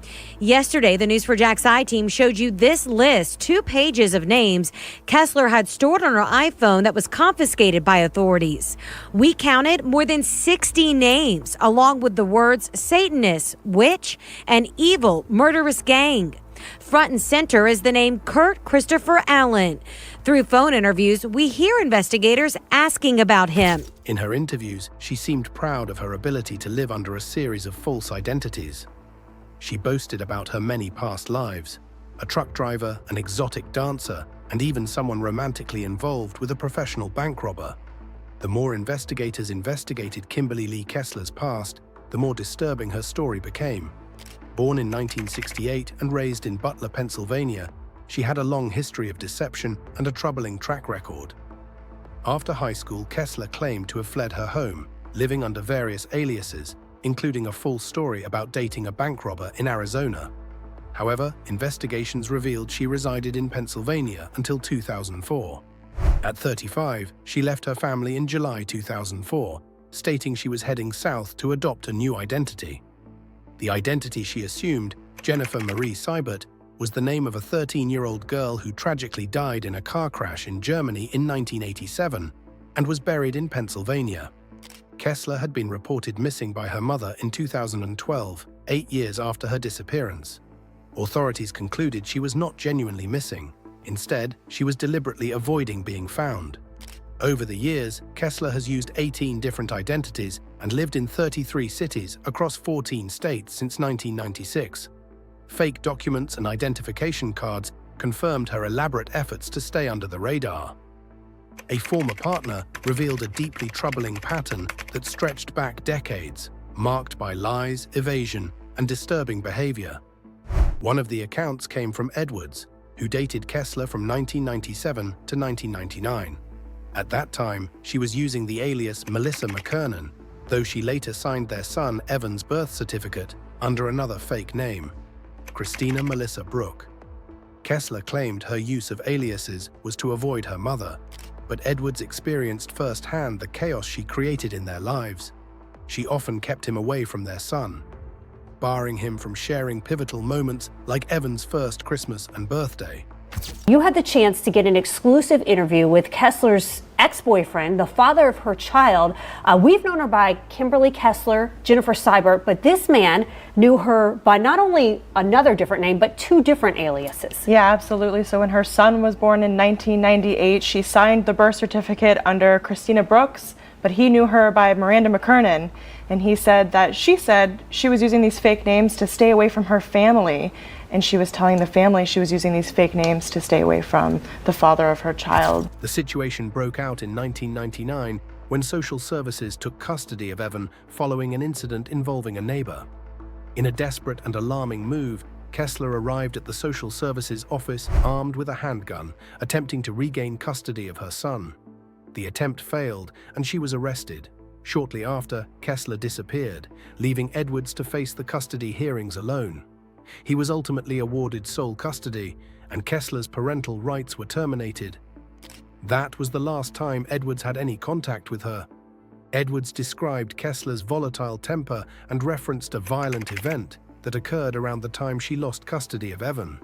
Yesterday, the News4JAX team showed you this list, 2 pages of names Kessler had stored on her iPhone that was confiscated by authorities. We counted more than 60 names, along with the words Satanist, witch, and evil, murderous gang. Front and center is the name Kurt Christopher Allen. Through phone interviews, we hear investigators asking about him. In her interviews, she seemed proud of her ability to live under a series of false identities. She boasted about her many past lives, a truck driver, an exotic dancer, and even someone romantically involved with a professional bank robber. The more investigators investigated Kimberly Lee Kessler's past, the more disturbing her story became. Born in 1968 and raised in Butler, Pennsylvania, she had a long history of deception and a troubling track record. After high school, Kessler claimed to have fled her home, living under various aliases, including a false story about dating a bank robber in Arizona. However, investigations revealed she resided in Pennsylvania until 2004. At 35, she left her family in July 2004, stating she was heading south to adopt a new identity. The identity she assumed, Jennifer Marie Seibert, was the name of a 13-year-old girl who tragically died in a car crash in Germany in 1987 and was buried in Pennsylvania. Kessler had been reported missing by her mother in 2012, 8 years after her disappearance. Authorities concluded she was not genuinely missing. Instead, she was deliberately avoiding being found. Over the years, Kessler has used 18 different identities and lived in 33 cities across 14 states since 1996. Fake documents and identification cards confirmed her elaborate efforts to stay under the radar. A former partner revealed a deeply troubling pattern that stretched back decades, marked by lies, evasion, and disturbing behavior. One of the accounts came from Edwards, who dated Kessler from 1997 to 1999. At that time, she was using the alias Melissa McKernan, though she later signed their son Evan's birth certificate under another fake name, Christina Melissa Brooke. Kessler claimed her use of aliases was to avoid her mother, but Edwards experienced firsthand the chaos she created in their lives. She often kept him away from their son, barring him from sharing pivotal moments like Evan's first Christmas and birthday. You had the chance to get an exclusive interview with Kessler's ex-boyfriend, the father of her child. We've known her by Kimberly Kessler, Jennifer Seibert, but this man knew her by not only another different name, but 2 different aliases. Yeah, absolutely. So when her son was born in 1998, she signed the birth certificate under Christina Brooks, but he knew her by Miranda McKernan. And he said that she was using these fake names to stay away from her family. And she was telling the family she was using these fake names to stay away from the father of her child. The situation broke out in 1999 when social services took custody of Evan following an incident involving a neighbor. In a desperate and alarming move, Kessler arrived at the social services office armed with a handgun, attempting to regain custody of her son. The attempt failed, and she was arrested. Shortly after, Kessler disappeared, leaving Edwards to face the custody hearings alone. He was ultimately awarded sole custody, and Kessler's parental rights were terminated. That was the last time Edwards had any contact with her. Edwards described Kessler's volatile temper and referenced a violent event that occurred around the time she lost custody of Evan.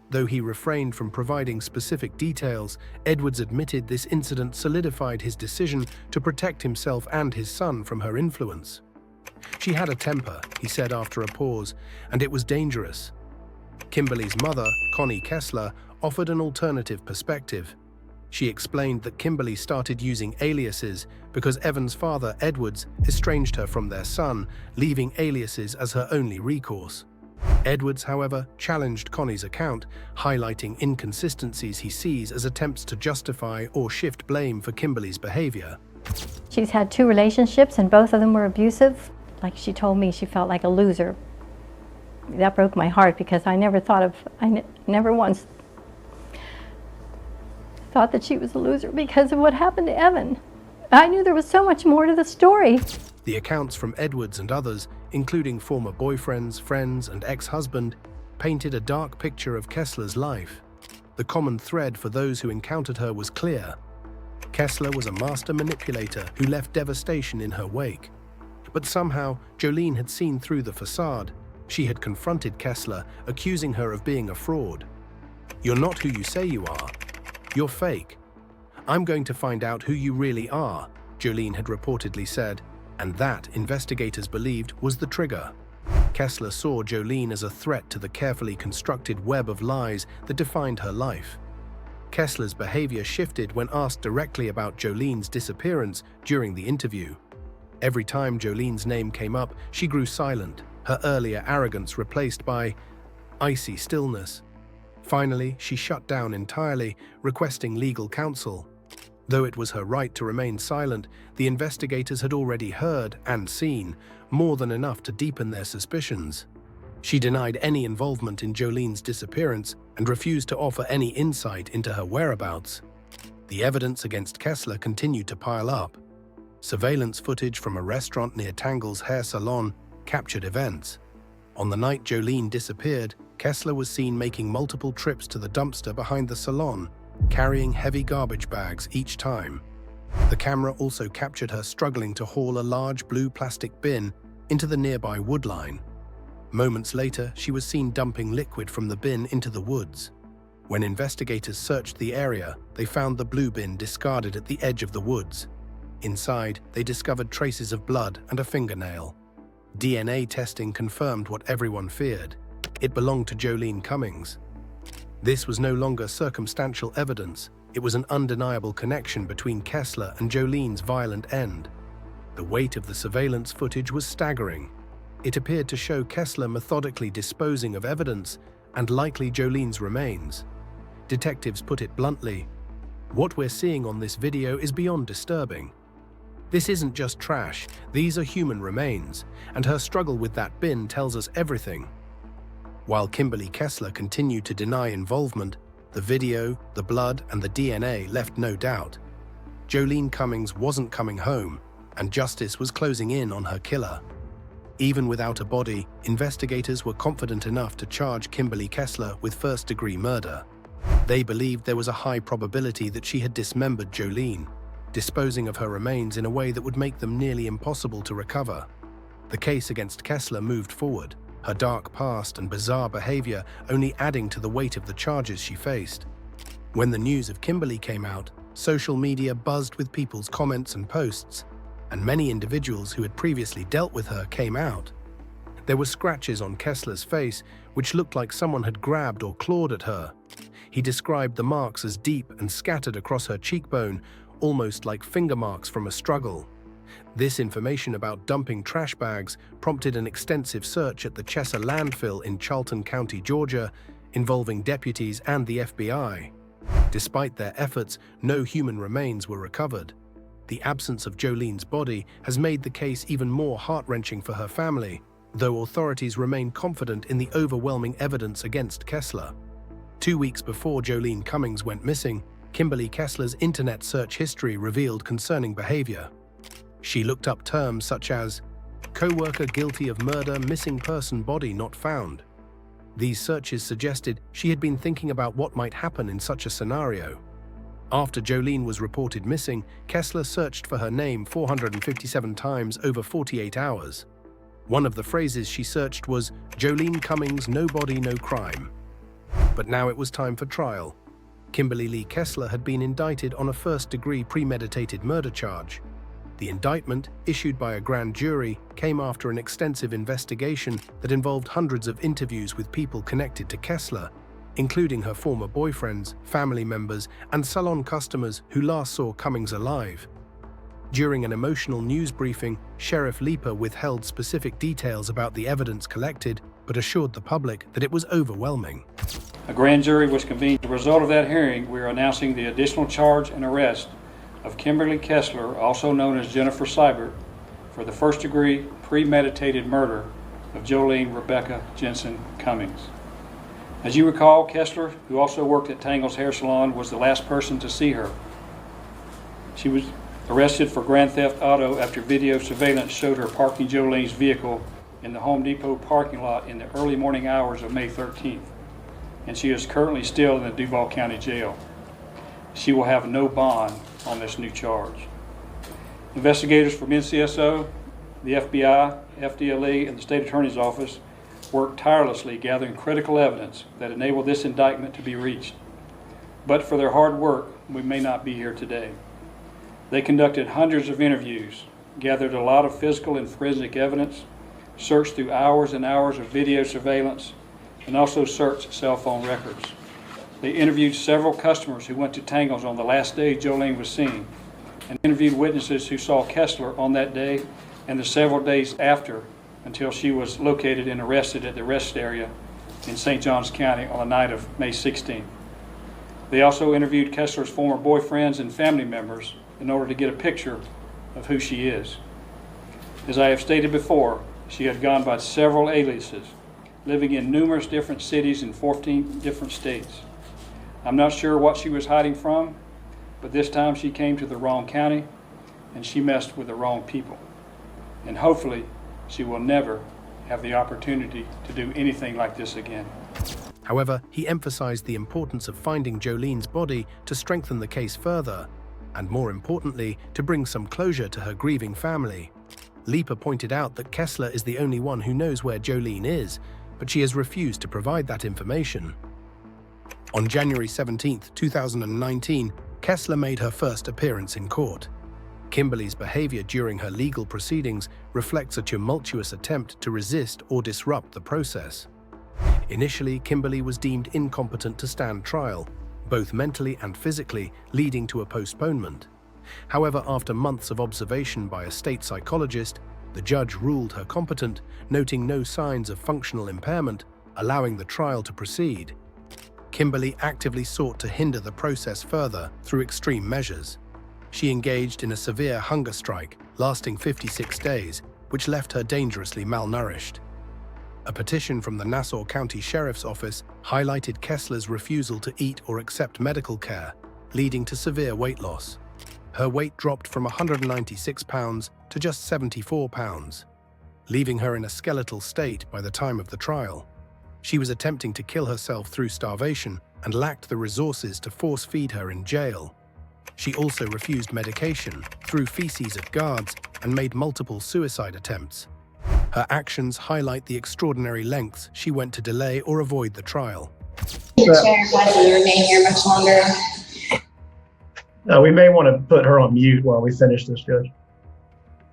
Though he refrained from providing specific details, Edwards admitted this incident solidified his decision to protect himself and his son from her influence. "She had a temper," he said after a pause, "and it was dangerous." Kimberly's mother, Connie Kessler, offered an alternative perspective. She explained that Kimberly started using aliases because Evan's father, Edwards, estranged her from their son, leaving aliases as her only recourse. Edwards, however, challenged Connie's account, highlighting inconsistencies he sees as attempts to justify or shift blame for Kimberly's behavior. She's had 2 relationships and both of them were abusive. Like she told me, she felt like a loser. That broke my heart because I never once thought that she was a loser because of what happened to Evan. I knew there was so much more to the story. The accounts from Edwards and others, including former boyfriends, friends, and ex-husband, painted a dark picture of Kessler's life. The common thread for those who encountered her was clear. Kessler was a master manipulator who left devastation in her wake. But somehow, Jolene had seen through the facade. She had confronted Kessler, accusing her of being a fraud. "You're not who you say you are. You're fake. I'm going to find out who you really are," Jolene had reportedly said, and that, investigators believed, was the trigger. Kessler saw Jolene as a threat to the carefully constructed web of lies that defined her life. Kessler's behavior shifted when asked directly about Jolene's disappearance during the interview. Every time Jolene's name came up, she grew silent, her earlier arrogance replaced by icy stillness. Finally, she shut down entirely, requesting legal counsel. Though it was her right to remain silent, the investigators had already heard and seen more than enough to deepen their suspicions. She denied any involvement in Jolene's disappearance and refused to offer any insight into her whereabouts. The evidence against Kessler continued to pile up. Surveillance footage from a restaurant near Tangle's hair salon captured events. On the night Jolene disappeared, Kessler was seen making multiple trips to the dumpster behind the salon, carrying heavy garbage bags each time. The camera also captured her struggling to haul a large blue plastic bin into the nearby wood line. Moments later, she was seen dumping liquid from the bin into the woods. When investigators searched the area, they found the blue bin discarded at the edge of the woods. Inside, they discovered traces of blood and a fingernail. DNA testing confirmed what everyone feared. It belonged to Jolene Cummings. This was no longer circumstantial evidence. It was an undeniable connection between Kessler and Jolene's violent end. The weight of the surveillance footage was staggering. It appeared to show Kessler methodically disposing of evidence and likely Jolene's remains. Detectives put it bluntly, "What we're seeing on this video is beyond disturbing. This isn't just trash, these are human remains, and her struggle with that bin tells us everything." While Kimberly Kessler continued to deny involvement, the video, the blood, and the DNA left no doubt. Jolene Cummings wasn't coming home, and justice was closing in on her killer. Even without a body, investigators were confident enough to charge Kimberly Kessler with first-degree murder. They believed there was a high probability that she had dismembered Jolene, disposing of her remains in a way that would make them nearly impossible to recover. The case against Kessler moved forward, her dark past and bizarre behavior only adding to the weight of the charges she faced. When the news of Kimberly came out, social media buzzed with people's comments and posts, and many individuals who had previously dealt with her came out. There were scratches on Kessler's face, which looked like someone had grabbed or clawed at her. He described the marks as deep and scattered across her cheekbone, almost like finger marks from a struggle. This information about dumping trash bags prompted an extensive search at the Chesser landfill in Charlton County, Georgia, involving deputies and the FBI. Despite their efforts, no human remains were recovered. The absence of Jolene's body has made the case even more heart-wrenching for her family, though authorities remain confident in the overwhelming evidence against Kessler. 2 weeks before Jolene Cummings went missing, Kimberly Kessler's internet search history revealed concerning behavior. She looked up terms such as co-worker guilty of murder, missing person, body not found. These searches suggested she had been thinking about what might happen in such a scenario. After Jolene was reported missing, Kessler searched for her name 457 times over 48 hours. One of the phrases she searched was, "Jolene Cummings, no body, no crime." But now it was time for trial. Kimberly Lee Kessler had been indicted on a first-degree premeditated murder charge. The indictment, issued by a grand jury, came after an extensive investigation that involved hundreds of interviews with people connected to Kessler, including her former boyfriends, family members, and salon customers who last saw Cummings alive. During an emotional news briefing, Sheriff Leeper withheld specific details about the evidence collected, but assured the public that it was overwhelming. A grand jury was convened. As a result of that hearing, we are announcing the additional charge and arrest of Kimberly Kessler, also known as Jennifer Seibert, for the first-degree premeditated murder of Jolene Rebecca Jensen Cummings. As you recall, Kessler, who also worked at Tangle's Hair Salon, was the last person to see her. She was arrested for grand theft auto after video surveillance showed her parking Jolene's vehicle in the Home Depot parking lot in the early morning hours of May 13th, and she is currently still in the Duval County Jail. She will have no bond on this new charge. Investigators from NCSO, the FBI, FDLE, and the State Attorney's Office worked tirelessly gathering critical evidence that enabled this indictment to be reached. But for their hard work, we may not be here today. They conducted hundreds of interviews, gathered a lot of physical and forensic evidence, searched through hours and hours of video surveillance, and also searched cell phone records. They interviewed several customers who went to Tangle's on the last day Jolene was seen, and interviewed witnesses who saw Kessler on that day and the several days after, until she was located and arrested at the rest area in St. Johns County on the night of May 16th. They also interviewed Kessler's former boyfriends and family members in order to get a picture of who she is. As I have stated before, she had gone by several aliases, living in numerous different cities in 14 different states. I'm not sure what she was hiding from, but this time she came to the wrong county and she messed with the wrong people. And hopefully she will never have the opportunity to do anything like this again. However, he emphasized the importance of finding Jolene's body to strengthen the case further, and more importantly, to bring some closure to her grieving family. Leeper pointed out that Kessler is the only one who knows where Jolene is, but she has refused to provide that information. On January 17, 2019, Kessler made her first appearance in court. Kimberly's behavior during her legal proceedings reflects a tumultuous attempt to resist or disrupt the process. Initially, Kimberly was deemed incompetent to stand trial, both mentally and physically, leading to a postponement. However, after months of observation by a state psychologist, the judge ruled her competent, noting no signs of functional impairment, allowing the trial to proceed. Kimberly actively sought to hinder the process further through extreme measures. She engaged in a severe hunger strike, lasting 56 days, which left her dangerously malnourished. A petition from the Nassau County Sheriff's Office highlighted Kessler's refusal to eat or accept medical care, leading to severe weight loss. Her weight dropped from 196 pounds to just 74 pounds, leaving her in a skeletal state by the time of the trial. She was attempting to kill herself through starvation and lacked the resources to force-feed her in jail. She also refused medication, threw feces at guards, and made multiple suicide attempts. Her actions highlight the extraordinary lengths she went to delay or avoid the trial. Sheriff, I will remain here much longer. We may want to put her on mute while we finish this, Judge.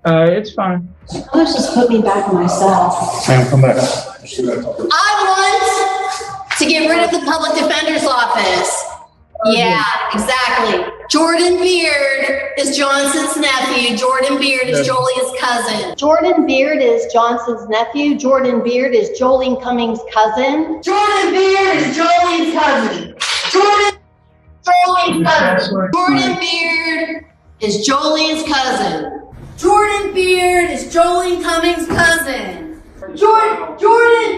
It's fine. Let's just put me back myself. Ma'am, come back. I want to get rid of the public defender's office. Yeah, exactly. Jordan Beard is Johnson's nephew. Jordan Beard is Jolie's cousin. Jordan Beard is Johnson's nephew. Jordan Beard is Jolene Cummings' cousin. Jordan Beard is Jolie's cousin. Jolie's cousin. Jordan Beard is Jolene's cousin. Jordan Beard is Jolene Cummings' cousin. Jordan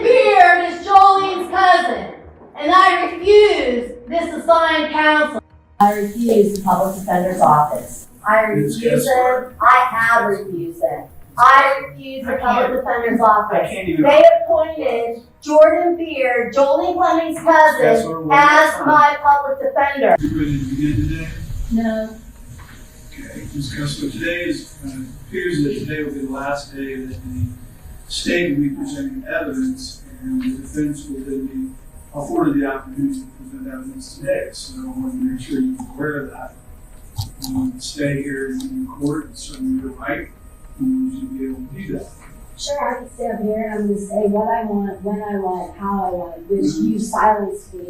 Beard is Jolene's cousin. And I refuse this assigned counsel. I refuse the public defender's office. I refuse it. I have refused it. I refuse the public defender's office. They appointed Jordan Beard, Jolie Fleming's cousin, as my public defender. You ready to begin today? No. Okay, Ms. Kessler, today appears that today will be the last day that the state will be presenting evidence, and the defense will then be afforded the opportunity to present evidence today. So I want to make sure you're aware of that. You stay here in court, and certainly you're right. You should be able to do that. Sure, I can stay up here and I'm going to say what I want, when I want, how I want, which you silenced me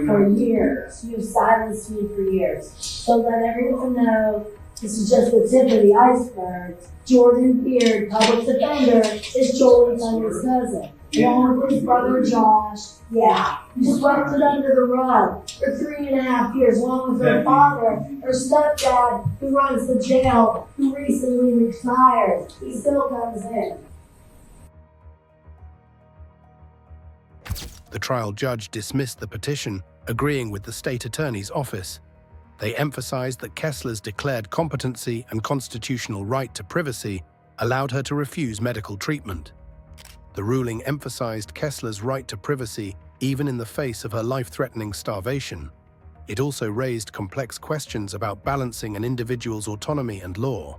for years. You've silenced me for years. So let everyone know this is just the tip of the iceberg. Jordan Beard, public defender, is Jolie Fleming's cousin. Along with his brother Josh. Yeah, you swept it under the rug for 3.5 years, along with her father, her stepdad, who runs the jail, who recently retired. He still comes in. The trial judge dismissed the petition, agreeing with the state attorney's office. They emphasized that Kessler's declared competency and constitutional right to privacy allowed her to refuse medical treatment. The ruling emphasized Kessler's right to privacy even in the face of her life-threatening starvation. It also raised complex questions about balancing an individual's autonomy and law.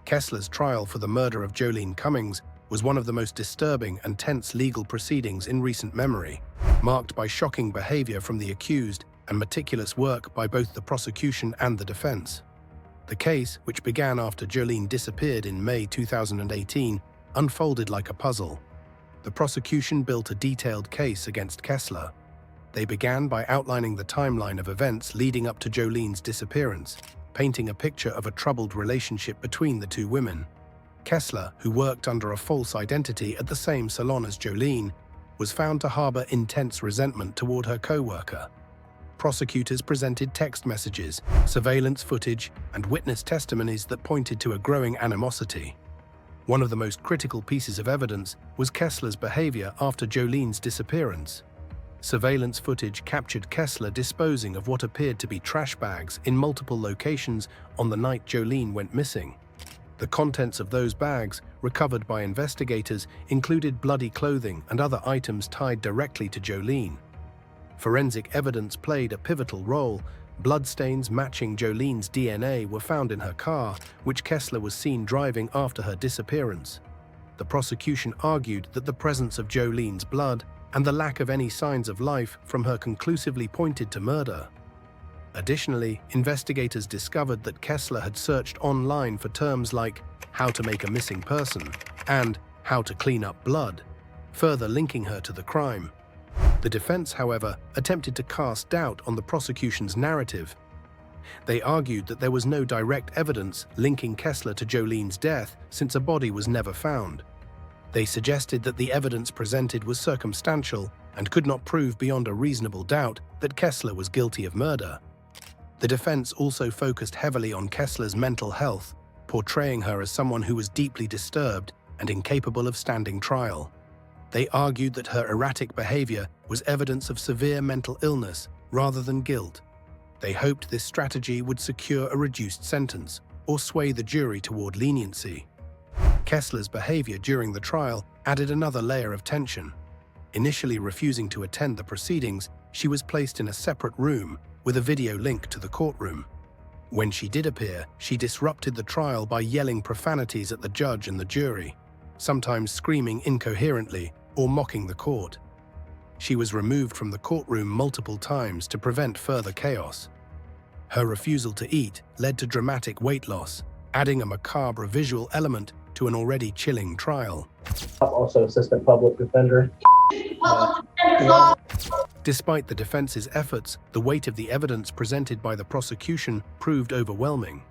Kessler's trial for the murder of Jolene Cummings was one of the most disturbing and tense legal proceedings in recent memory, marked by shocking behavior from the accused and meticulous work by both the prosecution and the defense. The case, which began after Jolene disappeared in May 2018, unfolded like a puzzle. The prosecution built a detailed case against Kessler. They began by outlining the timeline of events leading up to Jolene's disappearance, painting a picture of a troubled relationship between the two women. Kessler, who worked under a false identity at the same salon as Jolene, was found to harbor intense resentment toward her co-worker. Prosecutors presented text messages, surveillance footage, and witness testimonies that pointed to a growing animosity. One of the most critical pieces of evidence was Kessler's behavior after Jolene's disappearance. Surveillance footage captured Kessler disposing of what appeared to be trash bags in multiple locations on the night Jolene went missing. The contents of those bags, recovered by investigators, included bloody clothing and other items tied directly to Jolene. Forensic evidence played a pivotal role. Bloodstains matching Jolene's DNA were found in her car, which Kessler was seen driving after her disappearance. The prosecution argued that the presence of Jolene's blood and the lack of any signs of life from her conclusively pointed to murder. Additionally, investigators discovered that Kessler had searched online for terms like "how to make a missing person" and "how to clean up blood," further linking her to the crime. The defense, however, attempted to cast doubt on the prosecution's narrative. They argued that there was no direct evidence linking Kessler to Jolene's death since a body was never found. They suggested that the evidence presented was circumstantial and could not prove beyond a reasonable doubt that Kessler was guilty of murder. The defense also focused heavily on Kessler's mental health, portraying her as someone who was deeply disturbed and incapable of standing trial. They argued that her erratic behavior was evidence of severe mental illness rather than guilt. They hoped this strategy would secure a reduced sentence or sway the jury toward leniency. Kessler's behavior during the trial added another layer of tension. Initially refusing to attend the proceedings, she was placed in a separate room with a video link to the courtroom. When she did appear, she disrupted the trial by yelling profanities at the judge and the jury, sometimes screaming incoherently or mocking the court. She was removed from the courtroom multiple times to prevent further chaos. Her refusal to eat led to dramatic weight loss, adding a macabre visual element to an already chilling trial. Also assistant public defender. Despite the defense's efforts, the weight of the evidence presented by the prosecution proved overwhelming.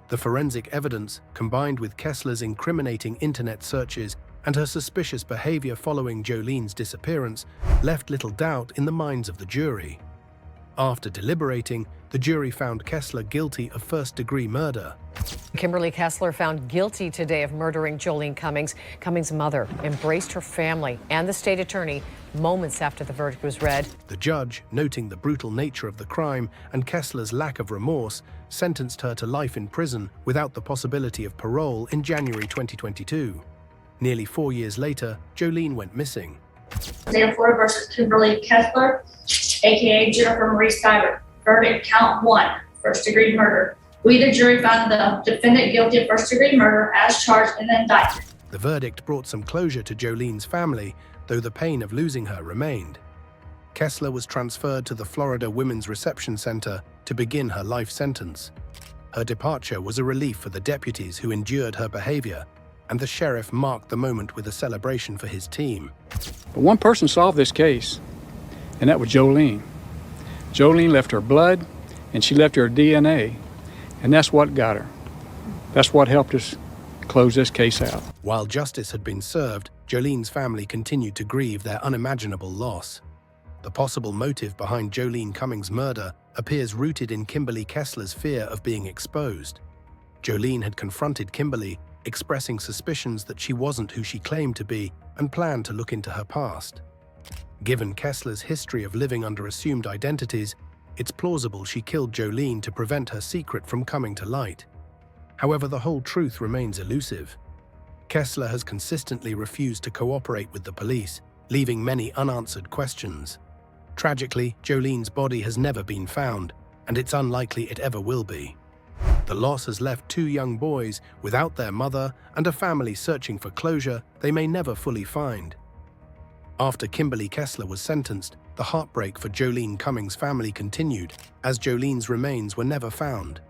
The forensic evidence, combined with Kessler's incriminating internet searches and her suspicious behavior following Jolene's disappearance, left little doubt in the minds of the jury. After deliberating, the jury found Kessler guilty of first-degree murder. Kimberly Kessler found guilty today of murdering Jolene Cummings. Cummings' mother embraced her family and the state attorney moments after the verdict was read. The judge, noting the brutal nature of the crime and Kessler's lack of remorse, sentenced her to life in prison without the possibility of parole in January 2022. Nearly 4 years later, Jolene went missing. Therefore versus Kimberly Kessler, aka Jennifer Marie Seibert. Verdict count 1, first-degree murder. We, the jury, found the defendant guilty of first-degree murder as charged in the indictment. The verdict brought some closure to Jolene's family, though the pain of losing her remained. Kessler was transferred to the Florida Women's Reception Center to begin her life sentence. Her departure was a relief for the deputies who endured her behavior, and the sheriff marked the moment with a celebration for his team. But one person solved this case, and that was Jolene. Jolene left her blood, and she left her DNA, and that's what got her. That's what helped us close this case out. While justice had been served, Jolene's family continued to grieve their unimaginable loss. The possible motive behind Jolene Cummings' murder appears rooted in Kimberly Kessler's fear of being exposed. Jolene had confronted Kimberly, expressing suspicions that she wasn't who she claimed to be and planned to look into her past. Given Kessler's history of living under assumed identities, it's plausible she killed Jolene to prevent her secret from coming to light. However, the whole truth remains elusive. Kessler has consistently refused to cooperate with the police, leaving many unanswered questions. Tragically, Jolene's body has never been found, and it's unlikely it ever will be. The loss has left 2 young boys without their mother and a family searching for closure they may never fully find. After Kimberly Kessler was sentenced, the heartbreak for Jolene Cummings' family continued, as Jolene's remains were never found.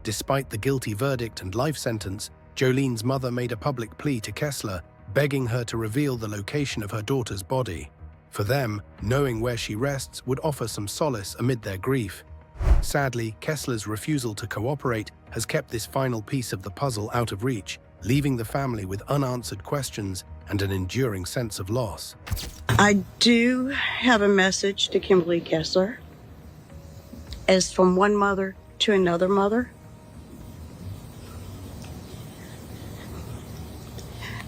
Despite the guilty verdict and life sentence, Jolene's mother made a public plea to Kessler, begging her to reveal the location of her daughter's body. For them, knowing where she rests would offer some solace amid their grief. Sadly, Kessler's refusal to cooperate has kept this final piece of the puzzle out of reach, leaving the family with unanswered questions and an enduring sense of loss. I do have a message to Kimberly Kessler. As from one mother to another mother,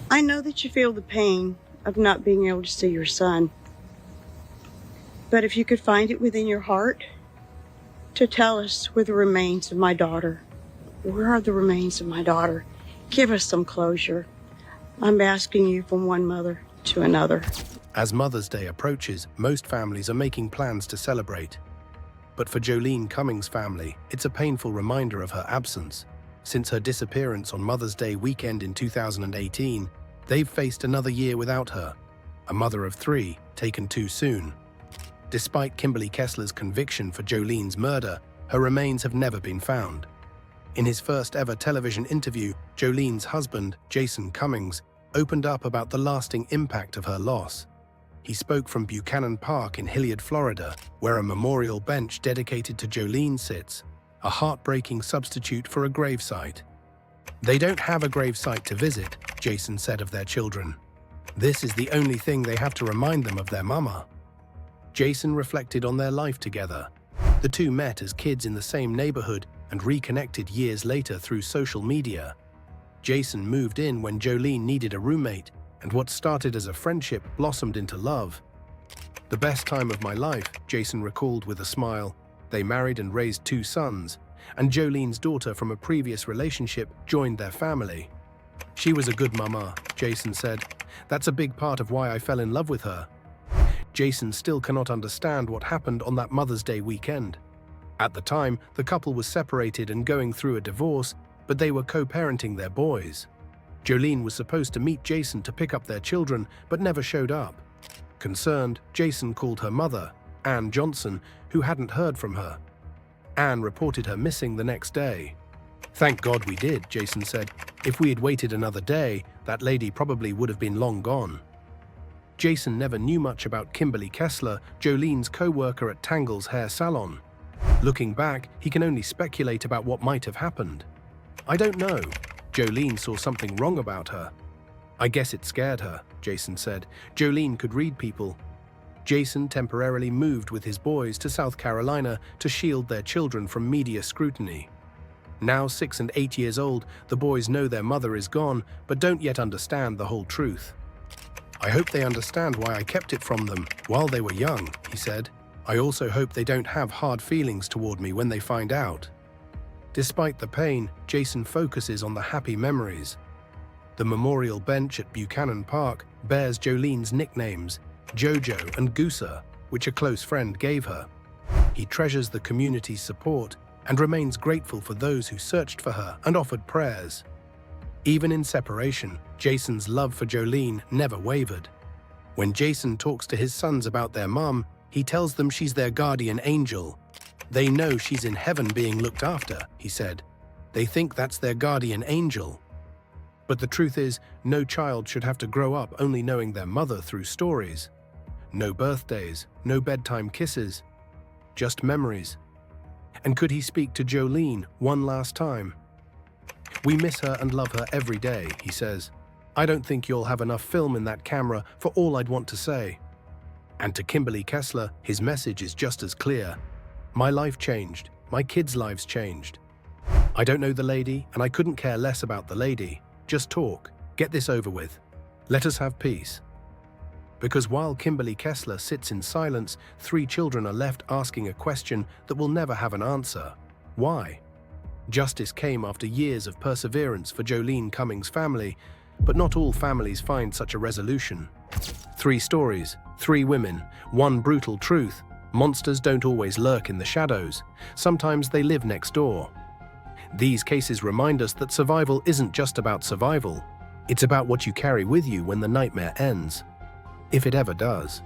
I know that you feel the pain of not being able to see your son. But if you could find it within your heart to tell us where the remains of my daughter, where are the remains of my daughter? Give us some closure. I'm asking you from one mother to another. As Mother's Day approaches, most families are making plans to celebrate. But for Jolene Cummings' family, it's a painful reminder of her absence. Since her disappearance on Mother's Day weekend in 2018, they've faced another year without her, a mother of 3, taken too soon. Despite Kimberly Kessler's conviction for Jolene's murder, her remains have never been found. In his first ever television interview, Jolene's husband, Jason Cummings, opened up about the lasting impact of her loss. He spoke from Buchanan Park in Hilliard, Florida, where a memorial bench dedicated to Jolene sits, a heartbreaking substitute for a gravesite. They don't have a gravesite to visit, Jason said of their children. This is the only thing they have to remind them of their mama. Jason reflected on their life together. The two met as kids in the same neighborhood and reconnected years later through social media. Jason moved in when Jolene needed a roommate, and what started as a friendship blossomed into love. The best time of my life, Jason recalled with a smile. They married and raised 2 sons, and Jolene's daughter from a previous relationship joined their family. She was a good mama, Jason said. That's a big part of why I fell in love with her. Jason still cannot understand what happened on that Mother's Day weekend. At the time, the couple was separated and going through a divorce, but they were co-parenting their boys. Jolene was supposed to meet Jason to pick up their children, but never showed up. Concerned, Jason called her mother, Ann Johnson, who hadn't heard from her. Ann reported her missing the next day. "Thank God we did," Jason said. "If we had waited another day, that lady probably would have been long gone." Jason never knew much about Kimberly Kessler, Jolene's co-worker at Tangle's hair salon. Looking back, he can only speculate about what might have happened. "I don't know. Jolene saw something wrong about her. I guess it scared her," Jason said. Jolene could read people. Jason temporarily moved with his boys to South Carolina to shield their children from media scrutiny. Now 6 and 8 years old, the boys know their mother is gone, but don't yet understand the whole truth. I hope they understand why I kept it from them while they were young, he said. I also hope they don't have hard feelings toward me when they find out. Despite the pain, Jason focuses on the happy memories. The memorial bench at Buchanan Park bears Jolene's nicknames, Jojo and Gooser, which a close friend gave her. He treasures the community's support and remains grateful for those who searched for her and offered prayers. Even in separation, Jason's love for Jolene never wavered. When Jason talks to his sons about their mom, he tells them she's their guardian angel. They know she's in heaven being looked after, he said. They think that's their guardian angel. But the truth is, no child should have to grow up only knowing their mother through stories. No birthdays, no bedtime kisses, just memories. And could he speak to Jolene one last time? We miss her and love her every day, he says. I don't think you'll have enough film in that camera for all I'd want to say. And to Kimberly Kessler, his message is just as clear. My life changed. My kids' lives changed. I don't know the lady, and I couldn't care less about the lady. Just talk. Get this over with. Let us have peace. Because while Kimberly Kessler sits in silence, 3 children are left asking a question that will never have an answer. Why? Justice came after years of perseverance for Jolene Cummings' family, but not all families find such a resolution. 3 stories, 3 women, 1 brutal truth. Monsters don't always lurk in the shadows. Sometimes they live next door. These cases remind us that survival isn't just about survival. It's about what you carry with you when the nightmare ends. If it ever does.